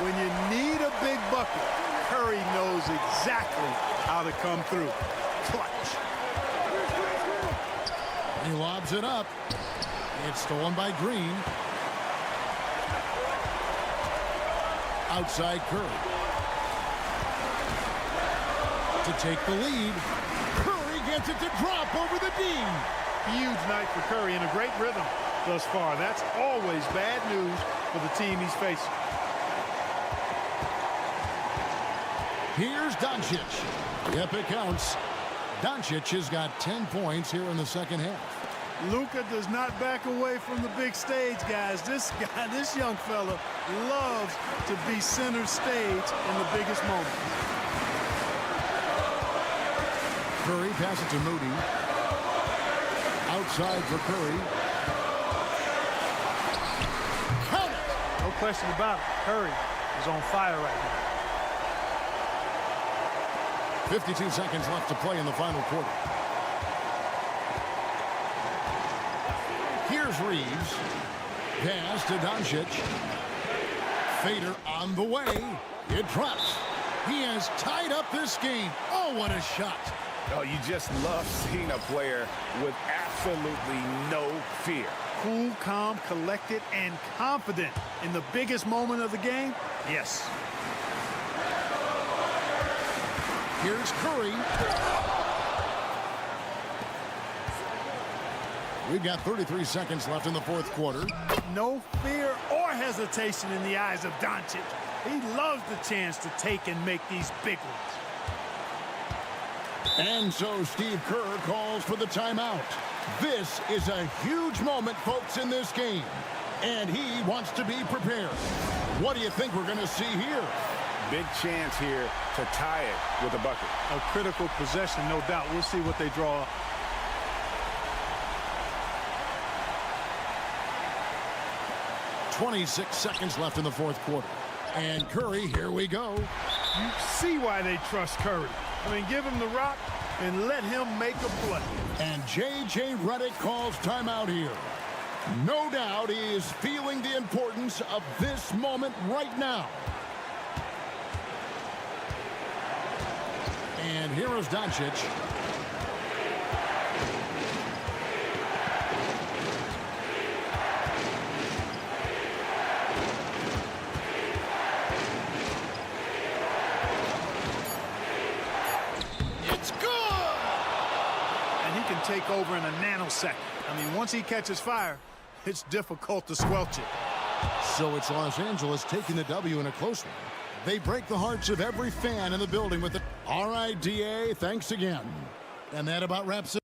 S2: When you need a big bucket, Curry knows exactly how to come through. Clutch.
S5: He lobs it up. It's stolen by Green. Outside Curry. To take the lead. Curry gets it to drop over the D.
S2: Huge night for Curry and a great rhythm thus far. That's always bad news for the team he's facing.
S5: Here's Doncic. Yep, it counts. Doncic has got 10 points here in the second half.
S2: Luka does not back away from the big stage, guys. This young fella loves to be center stage in the biggest moment.
S5: Curry passes to Moody. Outside for Curry. Count it!
S2: No question about it. Curry is on fire right now.
S5: 52 seconds left to play in the final quarter. Here's Reeves. Pass to Doncic. Fader on the way. It drops. He has tied up this game. Oh, what a shot.
S11: Oh, you just love seeing a player with absolutely no fear.
S2: Cool, calm, collected, and confident in the biggest moment of the game? Yes.
S5: Here's Curry. We've got 33 seconds left in the fourth quarter.
S2: No fear or hesitation in the eyes of Doncic. He loves the chance to take and make these big ones.
S5: And so Steve Kerr calls for the timeout. This is a huge moment, folks, in this game. And he wants to be prepared. What do you think we're going to see here?
S11: Big chance here to tie it with a bucket.
S2: A critical possession, no doubt. We'll see what they draw up.
S5: .26 seconds left in the fourth quarter. And Curry, here we go.
S2: You see why they trust Curry. I mean, give him the rock and let him make a play.
S5: And J.J. Redick calls timeout here. No doubt he is feeling the importance of this moment right now. And here is Doncic. It's good!
S2: And he can take over in a nanosecond. I mean, once he catches fire, it's difficult to squelch it.
S5: So it's Los Angeles taking the W in a close one. They break the hearts of every fan in the building with it. All right, D.A., thanks again. And that about wraps it.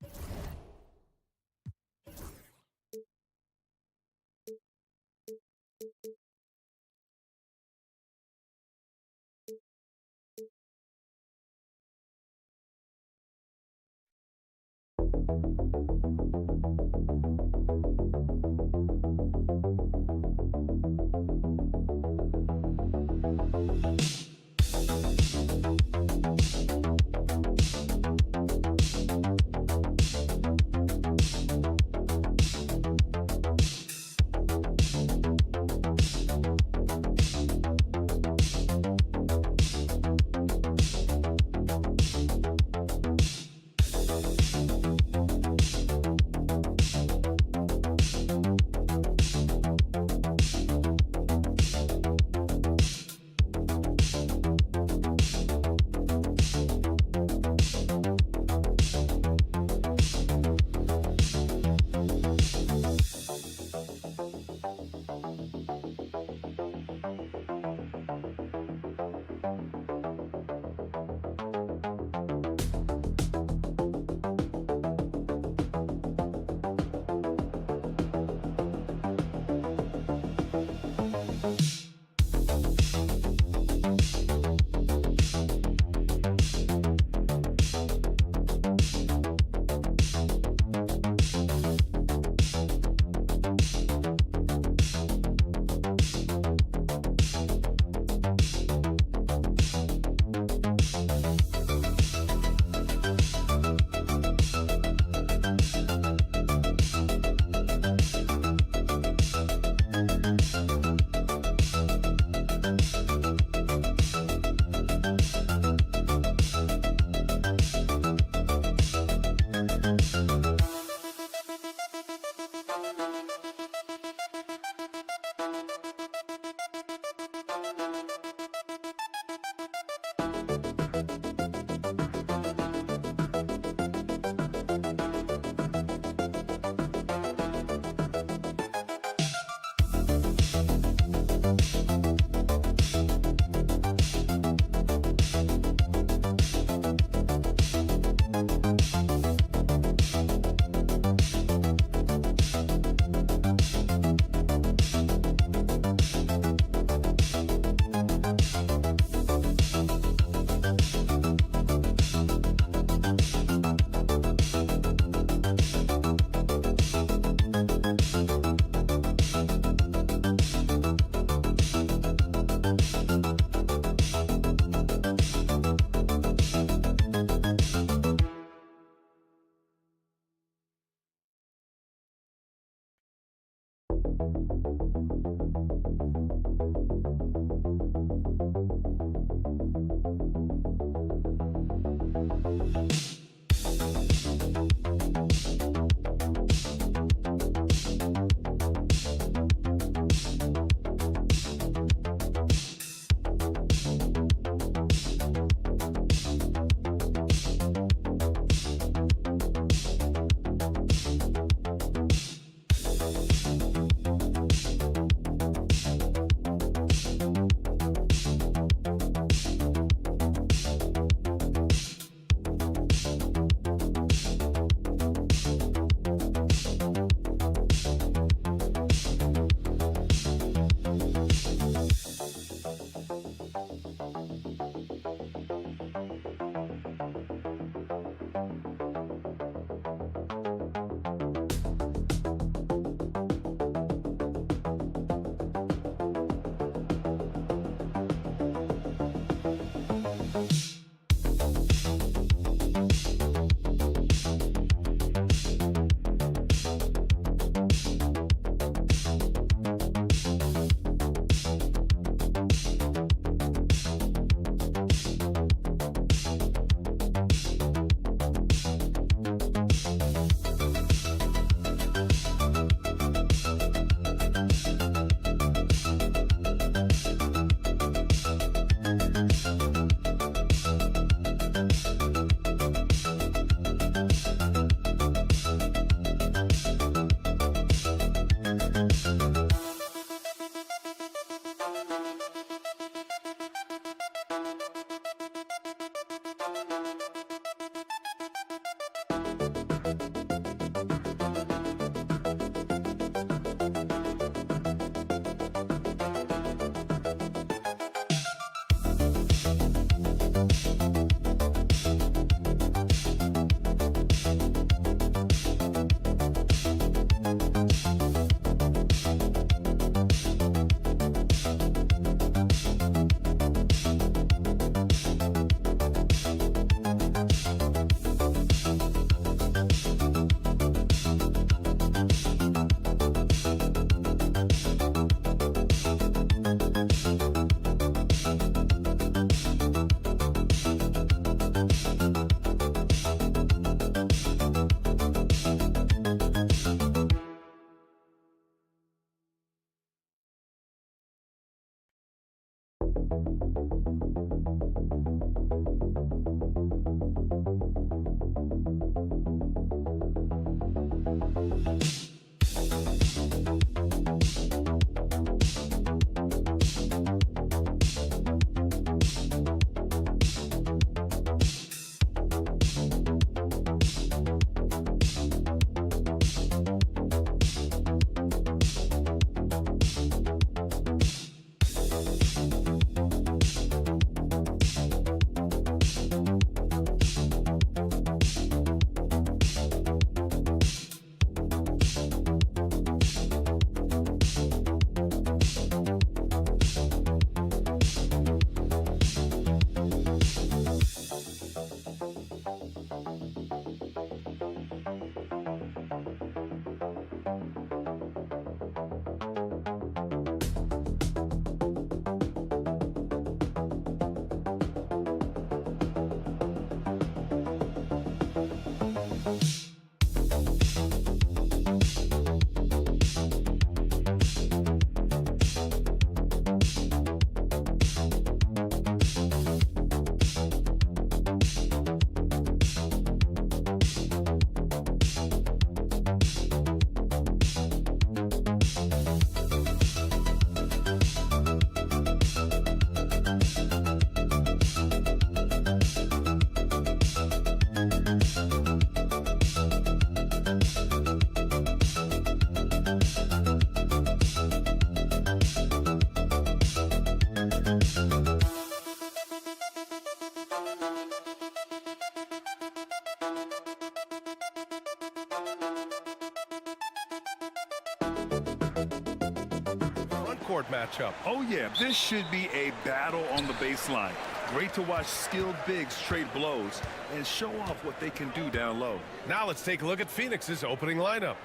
S1: Court matchup.
S4: Oh yeah, this should be a battle on the baseline. Great to watch skilled bigs trade blows and show off what they can do down low.
S1: Now let's take a look at Phoenix's opening lineup.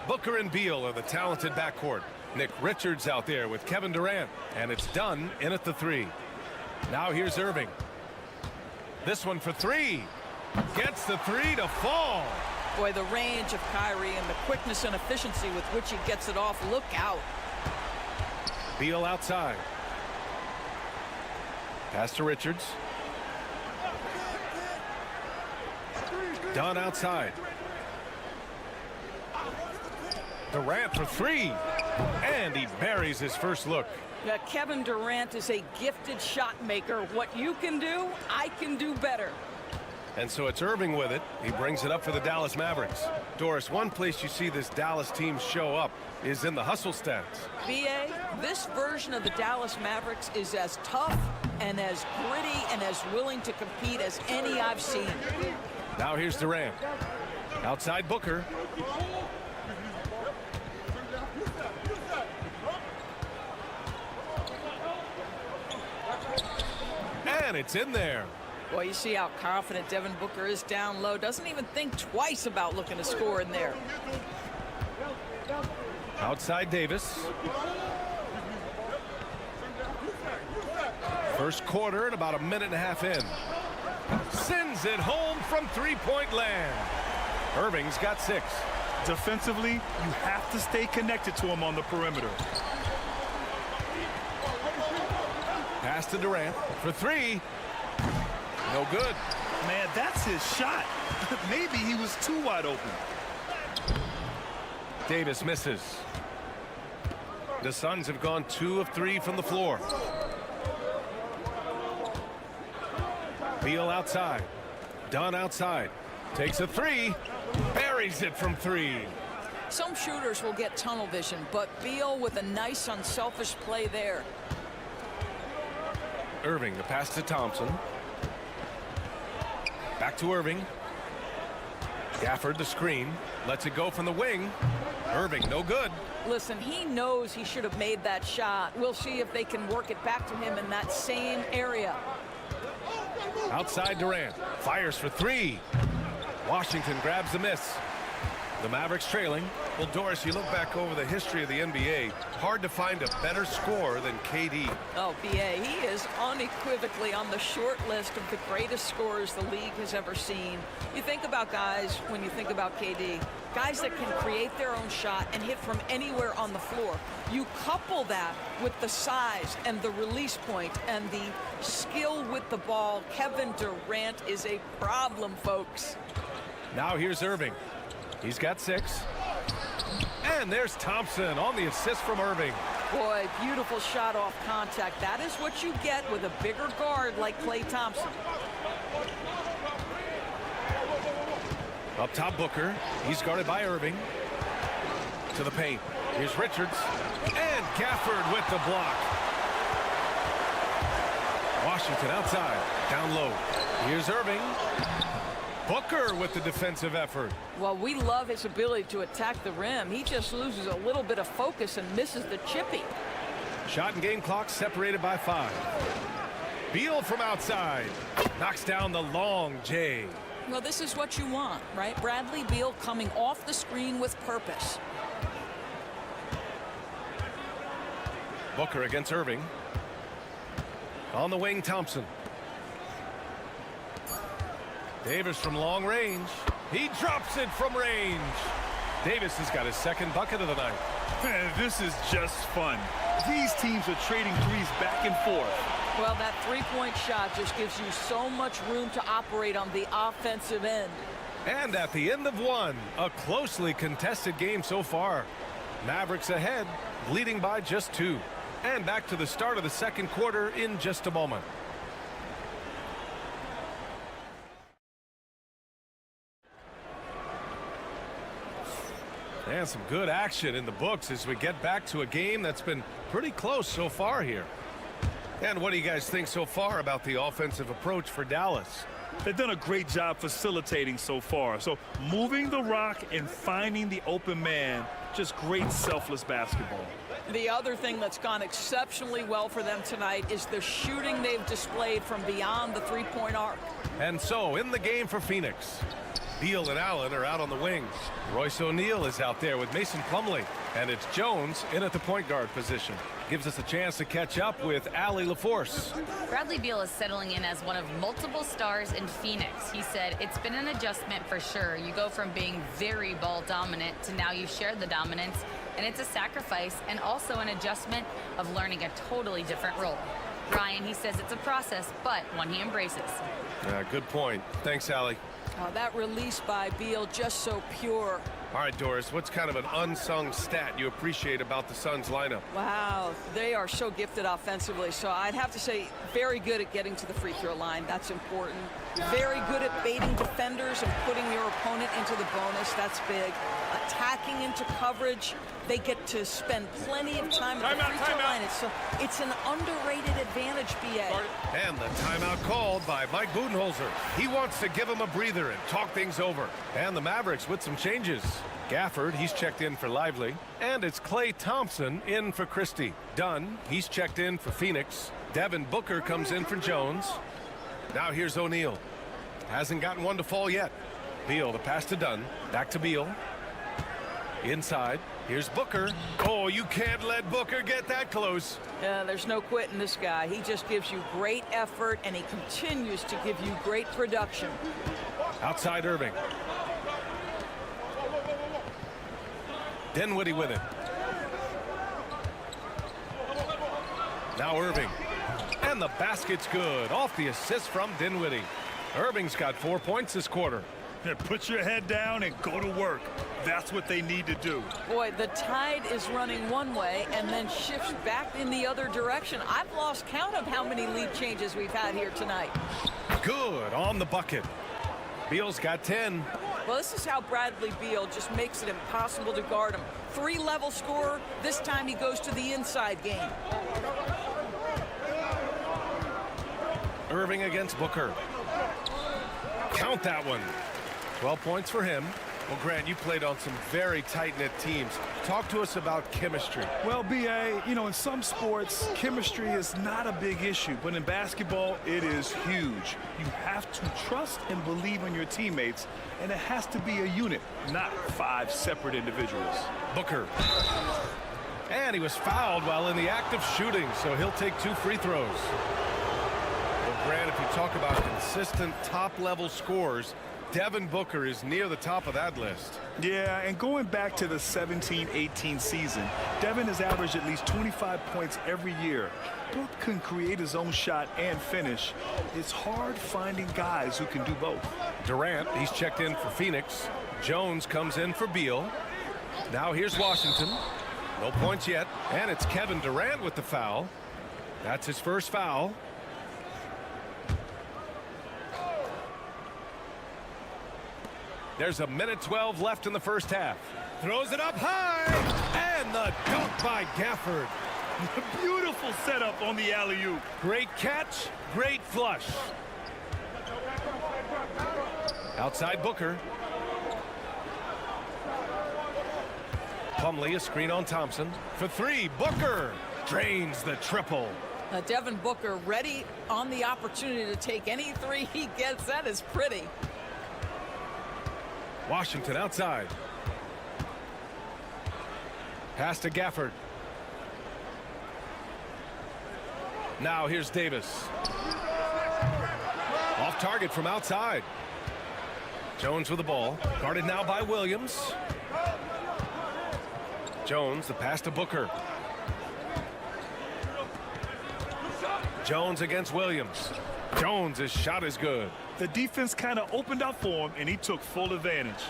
S1: Booker and Beal are the talented backcourt. Nick Richards out there with Kevin Durant, and it's done in at the 3. Now here's Irving. This one for 3. Gets the 3 to fall.
S7: Boy, the range of Kyrie and the quickness and efficiency with which he gets it off. Look out.
S1: Beal outside. Pass to Richards. Dunn outside. Durant for 3. And he buries his first look.
S7: Now, Kevin Durant is a gifted shot maker. What you can do, I can do better.
S1: And so it's Irving with it. He brings it up for the Dallas Mavericks. Doris, one place you see this Dallas team show up is in the hustle stats.
S7: B.A., this version of the Dallas Mavericks is as tough and as gritty and as willing to compete as any I've seen.
S1: Now here's Durant. Outside Booker. And it's in there.
S7: Boy, you see how confident Devin Booker is down low. Doesn't even think twice about looking to score in there.
S1: Outside Davis. First quarter and about a minute and a half in. Sends it home from three-point land. Irving's got 6.
S4: Defensively, you have to stay connected to him on the perimeter.
S1: Pass to Durant for 3. No good.
S4: Man, that's his shot. Maybe he was too wide open.
S1: Davis misses. The Suns have gone 2 of 3 from the floor. Beal outside. Dunn outside. Takes a 3. Buries it from 3.
S7: Some shooters will get tunnel vision, but Beal with a nice unselfish play there.
S1: Irving, the pass to Thompson. Back to Irving. Gafford, the screen. Lets it go from the wing. Irving, no good.
S7: Listen, he knows he should have made that shot. We'll see if they can work it back to him in that same area.
S1: Outside Durant. Fires for 3. Washington grabs the miss. The Mavericks trailing. Well, Doris, you look back over the history of the NBA, hard to find a better scorer than KD.
S7: Oh, BA, he is unequivocally on the short list of the greatest scorers the league has ever seen. You think about guys, when you think about KD, guys that can create their own shot and hit from anywhere on the floor. You couple that with the size and the release point and the skill with the ball. Kevin Durant is a problem, folks.
S1: Now here's Irving. He's got 6. And there's Thompson on the assist from Irving.
S7: Boy, beautiful shot off contact. That is what you get with a bigger guard like Klay Thompson.
S1: Up top, Booker. He's guarded by Irving. To the paint. Here's Richards. And Gafford with the block. Washington outside. Down low. Here's Irving. Booker with the defensive effort.
S7: Well, we love his ability to attack the rim. He just loses a little bit of focus and misses the chippy.
S1: Shot and game clock separated by 5. Beal from outside. Knocks down the long J.
S7: Well, this is what you want, right? Bradley Beal coming off the screen with purpose.
S1: Booker against Irving. On the wing, Thompson. Davis from long range. He drops it from range. Davis has got his second bucket of the night.
S4: Man, this is just fun. These teams are trading threes back and forth.
S7: Well, that three-point shot just gives you so much room to operate on the offensive end.
S1: And at the end of one, a closely contested game so far. Mavericks ahead, leading by just 2. And back to the start of the second quarter in just a moment. And some good action in the books as we get back to a game that's been pretty close so far here. And what do you guys think so far about the offensive approach for Dallas?
S4: They've done a great job facilitating so far. So moving the rock and finding the open man, just great selfless basketball.
S7: The other thing that's gone exceptionally well for them tonight is the shooting they've displayed from beyond the three-point arc.
S1: And so in the game for Phoenix, Beal and Allen are out on the wings. Royce O'Neal is out there with Mason Plumlee. And it's Jones in at the point guard position. Gives us a chance to catch up with Allie LaForce.
S3: Bradley Beal is settling in as one of multiple stars in Phoenix. He said, it's been an adjustment for sure. You go from being very ball dominant to now you share the dominance. And it's a sacrifice and also an adjustment of learning a totally different role. Ryan, he says it's a process, but one he embraces.
S1: Good point. Thanks, Allie.
S7: That release by Beal just so pure.
S1: All right, Doris, what's kind of an unsung stat you appreciate about the Suns lineup?
S7: Wow, they are so gifted offensively. So I'd have to say very good at getting to the free throw line. That's important. Very good at baiting defenders and putting your opponent into the bonus. That's big. Attacking into coverage. They get to spend plenty of time at the free throw line. It's an underrated advantage, BA.
S1: And the timeout called by Mike Budenholzer. He wants to give him a breather and talk things over. And the Mavericks with some changes. Gafford, he's checked in for Lively. And it's Klay Thompson in for Christie. Dunn, he's checked in for Phoenix. Devin Booker comes in for Jones. Now here's O'Neal. Hasn't gotten one to fall yet. Beal, the pass to Dunn. Back to Beal. Inside. Here's Booker. Oh, you can't let Booker get that close.
S7: Yeah, there's no quitting this guy. He just gives you great effort, and he continues to give you great production.
S1: Outside Irving. Dinwiddie with it. Now Irving. And the basket's good. Off the assist from Dinwiddie. Irving's got 4 points this quarter.
S4: Put your head down and go to work. That's what they need to do.
S7: Boy, the tide is running one way and then shifts back in the other direction. I've lost count of how many lead changes we've had here tonight.
S1: Good on the bucket. Beal's got 10.
S7: Well, this is how Bradley Beal just makes it impossible to guard him. 3-level scorer. This time he goes to the inside game.
S1: Irving against Booker. Count that one. 12 points for him. Well, Grant, you played on some very tight-knit teams. Talk to us about chemistry.
S4: Well, B.A., you know, in some sports, chemistry is not a big issue, but in basketball, it is huge. You have to trust and believe in your teammates, and it has to be a unit, not 5 separate individuals.
S1: Booker. And he was fouled while in the act of shooting, so he'll take 2 free throws. Well, Grant, if you talk about consistent top-level scores, Devin Booker is near the top of that list.
S4: Yeah, and going back to the 17-18 season, Devin has averaged at least 25 points every year. Book can create his own shot and finish. It's hard finding guys who can do both.
S1: Durant, he's checked in for Phoenix. Jones comes in for Beal. Now here's Washington. No points yet. And it's Kevin Durant with the foul. That's his first foul. There's a minute 12 left in the first half. Throws it up high. And the dunk by Gafford.
S4: Beautiful setup on the alley-oop.
S1: Great catch, great flush. Outside Booker. Plumlee, a screen on Thompson. For 3, Booker drains the triple.
S7: Devin Booker ready on the opportunity to take any 3 he gets. That is pretty.
S1: Washington outside. Pass to Gafford. Now here's Davis. Off target from outside. Jones with the ball. Guarded now by Williams. Jones, the pass to Booker. Jones against Williams. Jones, his shot is good.
S4: The defense kind of opened up for him, and he took full advantage.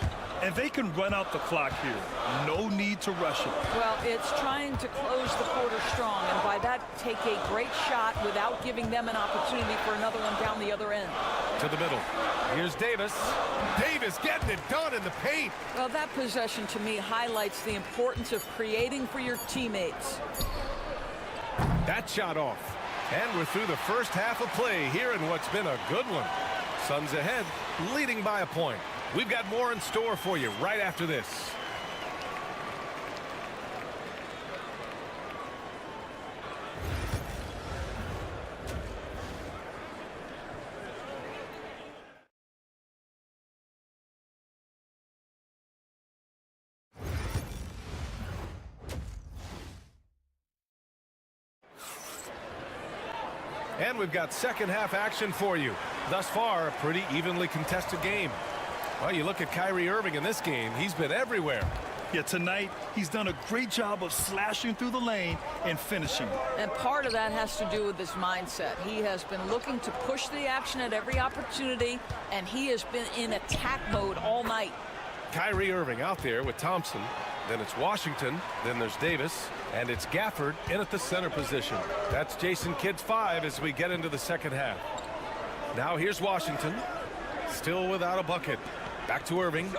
S4: And they can run out the clock here. No need to rush it.
S7: Well, it's trying to close the quarter strong, and by that, take a great shot without giving them an opportunity for another one down the other end.
S1: To the middle. Here's Davis. Davis getting it done in the paint.
S7: Well, that possession to me highlights the importance of creating for your teammates.
S1: That shot off. And we're through the first half of play here in what's been a good one. Suns ahead, leading by a point. We've got more in store for you right after this. And we've got second half action for you. Thus far, a pretty evenly contested game. Well, you look at Kyrie Irving in this game, he's been everywhere.
S4: Yeah, tonight, he's done a great job of slashing through the lane and finishing.
S7: And part of that has to do with his mindset. He has been looking to push the action at every opportunity, and he has been in attack mode all night.
S1: Kyrie Irving out there with Thompson. Then it's Washington. Then there's Davis. And it's Gafford in at the center position. That's Jason Kidd's 5 as we get into the second half. Now here's Washington. Still without a bucket. Back to Irving.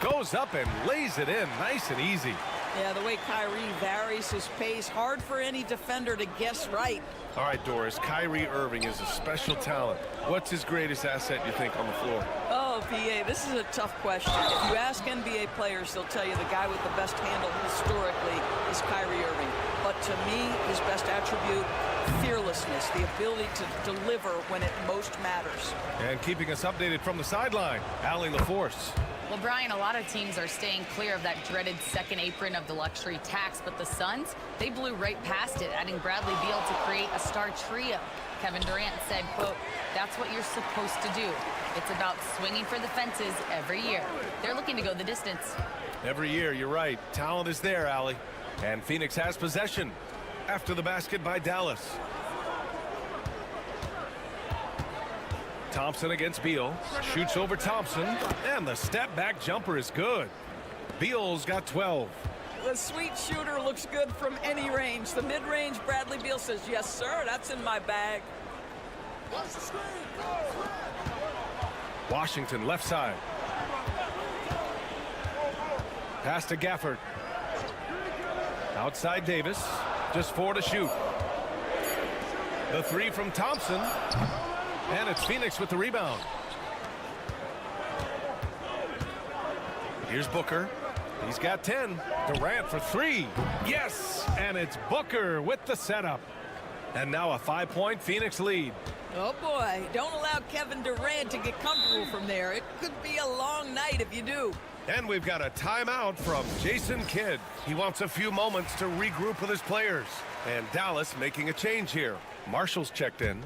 S1: Goes up and lays it in nice and easy.
S7: Yeah, the way Kyrie varies his pace, hard for any defender to guess right.
S1: All right, Doris, Kyrie Irving is a special talent. What's his greatest asset, you think, on the floor?
S7: Oh, PA, this is a tough question. If you ask NBA players, they'll tell you the guy with the best handle historically is Kyrie Irving. But to me, his best attribute, fearlessness, the ability to deliver when it most matters.
S1: And keeping us updated from the sideline, Allie LaForce.
S3: Well, Brian, a lot of teams are staying clear of that dreaded second apron of the luxury tax, but the Suns, they blew right past it, adding Bradley Beal to create a star trio. Kevin Durant said, quote, "That's what you're supposed to do. It's about swinging for the fences every year." They're looking to go the distance.
S1: Every year, you're right. Talent is there, Allie. And Phoenix has possession after the basket by Dallas. Thompson against Beal. Shoots over Thompson. And the step-back jumper is good. Beal's got 12.
S7: The sweet shooter looks good from any range. The mid-range, Bradley Beal says, "Yes, sir, that's in my bag."
S1: Washington left side. Pass to Gafford. Outside Davis. Just 4 to shoot. The 3 from Thompson. And it's Phoenix with the rebound. Here's Booker. He's got 10. Durant for 3. Yes, and it's Booker with the setup. And now a 5-point Phoenix lead.
S7: Oh, boy. Don't allow Kevin Durant to get comfortable from there. It could be a long night if you do.
S1: And we've got a timeout from Jason Kidd. He wants a few moments to regroup with his players. And Dallas making a change here. Marshall's checked in.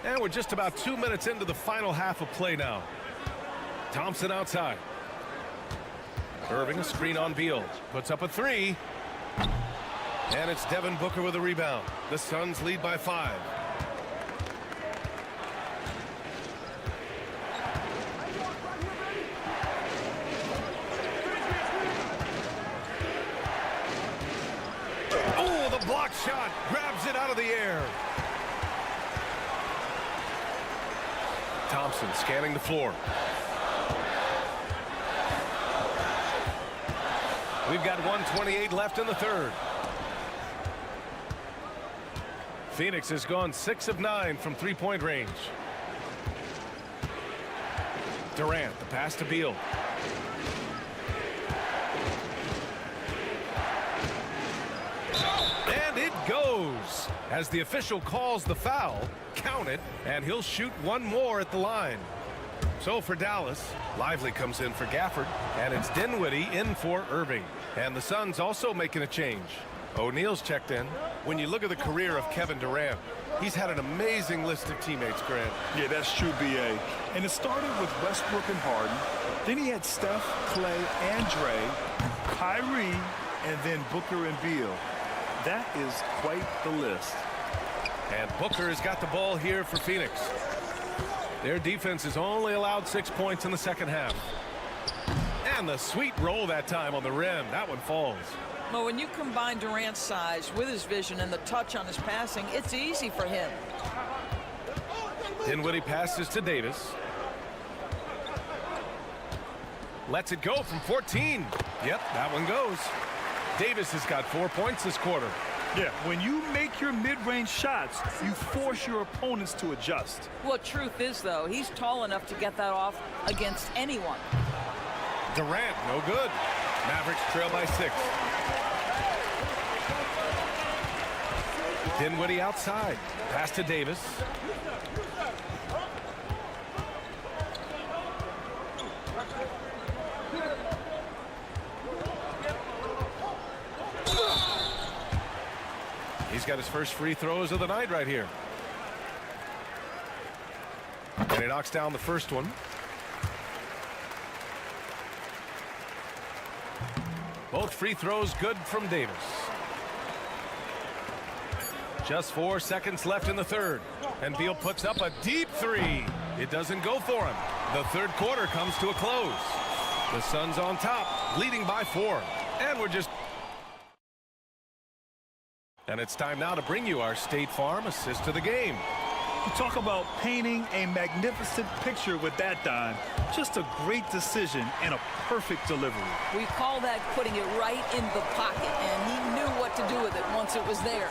S1: And we're just about 2 minutes into the final half of play now. Thompson outside. Irving a screen on Beal. Puts up a 3. And it's Devin Booker with a rebound. The Suns lead by 5. Oh, the block shot. Grabs it out of the air. Thompson scanning the floor. We've got 1:28 left in the third. Phoenix has gone 6 of 9 from three-point range. Durant, the pass to Beal. And it goes. As the official calls the foul, count it, and he'll shoot one more at the line. So for Dallas, Lively comes in for Gafford, and it's Dinwiddie in for Irving. And the Suns also making a change. O'Neal's checked in. When you look at the career of Kevin Durant, he's had an amazing list of teammates, Grant.
S4: Yeah, that's true, B.A. And it started with Westbrook and Harden. Then he had Steph, Clay, and Dre, Kyrie, and then Booker and Beal. That is quite the list.
S1: And Booker has got the ball here for Phoenix. Their defense has only allowed 6 points in the second half. And the sweet roll that time on the rim. That one falls.
S7: Well, when you combine Durant's size with his vision and the touch on his passing, it's easy for him.
S1: Dinwiddie passes to Davis. Lets it go from 14. Yep, that one goes. Davis has got 4 points this quarter.
S4: Yeah, when you make your mid-range shots, you force your opponents to adjust.
S7: Well, truth is, though, he's tall enough to get that off against anyone.
S1: Durant, no good. Mavericks trail by 6. Dinwiddie outside. Pass to Davis. He's got his first free throws of the night right here. And he knocks down the first one. Both free throws good from Davis. Just 4 seconds left in the third. And Beal puts up a deep 3. It doesn't go for him. The third quarter comes to a close. The Suns on top, leading by 4. And we're just... And it's time now to bring you our State Farm assist to the game.
S4: You talk about painting a magnificent picture with that, Don. Just a great decision and a perfect delivery.
S7: We call that putting it right in the pocket, and he knew what to do with it once it was there.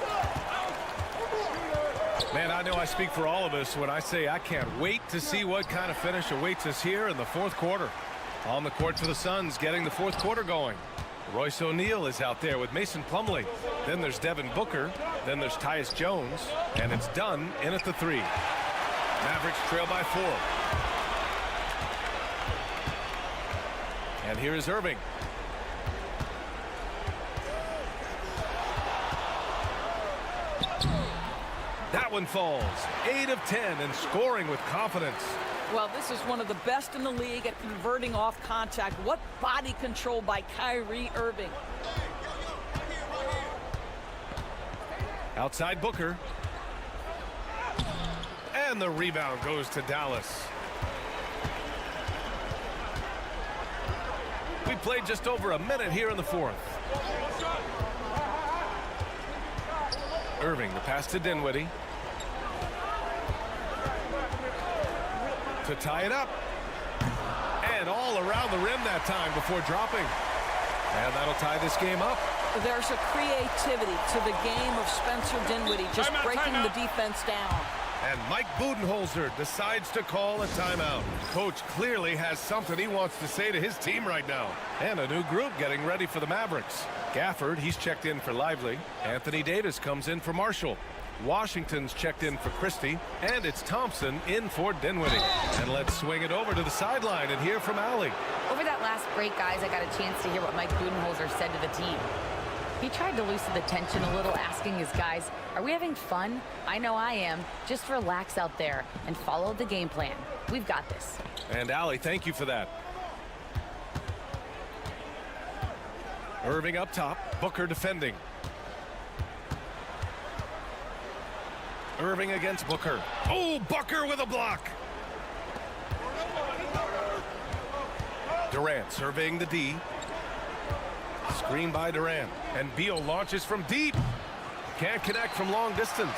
S1: Man, I know I speak for all of us when I say I can't wait to see what kind of finish awaits us here in the fourth quarter. On the court for the Suns, getting the fourth quarter going. Royce O'Neal is out there with Mason Plumlee. Then there's Devin Booker. Then there's Tyus Jones. And it's Dunn in at the 3. Mavericks trail by 4. And here is Irving. That one falls. 8 of 10 and scoring with confidence.
S7: Well, this is one of the best in the league at converting off contact. What body control by Kyrie Irving.
S1: Outside Booker. And the rebound goes to Dallas. We played just over a minute here in the fourth. Irving, the pass to Dinwiddie. To tie it up. And all around the rim that time before dropping. And that'll tie this game up.
S7: There's a creativity to the game of Spencer Dinwiddie, just breaking the defense down.
S1: And Mike Budenholzer decides to call a timeout. Coach clearly has something he wants to say to his team right now. And a new group getting ready for the Mavericks. Gafford, he's checked in for Lively. Anthony Davis comes in for Marshall. Washington's checked in for Christie. And it's Thompson in for Dinwiddie. And let's swing it over to the sideline and hear from Allie.
S3: Over that last break, guys, I got a chance to hear what Mike Budenholzer said to the team. He tried to loosen the tension a little, asking his guys, are we having fun? I know I am. Just relax out there and follow the game plan. We've got this.
S1: And Allie, thank you for that. Irving up top, Booker defending. Irving against Booker. Oh, Booker with a block. Durant surveying the D. Screen by Durant. And Beal launches from deep. Can't connect from long distance.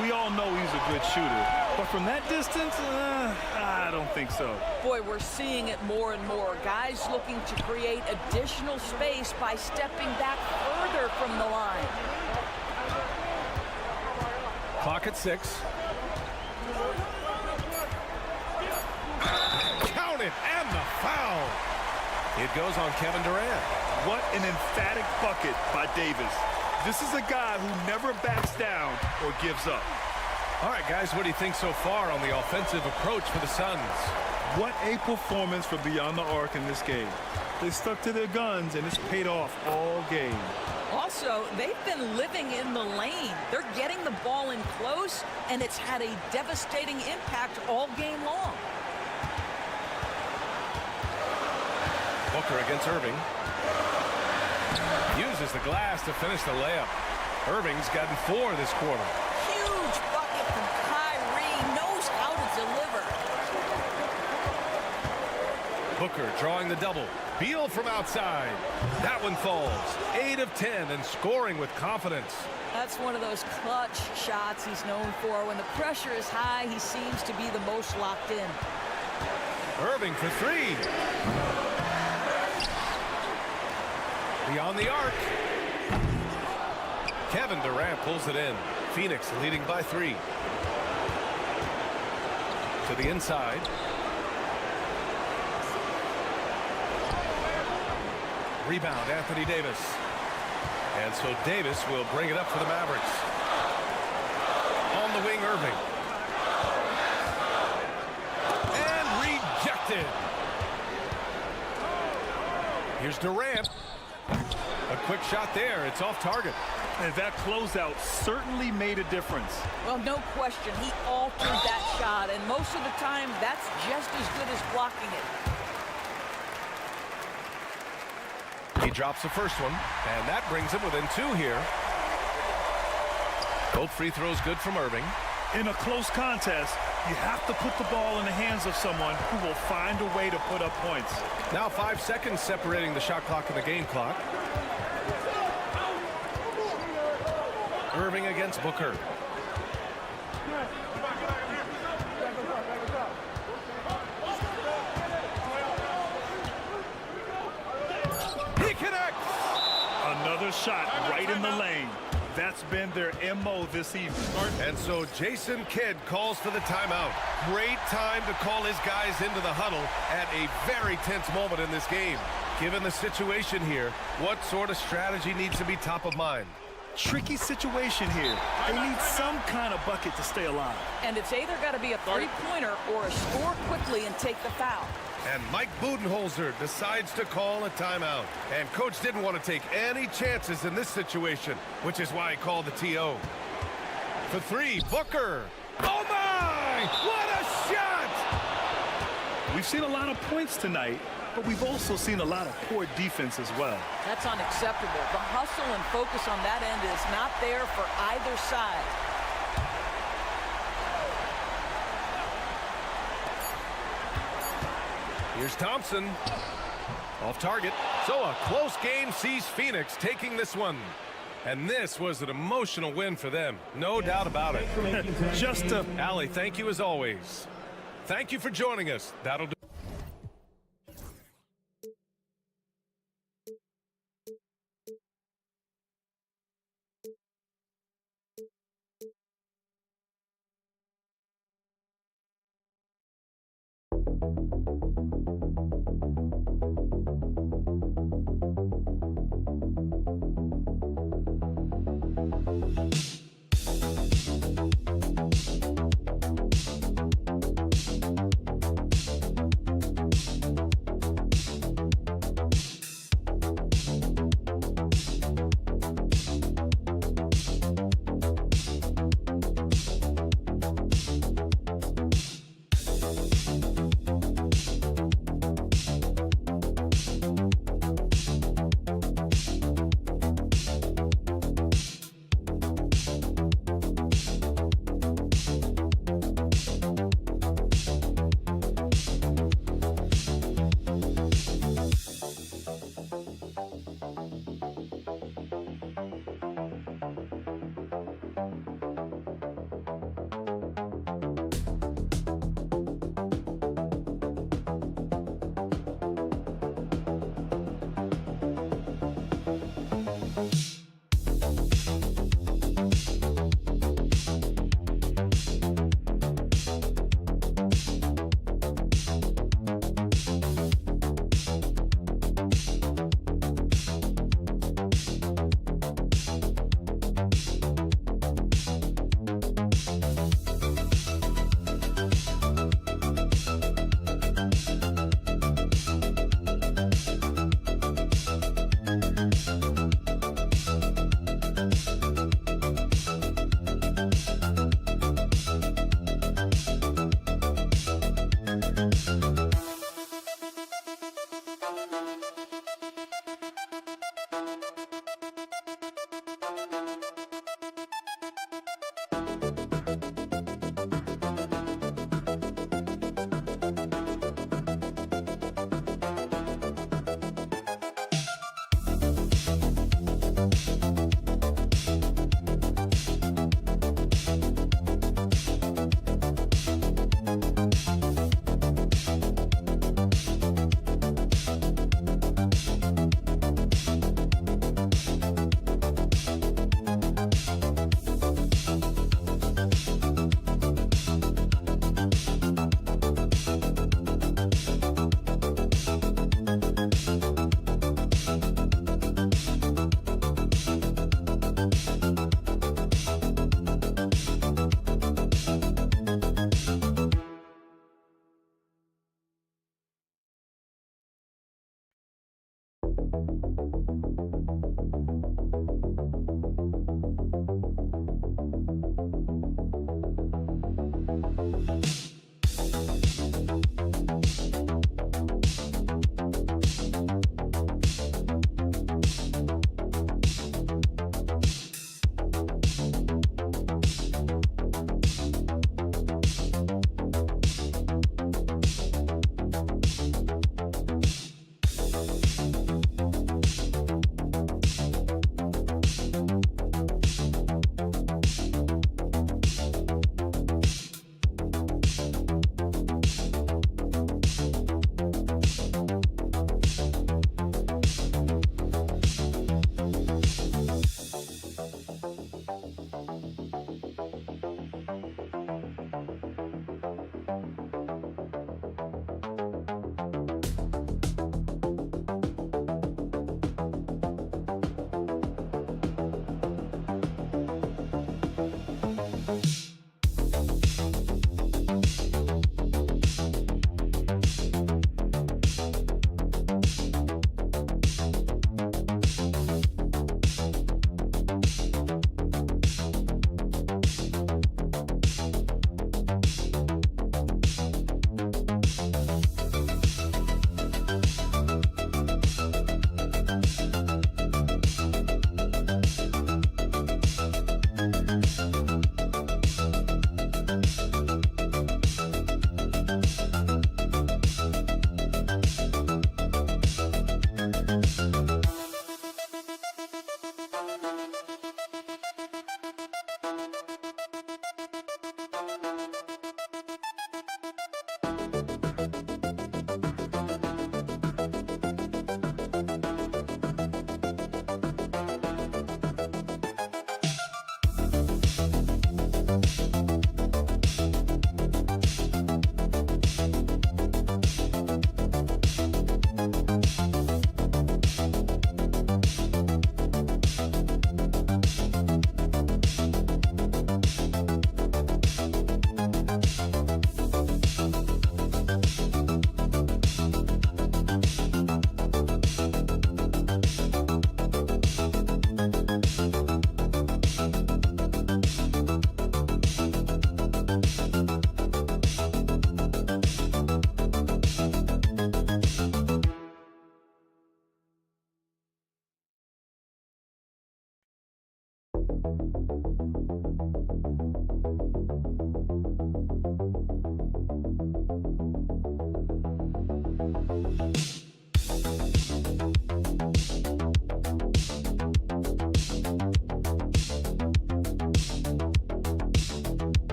S4: We all know he's a good shooter, but from that distance, I don't think so.
S7: Boy, we're seeing it more and more. Guys looking to create additional space by stepping back further from the line.
S1: Clock at 6. Count it, and the foul. It goes on Kevin Durant.
S4: What an emphatic bucket by Davis. This is a guy who never backs down or gives up.
S1: All right, guys, what do you think so far on the offensive approach for the Suns?
S4: What a performance for beyond the arc in this game. They stuck to their guns, and it's paid off all game.
S7: Also, they've been living in the lane. They're getting the ball in close, and it's had a devastating impact all game long.
S1: Booker against Irving. Uses the glass to finish the layup. Irving's gotten 4 this quarter.
S7: Huge bucket from Kyrie. Knows how to deliver.
S1: Booker drawing the double. Beal from outside. That one falls. 8 of 10 and scoring with confidence.
S7: That's one of those clutch shots he's known for. When the pressure is high, he seems to be the most locked in.
S1: Irving for 3. Beyond the arc. Kevin Durant pulls it in. Phoenix leading by 3. To the inside. Rebound, Anthony Davis. And so Davis will bring it up for the Mavericks. On the wing, Irving. And rejected. Here's Durant. A quick shot there. It's off target.
S4: And that closeout certainly made a difference.
S7: Well, no question. He altered that shot, and most of the time, that's just as good as blocking it.
S1: He drops the first one, and that brings him within 2 here. Both free throws good from Irving.
S4: In a close contest, you have to put the ball in the hands of someone who will find a way to put up points.
S1: Now 5 seconds separating the shot clock and the game clock. Irving against Booker. He connects!
S4: Another shot right in the lane. That's been their MO this evening.
S1: And so Jason Kidd calls for the timeout. Great time to call his guys into the huddle at a very tense moment in this game. Given the situation here, what sort of strategy needs to be top of mind?
S4: Tricky situation here. They need some kind of bucket to stay alive.
S7: And it's either got to be a three-pointer or a score quickly and take the foul.
S1: And Mike Budenholzer decides to call a timeout. And coach didn't want to take any chances in this situation, which is why he called the TO. For 3, Booker. Oh my! What a shot!
S4: We've seen a lot of points tonight, but we've also seen a lot of poor defense as well.
S7: That's unacceptable. The hustle and focus on that end is not there for either side.
S1: Here's Thompson. Off target. So a close game sees Phoenix taking this one. And this was an emotional win for them. No doubt about it. Allie, thank you as always. Thank you for joining us. That'll do.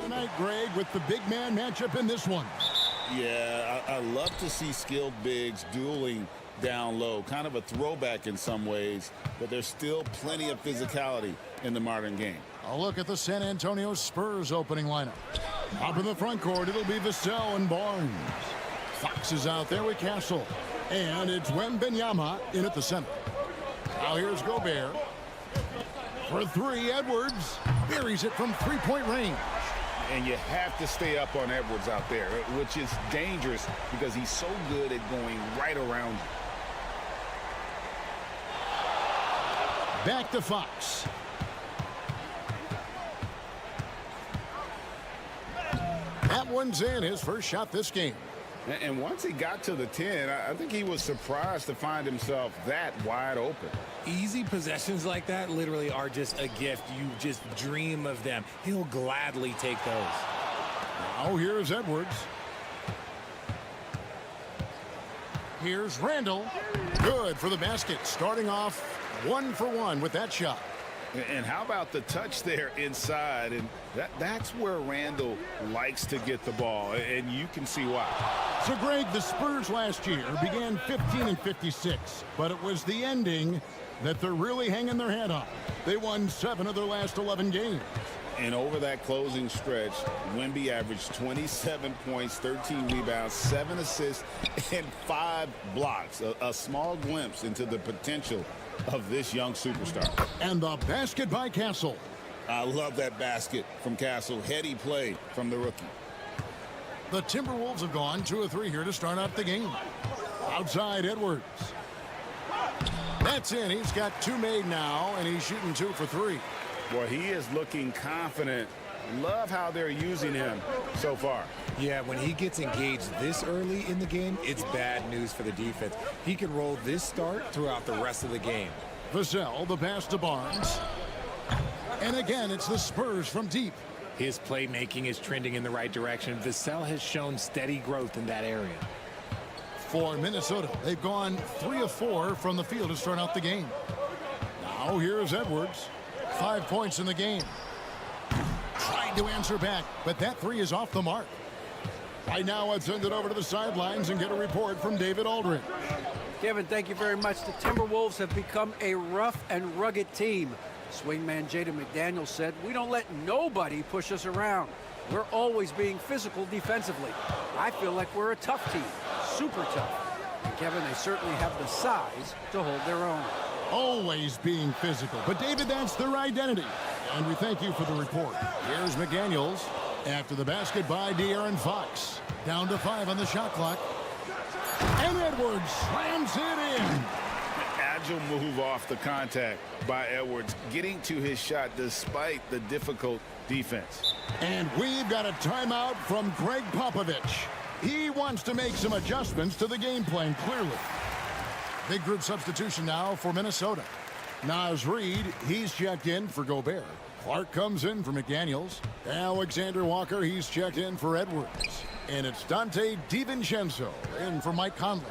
S5: Tonight, Greg, with the big man matchup in this one.
S6: Yeah, I love to see skilled bigs dueling down low. Kind of a throwback in some ways, but there's still plenty of physicality in the modern game.
S5: A look at the San Antonio Spurs opening lineup. Up in the front court, it'll be Vassell and Barnes. Fox is out there with Castle. And it's Wembanyama in at the center. Now here's Gobert. For three, Edwards buries it from three-point range.
S6: And you have to stay up on Edwards out there, which is dangerous because he's so good at going right around you.
S5: Back to Fox. That one's in, his first shot this game.
S6: And once he got to the 10, I think he was surprised to find himself that wide open.
S9: Easy possessions like that literally are just a gift. You just dream of them. He'll gladly take those.
S5: Now here's Edwards. Here's Randall. Good for the basket. Starting off 1 for 1 with that shot.
S6: And how about the touch there inside? And that's where Randall likes to get the ball, and you can see why.
S5: So, Greg, the Spurs last year began 15-56, but it was the ending that they're really hanging their head on. They won 7 of their last 11 games.
S6: And over that closing stretch, Wemby averaged 27 points, 13 rebounds, 7 assists, and 5 blocks. A small glimpse into the potential of this young superstar.
S5: And the basket by Castle.
S6: I love that basket from Castle. Heady play from the rookie.
S5: The Timberwolves have gone 2 of 3 here to start out the game. Outside Edwards. That's in. He's got 2 made now, and he's shooting 2 for 3.
S6: Boy, he is looking confident. Love how they're using him so far.
S9: Yeah, when he gets engaged this early in the game, it's bad news for the defense. He can roll this start throughout the rest of the game.
S5: Vassell, the pass to Barnes. And again, it's the Spurs from deep.
S9: His playmaking is trending in the right direction. Vassell has shown steady growth in that area.
S5: For Minnesota, they've gone 3 of 4 from the field to start out the game. Now here's Edwards. 5 points in the game. Trying to answer back, but that 3 is off the mark. Right now, let's send it over to the sidelines and get a report from David Aldridge.
S8: Kevin, thank you very much. The Timberwolves have become a rough and rugged team. Swingman Jaden McDaniels said, "We don't let nobody push us around. We're always being physical defensively. I feel like we're a tough team, super tough." And Kevin, they certainly have the size to hold their own.
S5: Always being physical, but David, that's their identity. And we thank you for the report. Here's McDaniels after the basket by De'Aaron Fox. Down to 5 on the shot clock. And Edwards slams it in.
S6: Agile move off the contact by Edwards, getting to his shot despite the difficult defense.
S5: And we've got a timeout from Greg Popovich. He wants to make some adjustments to the game plan, clearly. Big group substitution now for Minnesota. Naz Reid, he's checked in for Gobert. Clark comes in for McDaniels. Alexander Walker, he's checked in for Edwards. And it's Dante DiVincenzo in for Mike Conley.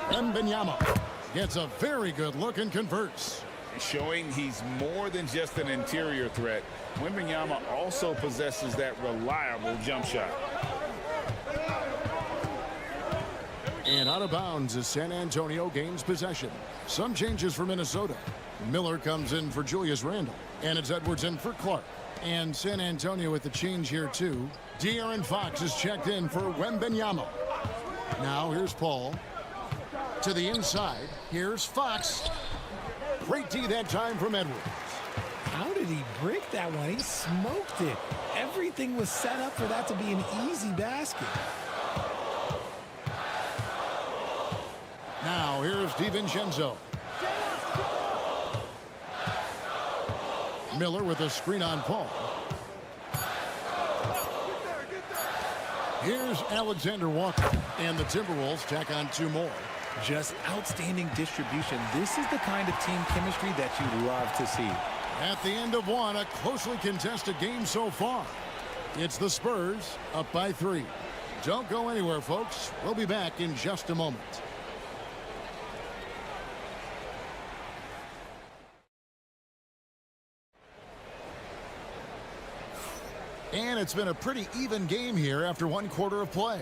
S5: Wembanyama gets a very good look and converts.
S6: Showing he's more than just an interior threat. Wembanyama also possesses that reliable jump shot.
S5: And out of bounds as San Antonio gains possession. Some changes for Minnesota. Miller comes in for Julius Randle. And it's Edwards in for Clark. And San Antonio with the change here too. De'Aaron Fox is checked in for Wembanyama. Now here's Paul. To the inside. Here's Fox. Great D that time from Edwards.
S9: How did he break that one? He smoked it. Everything was set up for that to be an easy basket.
S5: Now here's DiVincenzo. Miller with a screen on Paul. Here's Alexander Walker. And the Timberwolves tack on 2 more.
S9: Just outstanding distribution. This is the kind of team chemistry that you love to see.
S5: At the end of 1, a closely contested game so far. It's the Spurs up by 3. Don't go anywhere, folks. We'll be back in just a moment. And it's been a pretty even game here after 1 quarter of play.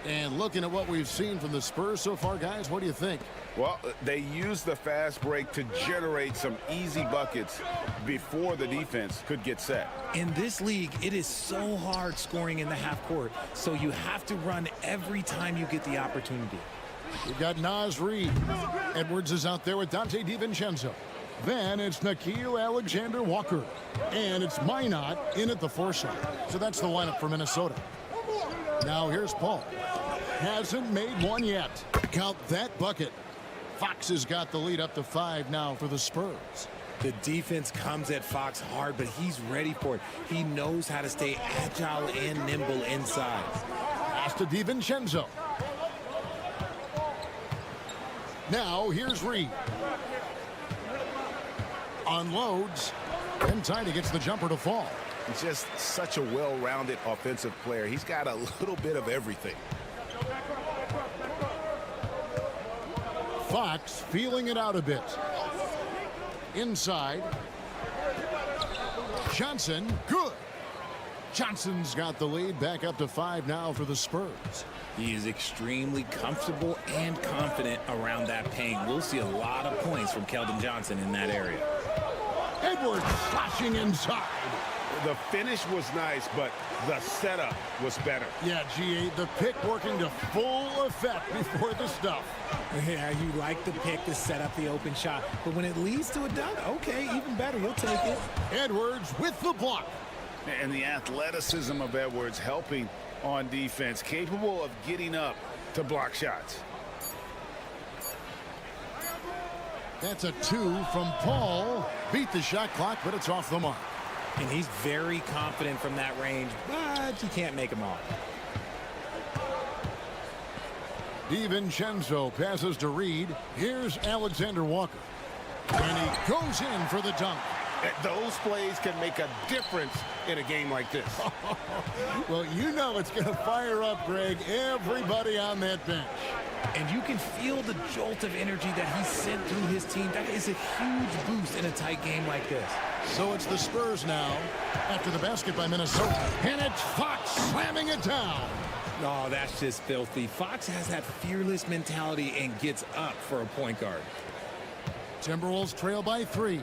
S5: And looking at what we've seen from the Spurs so far, guys, what do you think?
S6: Well, they use the fast break to generate some easy buckets before the defense could get set.
S9: In this league, it is so hard scoring in the half court, so you have to run every time you get the opportunity.
S5: We've got Naz Reid. Edwards is out there with Dante DiVincenzo. Then it's Nickeil Alexander-Walker. And it's Minot in at the 4 side. So that's the lineup for Minnesota. Now here's Paul. Hasn't made one yet. Count that bucket. Fox has got the lead up to 5 now for the Spurs.
S9: The defense comes at Fox hard, but he's ready for it. He knows how to stay agile and nimble inside.
S5: Pass to DiVincenzo. Now here's Reed. Unloads. And Tiny gets the jumper to fall.
S11: He's just such a well-rounded offensive player. He's got a little bit of everything.
S5: Fox feeling it out a bit. Inside. Johnson, good. Johnson's got the lead, back up to 5 now for the Spurs.
S9: He is extremely comfortable and confident around that paint. We'll see a lot of points from Keldon Johnson in that area.
S5: Edwards slashing inside.
S6: The finish was nice, but the setup was better.
S5: Yeah, G8, the pick working to full effect before the stuff.
S9: Yeah, you like the pick to set up the open shot, but when it leads to a dunk, okay, even better, you'll take it.
S5: Edwards with the block.
S6: And the athleticism of Edwards helping on defense, capable of getting up to block shots.
S5: That's a 2 from Paul. Beat the shot clock, but it's off the mark.
S9: And he's very confident from that range, but you can't make him off.
S5: DiVincenzo passes to Reed. Here's Alexander Walker. And he goes in for the dunk.
S11: Those plays can make a difference in a game like this.
S5: Well, you know it's going to fire up, Greg, everybody on that bench.
S9: And you can feel the jolt of energy that he sent through his team. That is a huge boost in a tight game like this.
S5: So it's the Spurs now after the basket by Minnesota. And it's Fox slamming it down.
S9: Oh, that's just filthy. Fox has that fearless mentality and gets up for a point guard.
S5: Timberwolves trail by 3.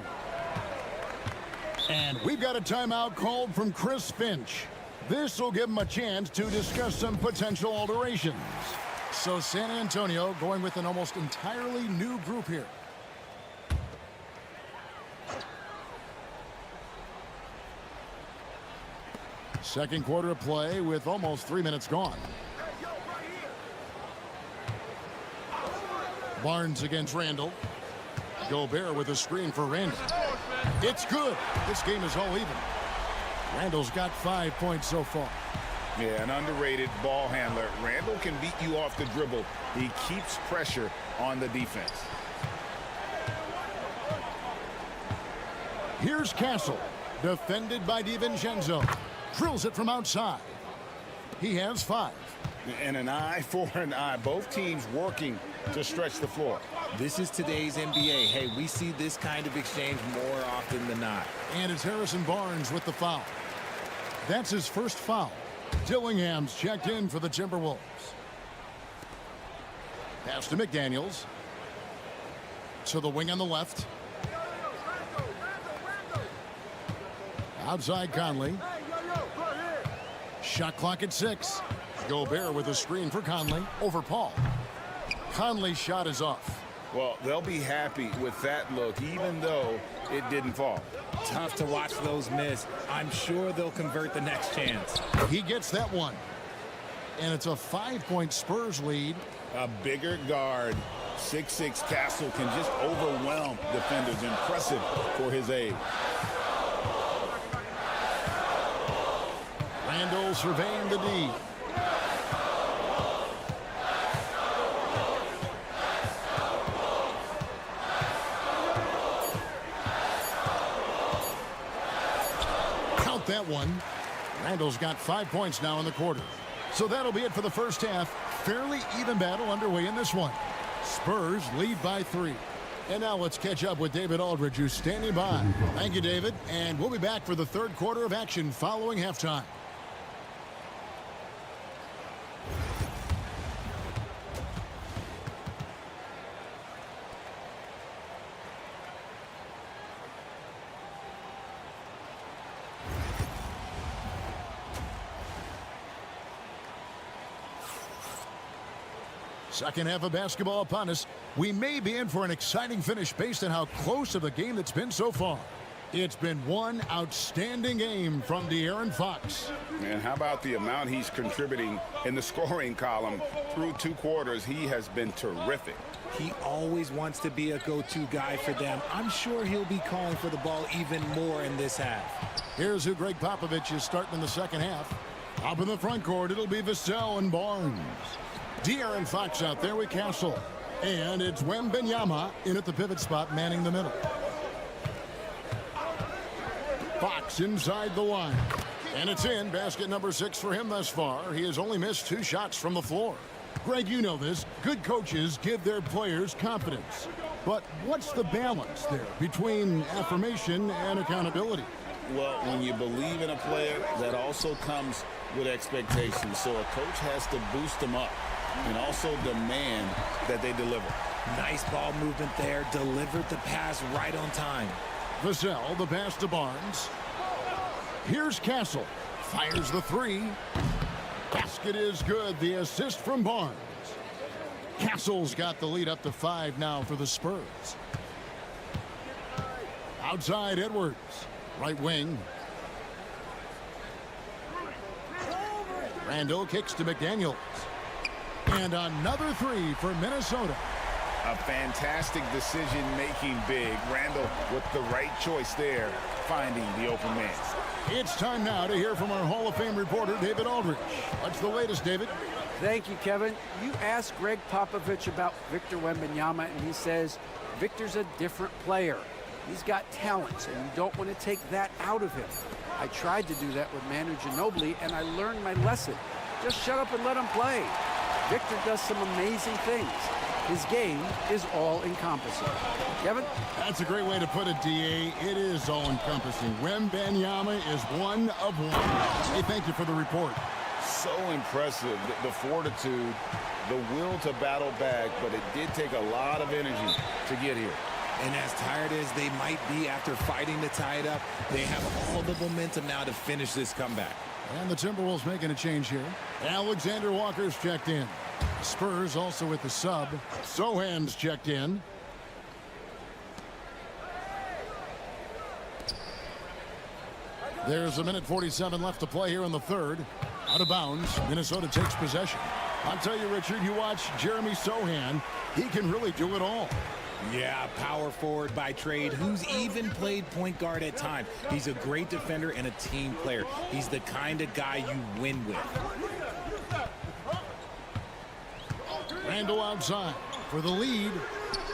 S5: And we've got a timeout called from Chris Finch. This will give him a chance to discuss some potential alterations. So San Antonio going with an almost entirely new group here. Second quarter of play with almost 3 minutes gone. Barnes against Randall. Gobert with a screen for Randall. It's good. This game is all even. Randall's got 5 points so far.
S6: Yeah, an underrated ball handler. Randall can beat you off the dribble. He keeps pressure on the defense.
S5: Here's Castle, defended by DiVincenzo. Drills it from outside. He has 5.
S6: And an eye for an eye. Both teams working to stretch the floor.
S9: This is today's NBA. Hey, we see this kind of exchange more often than not.
S5: And it's Harrison Barnes with the foul. That's his first foul. Dillingham's checked in for the Timberwolves. Pass to McDaniels. To the wing on the left. Outside Conley. Shot clock at 6. Gobert with a screen for Conley over Paul. Conley's shot is off.
S6: Well, they'll be happy with that look, even though it didn't fall.
S9: Tough to watch those miss. I'm sure they'll convert the next chance.
S5: He gets that one. And it's a 5-point Spurs lead.
S6: A bigger guard, 6'6" Castle, can just overwhelm defenders. Impressive for his age.
S5: Randall surveying the D. Count that one. Randall's got 5 points now in the quarter. So that'll be it for the first half. Fairly even battle underway in this one. Spurs lead by 3. And now let's catch up with David Aldridge, who's standing by. Thank you, David. And we'll be back for the third quarter of action following halftime. Second half of basketball upon us. We may be in for an exciting finish based on how close of a game it's been so far. It's been one outstanding game from De'Aaron Fox.
S6: And how about the amount he's contributing in the scoring column through 2 quarters? He has been terrific.
S9: He always wants to be a go-to guy for them. I'm sure he'll be calling for the ball even more in this half.
S5: Here's who Greg Popovich is starting in the second half. Up in the front court, it'll be Vassell and Barnes. De'Aaron Fox out there with Castle. And it's Wembanyama in at the pivot spot, manning the middle. Fox inside the line. And it's in. Basket number 6 for him thus far. He has only missed 2 shots from the floor. Greg, you know this. Good coaches give their players confidence. But what's the balance there between affirmation and accountability?
S6: Well, when you believe in a player, that also comes with expectations. So a coach has to boost them up and also demand that they deliver.
S9: Nice ball movement there. Delivered the pass right on time.
S5: Vassell, the pass to Barnes. Here's Castle. Fires the 3. Basket is good. The assist from Barnes. Castle's got the lead up to 5 now for the Spurs. Outside Edwards. Right wing. Randall kicks to McDaniels. And another 3 for Minnesota.
S6: A fantastic decision-making big. Randall with the right choice there, finding the open man.
S5: It's time now to hear from our Hall of Fame reporter, David Aldridge. What's the latest, David?
S8: Thank you, Kevin. You asked Greg Popovich about Victor Wembanyama, and he says Victor's a different player. He's got talents, and you don't want to take that out of him. I tried to do that with Manu Ginobili, and I learned my lesson. Just shut up and let him play. Victor does some amazing things. His game is all-encompassing. Kevin?
S5: That's a great way to put it, D.A. It is all-encompassing. Wembanyama is one of one. Hey, thank you for the report.
S6: So impressive, the fortitude, the will to battle back, but it did take a lot of energy to get here.
S9: And as tired as they might be after fighting to tie it up, they have all the momentum now to finish this comeback.
S5: And the Timberwolves making a change here. Alexander Walker's checked in. Spurs also with the sub. Sohan's checked in. There's a minute 47 left to play here in the third. Out of bounds. Minnesota takes possession. I'll tell you, Richard, you watch Jeremy Sohan. He can really do it all.
S9: Yeah, power forward by trade, who's even played point guard at times. He's a great defender and a team player. He's the kind of guy you win with.
S5: Randall outside for the lead.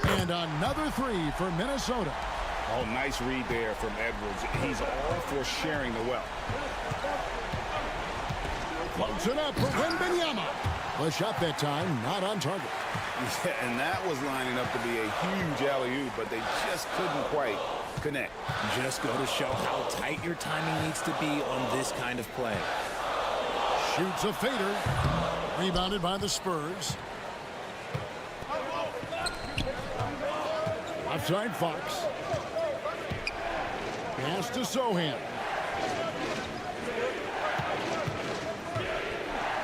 S5: And another 3 for Minnesota.
S6: Oh, nice read there from Edwards. He's all for sharing the wealth.
S5: Floats it up for Wembanyama. The shot that time, not on target.
S6: Yeah, and that was lining up to be a huge alley-oop, but they just couldn't quite connect.
S9: Just go to show how tight your timing needs to be on this kind of play.
S5: Shoots a fader. Rebounded by the Spurs. Outside Fox. Pass to Sohan.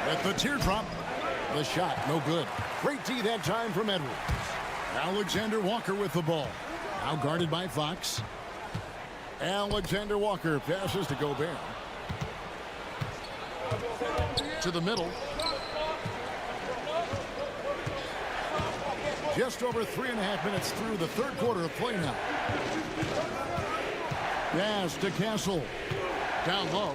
S5: At the teardrop. The shot, no good. Great D that time from Edwards. Alexander Walker with the ball. Now guarded by Fox. Alexander Walker passes to Gobert. To the middle. Just over 3.5 minutes through the third quarter of play now. Pass to Castle. Down low.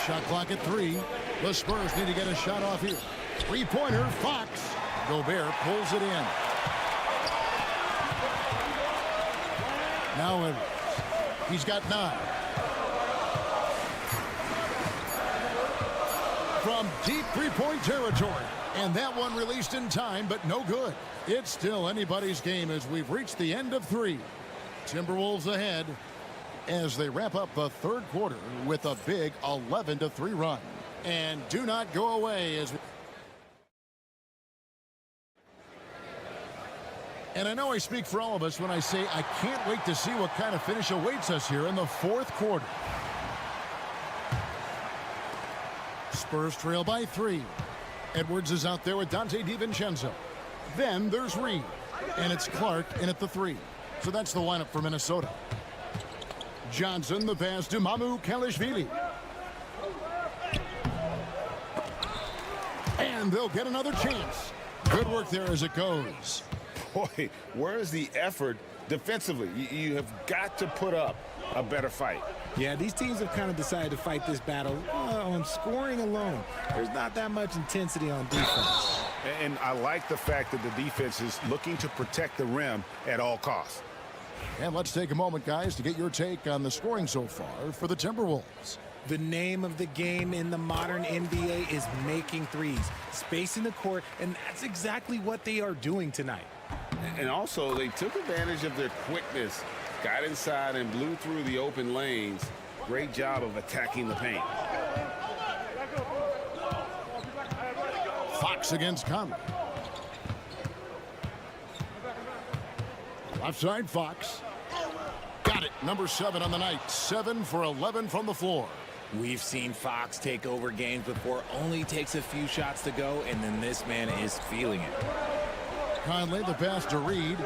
S5: Shot clock at 3. The Spurs need to get a shot off here. 3-pointer, Fox. Gobert pulls it in. Now Edwards. He's got 9. From deep 3-point territory. And that one released in time, but no good. It's still anybody's game as we've reached the end of 3. Timberwolves ahead as they wrap up the third quarter with a big 11-3 run. And do not go away as... And I know I speak for all of us when I say I can't wait to see what kind of finish awaits us here in the fourth quarter. Spurs trail by 3. Edwards is out there with Dante DiVincenzo. Then there's Reed. And it's Clark in at the 3. So that's the lineup for Minnesota. Johnson, the pass to Mamu Kalishvili. And they'll get another chance. Good work there as it goes.
S6: Boy, where's the effort defensively? You have got to put up a better fight.
S9: Yeah, these teams have kind of decided to fight this battle on scoring alone. There's not that much intensity on defense.
S11: And I like the fact that the defense is looking to protect the rim at all costs.
S5: And let's take a moment, guys, to get your take on the scoring so far for the Timberwolves.
S9: The name of the game in the modern NBA is making threes, spacing the court, and that's exactly what they are doing tonight.
S6: And also, they took advantage of their quickness, got inside and blew through the open lanes. Great job of attacking the paint.
S5: Fox against Conley. Left side, Fox. Got it. Number 7 on the night. 7 for 11 from the floor.
S9: We've seen Fox take over games before, only takes a few shots to go, and then this man is feeling it.
S5: Conley, the pass to Reed.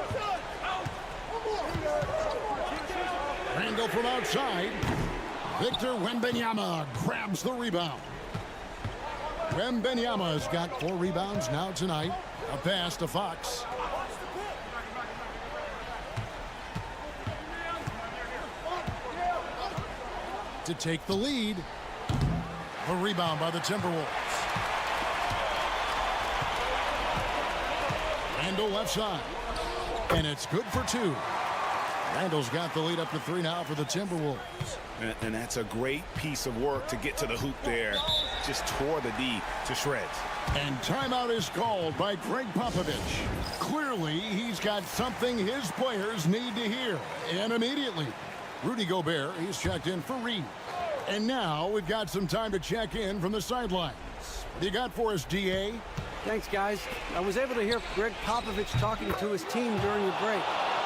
S5: Randall from outside. Victor Wembanyama grabs the rebound. Wembanyama's got 4 rebounds now tonight. A pass to Fox. To take the lead. A rebound by the Timberwolves. Randall left side. And it's good for 2. Randall's got the lead up to 3 now for the Timberwolves.
S11: And that's a great piece of work to get to the hoop there. Just tore the D to shreds.
S5: And timeout is called by Greg Popovich. Clearly, he's got something his players need to hear. And immediately, Rudy Gobert, he's checked in for Reed. And now we've got some time to check in from the sidelines. What do you got for us, DA?
S8: Thanks, guys. I was able to hear Greg Popovich talking to his team during the break.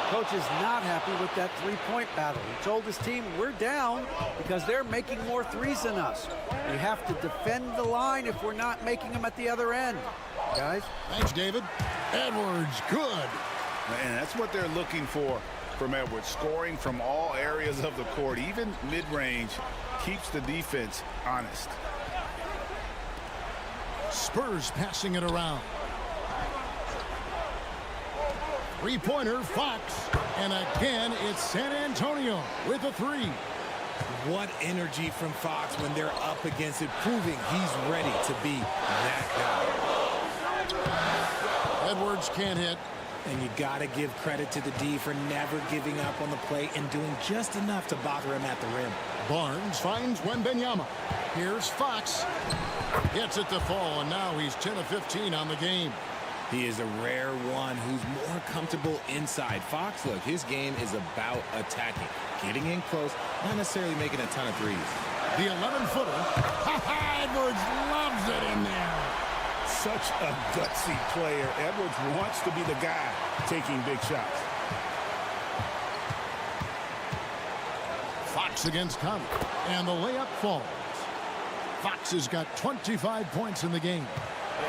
S8: Coach is not happy with that three-point battle. He told his team, we're down because they're making more threes than us. We have to defend the line if we're not making them at the other end. Guys?
S5: Thanks, David. Edwards, good.
S11: And that's what they're looking for from Edwards. Scoring from all areas of the court, even mid-range, keeps the defense honest.
S5: Spurs passing it around. Three-pointer, Fox. And again, it's San Antonio with a 3.
S9: What energy from Fox when they're up against it, proving he's ready to be that guy.
S5: Edwards can't hit.
S9: And you got to give credit to the D for never giving up on the play and doing just enough to bother him at the rim.
S5: Barnes finds Wembanyama. Here's Fox. Gets it to fall, and now he's 10 of 15 on the game.
S9: He is a rare one who's more comfortable inside. Fox, look, his game is about attacking, getting in close, not necessarily making a ton of threes.
S5: The 11-footer. Edwards loves it in there.
S11: Such a gutsy player. Edwards wants to be the guy taking big shots.
S5: Fox against Conley. And the layup falls. Fox has got 25 points in the game.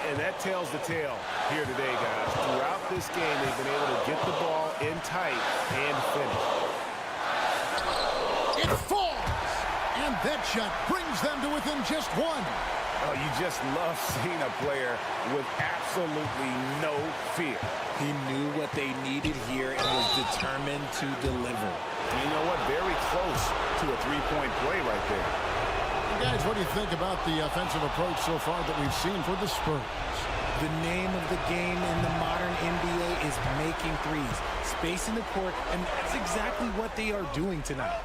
S11: And that tells the tale here today, guys. Throughout this game, they've been able to get the ball in tight and finish.
S5: It falls! And that shot brings them to within just 1.
S11: Oh, you just love seeing a player with absolutely no fear.
S9: He knew what they needed here and was determined to deliver.
S11: And you know what? Very close to a three-point play right there.
S5: Guys, what do you think about the offensive approach so far that we've seen for the Spurs?
S9: The name of the game in the modern NBA is making threes, spacing the court, and that's exactly what they are doing tonight.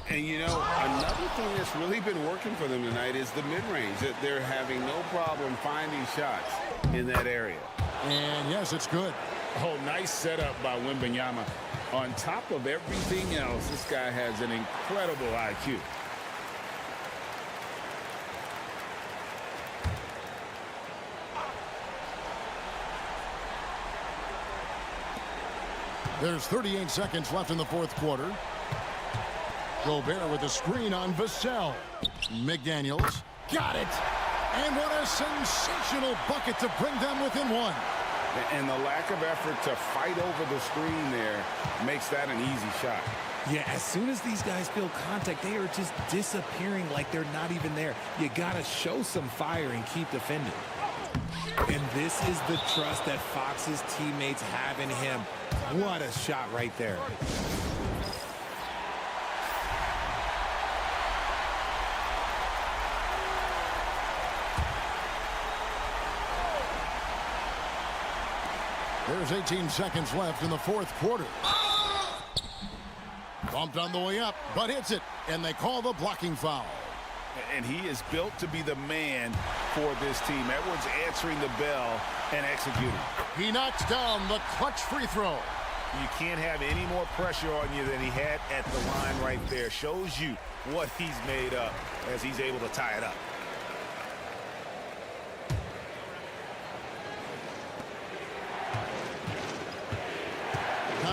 S6: And, you know, another thing that's really been working for them tonight is the mid-range. They're having no problem finding shots in that area.
S5: And, yes, it's good.
S6: Oh, nice setup by Wembanyama. On top of everything else, this guy has an incredible IQ.
S5: There's 38 seconds left in the fourth quarter. Gobert with a screen on Vassell. McDaniels got it. And what a sensational bucket to bring them within one.
S6: And the lack of effort to fight over the screen there makes that an easy shot.
S9: Yeah, as soon as these guys feel contact, they are just disappearing like they're not even there. You got to show some fire and keep defending. And this is the trust that Fox's teammates have in him. What a shot right there.
S5: There's 18 seconds left in the fourth quarter. Bumped on the way up, but hits it, and they call the blocking foul.
S6: And he is built to be the man for this team. Edwards answering the bell and executing.
S5: He knocks down the clutch free throw.
S6: You can't have any more pressure on you than he had at the line right there. Shows you what he's made up as he's able to tie it up.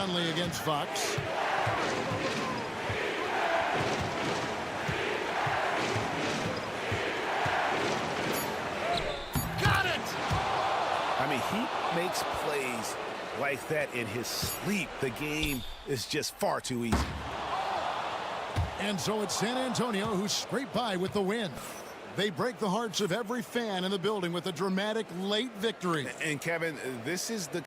S5: Conley against Fox.
S6: Got it! I mean, he makes plays like that in his sleep. The game is just far too easy.
S5: And so it's San Antonio who scraped by with the win. They break the hearts of every fan in the building with a dramatic late victory.
S6: And Kevin, this is the